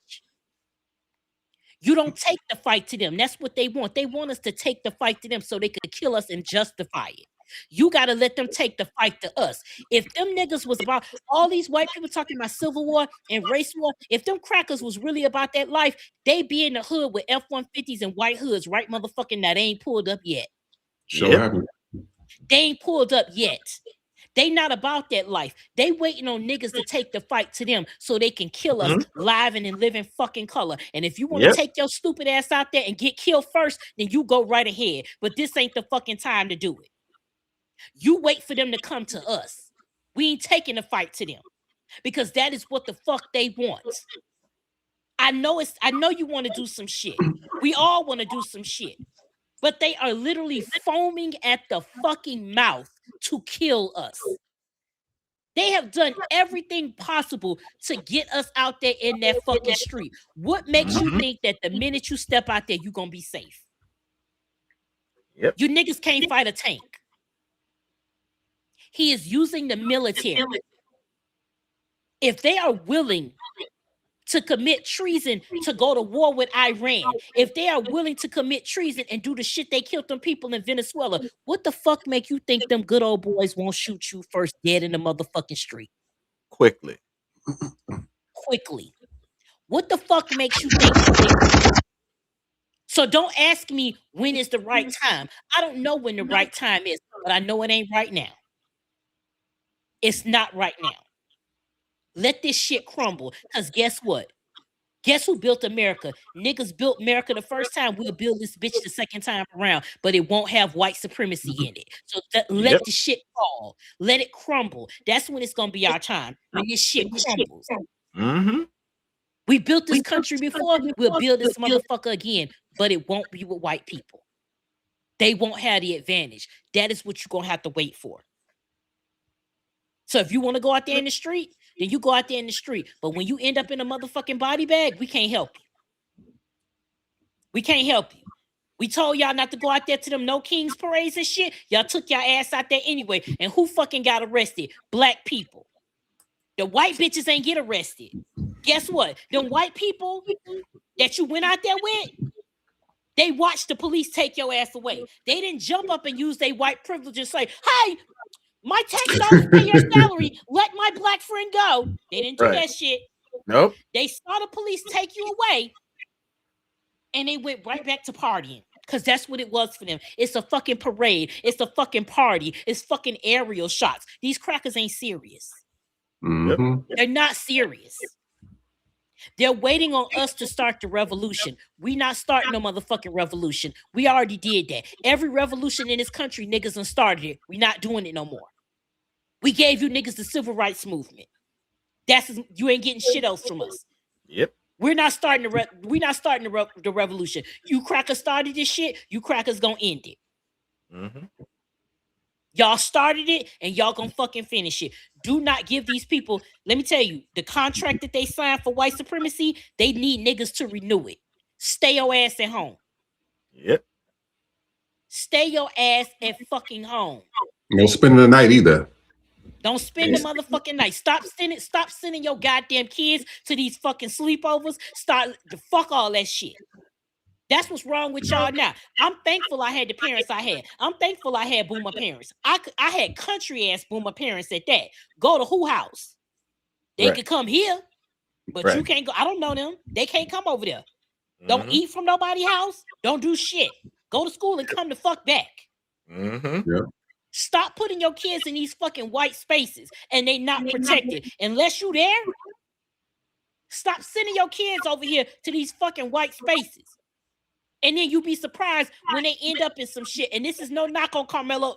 You don't take the fight to them. That's what they want. They want us to take the fight to them so they could kill us and justify it. You got to let them take the fight to us. If them niggas was about all these white people talking about civil war and race war, if them crackers was really about that life, they be in the hood with F-150s and white hoods right motherfucking now. They ain't pulled up yet. They ain't pulled up yet. They not about that life. They waiting on niggas to take the fight to them so they can kill us live and in living fucking color. And if you want to take your stupid ass out there and get killed first, then you go right ahead. But this ain't the fucking time to do it. You wait for them to come to us. We ain't taking the fight to them because that is what the fuck they want. I know you want to do some shit. We all want to do some shit. But they are literally foaming at the fucking mouth to kill us. They have done everything possible to get us out there in that fucking street. What makes you think that the minute you step out there, you're going to be safe? Yep. You niggas can't fight a tank. He is using the military. If they are willing to commit treason to go to war with Iran, if they are willing to commit treason and do the shit they killed them people in Venezuela, what the fuck make you think them good old boys won't shoot you first dead in the motherfucking street? Quickly. What the fuck makes you think that? So don't ask me when is the right time. I don't know when the right time is, but I know it ain't right now. It's not right now. Let this shit crumble. Because guess what? Guess who built America? Niggas built America the first time. We'll build this bitch the second time around, but it won't have white supremacy in it. So let the shit fall. Let it crumble. That's when it's going to be our time. When this shit crumbles. We built this country before. We'll build this motherfucker again, but it won't be with white people. They won't have the advantage. That is what you're going to have to wait for. So if you want to go out there in the street, then you go out there in the street. But when you end up in a motherfucking body bag, we can't help you. We can't help you. We told y'all not to go out there to them No Kings parades and shit. Y'all took your ass out there anyway. And who fucking got arrested? Black people. The white bitches ain't get arrested. Guess what? Them white people that you went out there with, they watched the police take your ass away. They didn't jump up and use their white privilege and say, hey, my tax dollars pay your salary. Let my black friend go. They didn't do that shit. Nope. They saw the police take you away, and they went right back to partying. Because that's what it was for them. It's a fucking parade. It's a fucking party. It's fucking aerial shots. These crackers ain't serious. They're not serious. They're waiting on us to start the revolution. We not starting no motherfucking revolution. We already did that. Every revolution in this country, niggas done started it. We not doing it no more. We gave you niggas the civil rights movement. You ain't getting shit else from us. Yep. We're not starting the revolution. You crackers started this shit. You crackers gonna end it. Y'all started it, and y'all gonna fucking finish it. Do not give these people. Let me tell you, the contract that they signed for white supremacy, they need niggas to renew it. Stay your ass at home. Yep. Stay your ass at fucking home. Don't spend the night either. Don't spend the motherfucking night. Stop sending your goddamn kids to these fucking sleepovers. Fuck all that shit. That's what's wrong with y'all now. I'm thankful I had the parents I had. I'm thankful I had boomer parents. I had country ass boomer parents at that. Go to who house? They could come here, but you can't go. I don't know them. They can't come over there. Don't eat from nobody's house. Don't do shit. Go to school and come the fuck back. Stop putting your kids in these fucking white spaces and they not protected. Unless you there, stop sending your kids over here to these fucking white spaces. And then you be surprised when they end up in some shit. And this is no knock on Karmelo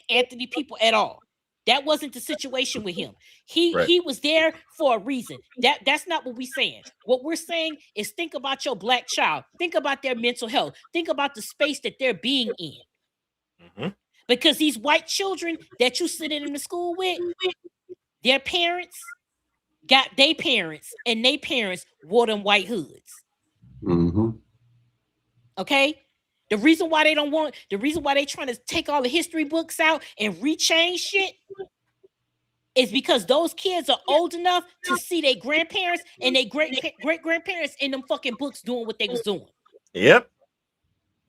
Anthony people at all. That wasn't the situation with him. He was there for a reason. That's not what we're saying. What we're saying is think about your black child. Think about their mental health. Think about the space that they're being in. Because these white children that you sit in the school with, their parents got their parents, and their parents wore them white hoods. Okay? The reason why they trying to take all the history books out and rechange shit is because those kids are old enough to see their grandparents and their great-grandparents in them fucking books doing what they was doing. Yep.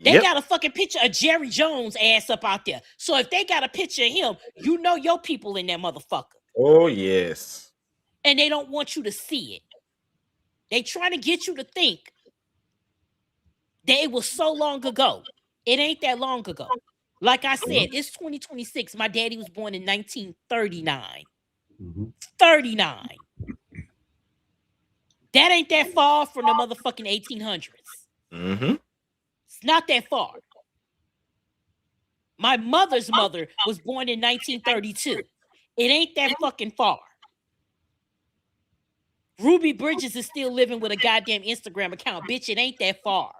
They got a fucking picture of Jerry Jones ass up out there. So if they got a picture of him, you know your people in that motherfucker. Oh, yes. And they don't want you to see it. They trying to get you to think that it was so long ago. It ain't that long ago. Like I said, it's 2026. My daddy was born in 1939. 39. That ain't that far from the motherfucking 1800s. It's not that far. My mother's mother was born in 1932. It ain't that fucking far. Ruby Bridges is still living with a goddamn Instagram account. Bitch, it ain't that far.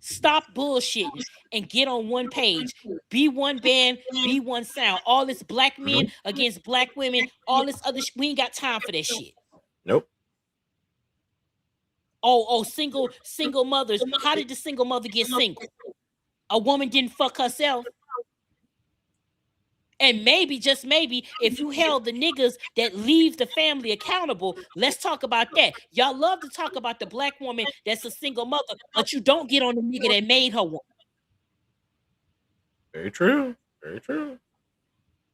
Stop bullshitting and get on one page. Be one band, be one sound. All this black men against black women, all this other we ain't got time for that shit. Nope. Oh, single mothers. How did the single mother get single? A woman didn't fuck herself. And maybe, just maybe, if you held the niggas that leave the family accountable, let's talk about that. Y'all love to talk about the black woman that's a single mother, but you don't get on the nigga that made her one. Very true. Very true.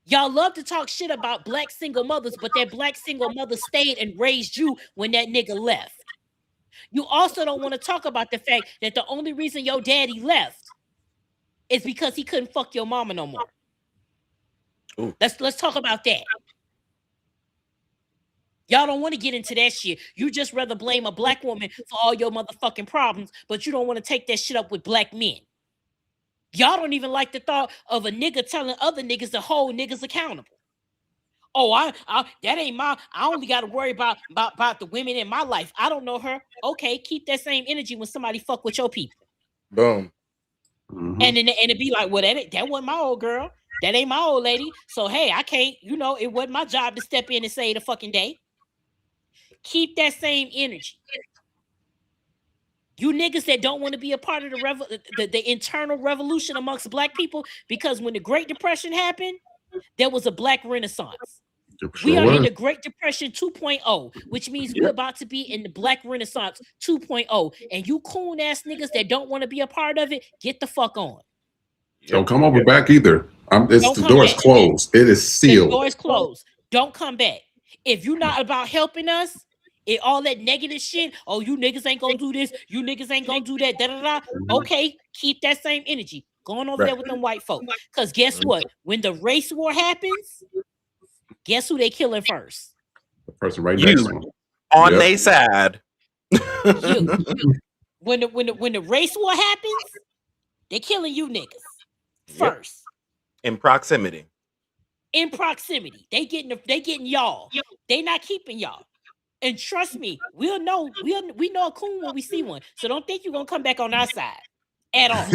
Y'all love to talk shit about black single mothers, but that black single mother stayed and raised you when that nigga left. You also don't want to talk about the fact that the only reason your daddy left is because he couldn't fuck your mama no more. Ooh. Let's talk about that. Y'all don't want to get into that shit. You just rather blame a black woman for all your motherfucking problems, but you don't want to take that shit up with black men. Y'all don't even like the thought of a nigga telling other niggas to hold niggas accountable. Oh, I that ain't my. I only got to worry about the women in my life. I don't know her. Okay, keep that same energy when somebody fuck with your people. Boom. And then it'd be like, well, that wasn't my old girl. That ain't my old lady. So hey, I can't. It wasn't my job to step in and save the fucking day. Keep that same energy. You niggas that don't want to be a part of the internal revolution amongst black people, because when the Great Depression happened, there was a black renaissance. We are in the Great Depression 2.0, which means we're about to be in the Black Renaissance 2.0. And you coon ass niggas that don't want to be a part of it, get the fuck on. Don't come over back either. The door is closed. It is sealed. The door is closed. Don't come back. If you're not about helping us, all that negative shit, oh, you niggas ain't gonna do this, you niggas ain't gonna do that, da-da-da. Okay, keep that same energy. Going over there with them white folk. Because guess what? When the race war happens, guess who they killing first? The person right next to them. On their side. You. When the race war happens, they killing you niggas first. In proximity. In proximity. They getting y'all. They not keeping y'all. And trust me, we know a coon when we see one. So don't think you're gonna come back on our side at all.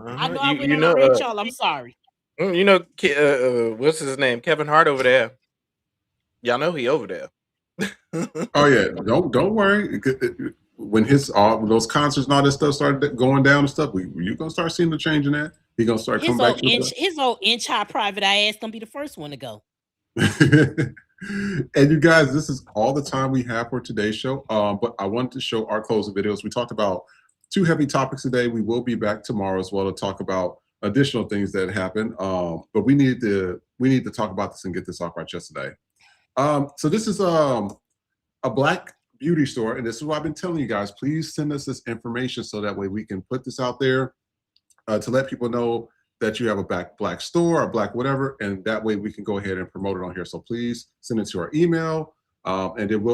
I know I went on a rant, y'all. I'm sorry. What's his name? Kevin Hart over there. Y'all know he over there. Oh yeah, don't worry. When those concerts and all this stuff started going down and stuff, you're gonna start seeing the change in that. He gonna start coming back. His old inch high private eye ass gonna be the first one to go. And you guys, this is all the time we have for today's show. But I wanted to show our closing videos. We talked about 2 heavy topics today. We will be back tomorrow as well to talk about additional things that happened. But we need to talk about this and get this off our chest today. So this is a black beauty store, and this is what I've been telling you guys. Please send us this information so that way we can put this out there to let people know that you have a black store or black whatever, and that way we can go ahead and promote it on here. So please send it to our email, and then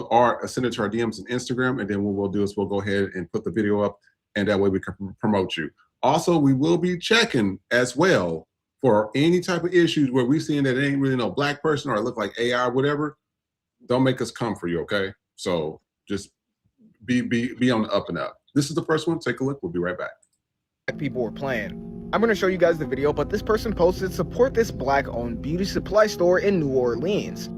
send it to our DMs and Instagram, and then what we'll do is we'll go ahead and put the video up, and that way we can promote you. Also, we will be checking as well for any type of issues where we're seeing that it ain't really no black person or it look like AI or whatever. Don't make us come for you, okay? So just be on the up and up. This is the first one. Take a look. We'll be right back. People were playing. I'm gonna show you guys the video, but this person posted, support this black-owned beauty supply store in New Orleans.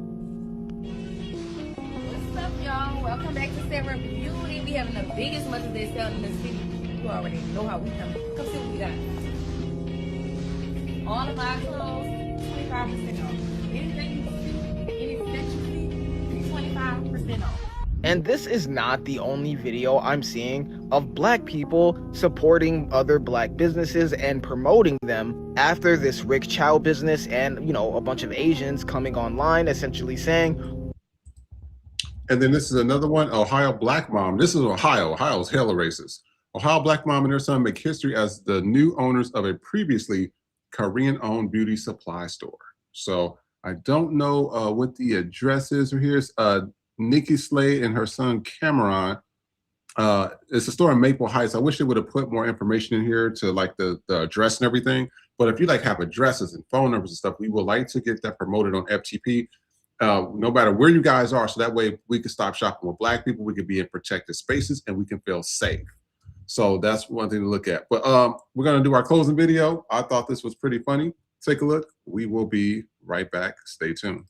What's up, y'all? Welcome back to Sarah Beauty. We having the biggest Mother's Day sale in the city. You already know how we come. Come see what we got. All of our clothes, 25% off. Anything you see, anything that you see, 25% off. And this is not the only video I'm seeing of black people supporting other black businesses and promoting them after this Rick Chow business and, a bunch of Asians coming online essentially saying. And then this is another one, Ohio black mom. This is Ohio. Ohio's hella racist. Ohio black mom and her son make history as the new owners of a previously Korean-owned beauty supply store. So I don't know what the address is. Here's Nikki Slade and her son Cameron. It's a store in Maple Heights. I wish they would have put more information in here to like the address and everything. But if you have addresses and phone numbers and stuff, we would like to get that promoted on FTP. No matter where you guys are, so that way we can stop shopping with black people. We can be in protected spaces and we can feel safe. So that's one thing to look at. But we're gonna do our closing video. I thought this was pretty funny. Take a look. We will be right back. Stay tuned.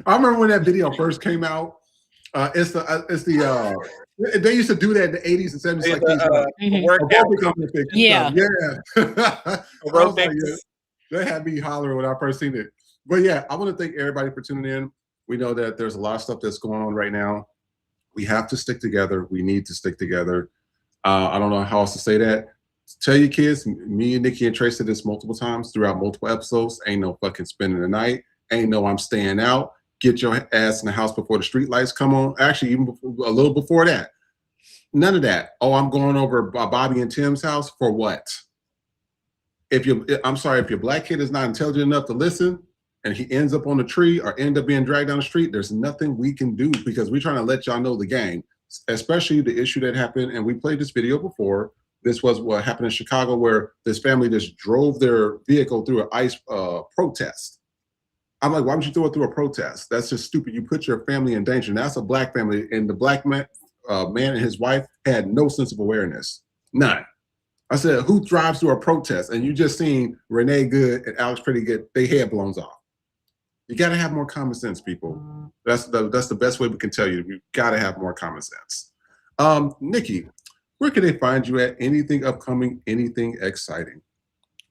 I remember when that video first came out. It's the they used to do that in the 80s and 70s, like these workout. yeah. I was like, Aerobics. yeah, they had me hollering when I first seen it. But yeah, I want to thank everybody for tuning in. We know that there's a lot of stuff that's going on right now. We have to stick together. We need to stick together. I don't know how else to say that. Tell your kids, me and Nikki and Trey said this multiple times throughout multiple episodes. Ain't no fucking spending the night. Ain't no I'm staying out. Get your ass in the house before the street lights come on. Actually, even before, a little before that. None of that. Oh, I'm going over Bobby and Tim's house for what? I'm sorry, if your black kid is not intelligent enough to listen and he ends up on the tree or end up being dragged down the street, there's nothing we can do because we're trying to let y'all know the game, especially the issue that happened. And we played this video before. This was what happened in Chicago where this family just drove their vehicle through an ICE protest. I'm like, why would you throw it through a protest? That's just stupid. You put your family in danger. And that's a black family. And the black man and his wife had no sense of awareness. None. I said, who drives through a protest? And you just seen Renee Good and Alex Pretty get their head blown off. You got to have more common sense, people. That's the best way we can tell you. You got to have more common sense. Nikki, where can they find you at? Anything upcoming? Anything exciting?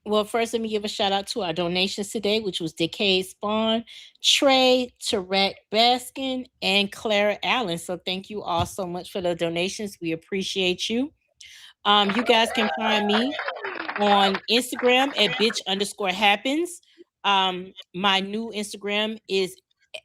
Well, first, let me give a shout out to our donations today, which was Decade Spawn, Trey, Tarek Baskin, and Clara Allen. So thank you all so much for the donations. We appreciate you. You guys can find me on Instagram at bitch_happens. My new Instagram is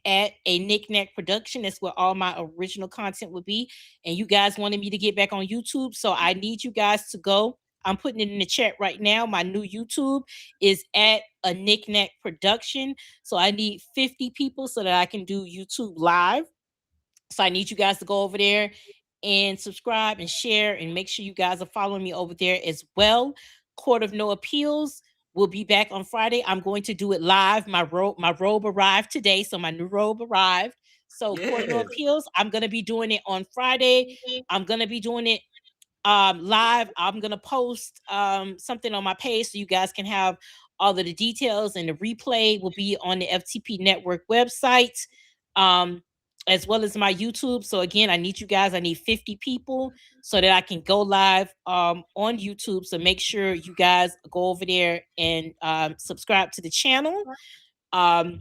at a knickknack production. That's where all my original content would be. And you guys wanted me to get back on YouTube. So I need you guys to go. I'm putting it in the chat right now. My new YouTube is at a knickknack production. So I need 50 people so that I can do YouTube live. So I need you guys to go over there and subscribe and share and make sure you guys are following me over there as well. Court of No Appeals will be back on Friday. I'm going to do it live. My robe arrived today, so my new robe arrived. So Court of No Appeals, I'm going to be doing it on Friday. I'm going to be doing it live. I'm going to post something on my page so you guys can have all of the details, and the replay will be on the FTP Network website. As well as my YouTube. So again, I need you guys. I need 50 people so that I can go live on YouTube. So make sure you guys go over there and subscribe to the channel. Court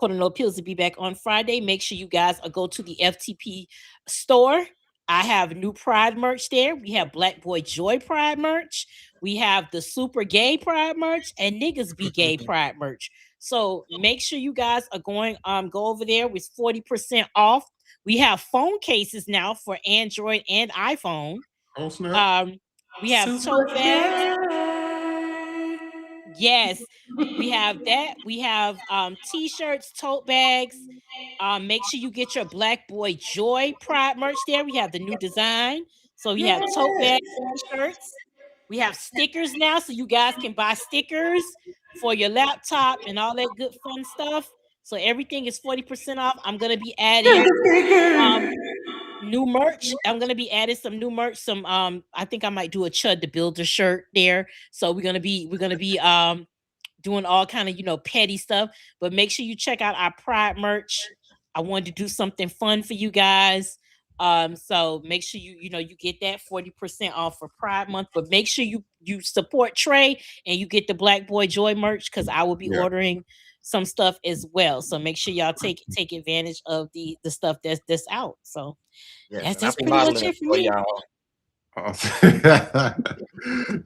of No Appeals will be back on Friday. Make sure you guys go to the FTP store. I have new Pride merch there. We have Black Boy Joy Pride merch. We have the Super Gay Pride merch and Niggas Be Gay Pride merch. So make sure you guys are going, go over there with 40% off. We have phone cases now for Android and iPhone. Oh, snap. We have tote bags. Yes, we have that. We have t-shirts, tote bags. Make sure you get your Black Boy Joy Pride merch there. We have the new design. So we have tote bags, t-shirts. We have stickers now, so you guys can buy stickers for your laptop and all that good fun stuff. So everything is 40% off. I'm gonna be adding new merch. I'm gonna be adding some new merch. Some I think I might do a Chud the Builder shirt there. So we're gonna be doing all kind of petty stuff. But make sure you check out our Pride merch. I wanted to do something fun for you guys. So make sure you get that 40% off for Pride Month. But make sure you support Trey and you get the Black Boy Joy merch, because I will be ordering some stuff as well. So make sure y'all take advantage of the stuff that's out. So that's pretty much it for me.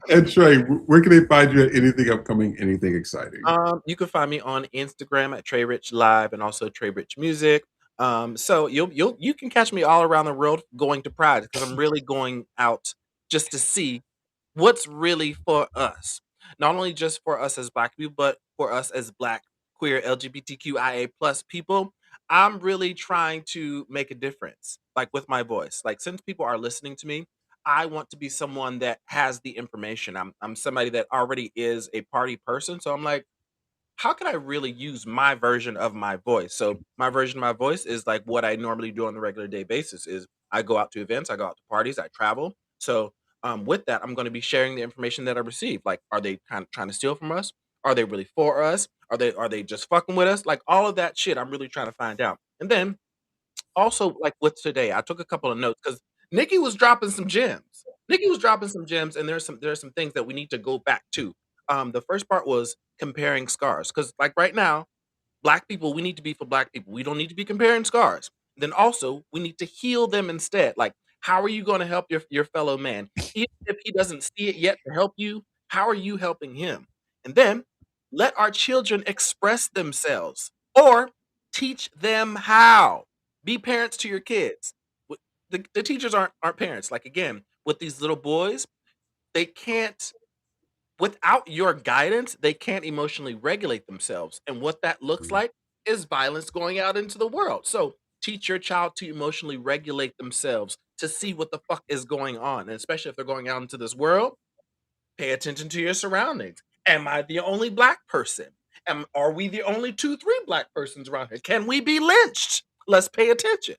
And Trey, where can they find you at? Anything upcoming, anything exciting? You can find me on Instagram at Trey Rich Live and also Trey Rich Music. So you can catch me all around the world going to Pride, because I'm really going out just to see what's really for us. Not only just for us as Black people, but for us as Black, queer, LGBTQIA plus people. I'm really trying to make a difference, like with my voice. Like, since people are listening to me, I want to be someone that has the information. I'm somebody that already is a party person. So I'm like, how can I really use my version of my voice? So my version of my voice is like what I normally do on a regular day basis is I go out to events, I go out to parties, I travel. So with that, I'm going to be sharing the information that I receive. Like, are they kind of trying to steal from us? Are they really for us? Are they just fucking with us? Like all of that shit, I'm really trying to find out. And then also, like with today, I took a couple of notes because Nikki was dropping some gems. Nikki was dropping some gems, and there's some things that we need to go back to. The first part was comparing scars because, like right now, Black people, we need to be for Black people. We don't need to be comparing scars. Then also, we need to heal them instead. Like, how are you going to help your fellow man? Even if he doesn't see it yet to help you, how are you helping him? And then let our children express themselves or teach them how. Be parents to your kids. The teachers aren't parents. Like again, with these little boys, they can't without your guidance, they can't emotionally regulate themselves. And what that looks like is violence going out into the world. So teach your child to emotionally regulate themselves to see what the fuck is going on. And especially if they're going out into this world, pay attention to your surroundings. Am I the only Black person? Are we the only 2-3 Black persons around here? Can we be lynched? Let's pay attention.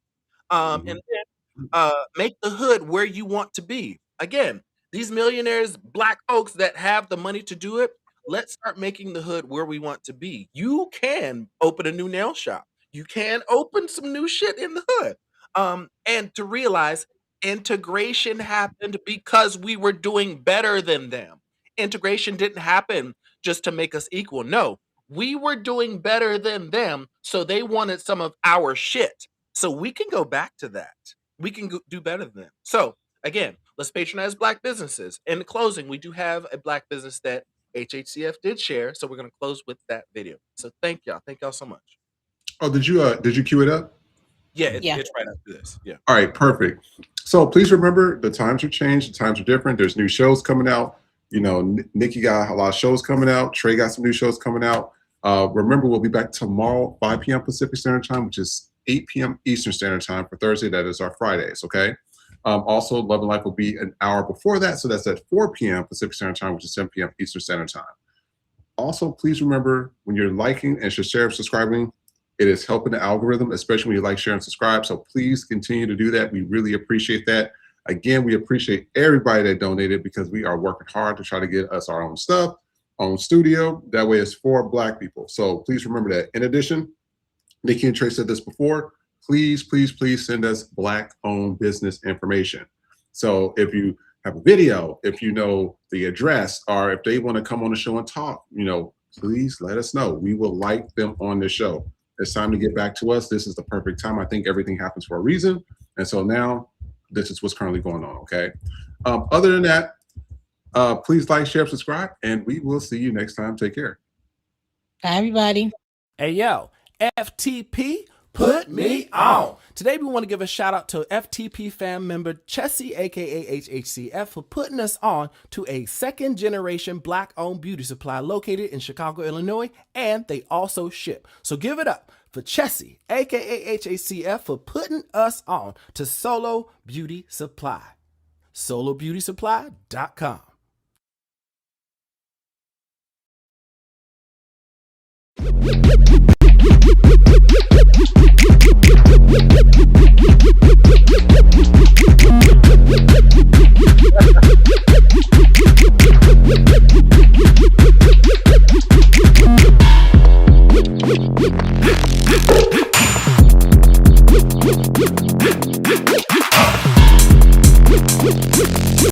And then make the hood where you want to be. Again, these millionaires, Black folks that have the money to do it, let's start making the hood where we want to be. You can open a new nail shop. You can open some new shit in the hood. And to realize integration happened because we were doing better than them. Integration didn't happen just to make us equal. No, we were doing better than them, so they wanted some of our shit. So we can go back to that. We can do better than them. So again, let's patronize Black businesses. In closing, we do have a Black business that HHCF did share, so we're going to close with that video. So thank y'all so much. Oh, did you queue it up? Yeah, it's right after this. Yeah. All right, perfect. So please remember, the times have changed. The times are different. There's new shows coming out. You know, Nikki got a lot of shows coming out. Trey got some new shows coming out. Remember, we'll be back tomorrow, 5 p.m. Pacific Standard Time, which is 8 p.m. Eastern Standard Time for Thursday. That is our Fridays, okay? Also, Love and Life will be an hour before that. So that's at 4 p.m. Pacific Standard Time, which is 10 p.m. Eastern Standard Time. Also, please remember, when you're liking and sharing, subscribing, it is helping the algorithm, especially when you like, share, and subscribe. So please continue to do that. We really appreciate that. Again, we appreciate everybody that donated because we are working hard to try to get us our own stuff, own studio. That way it's for Black people. So please remember that. In addition, Nikki and Trey said this before, please, please, please send us Black-owned business information. So if you have a video, if you know the address, or if they want to come on the show and talk, you know, please let us know. We will like them on the show. It's time to get back to us. This is the perfect time. I think everything happens for a reason. And so now this is what's currently going on, okay? Other than that, please like, share, subscribe, and we will see you next time. Take care. Bye, everybody. Hey, yo, FTP, put me on. Today, we want to give a shout out to FTP fan member Chessie, aka HHCF, for putting us on to a second generation Black owned beauty supply located in Chicago, Illinois, and they also ship. So give it up for Chessie, aka HHCF, for putting us on to Solo Beauty Supply. SoloBeautySupply.com.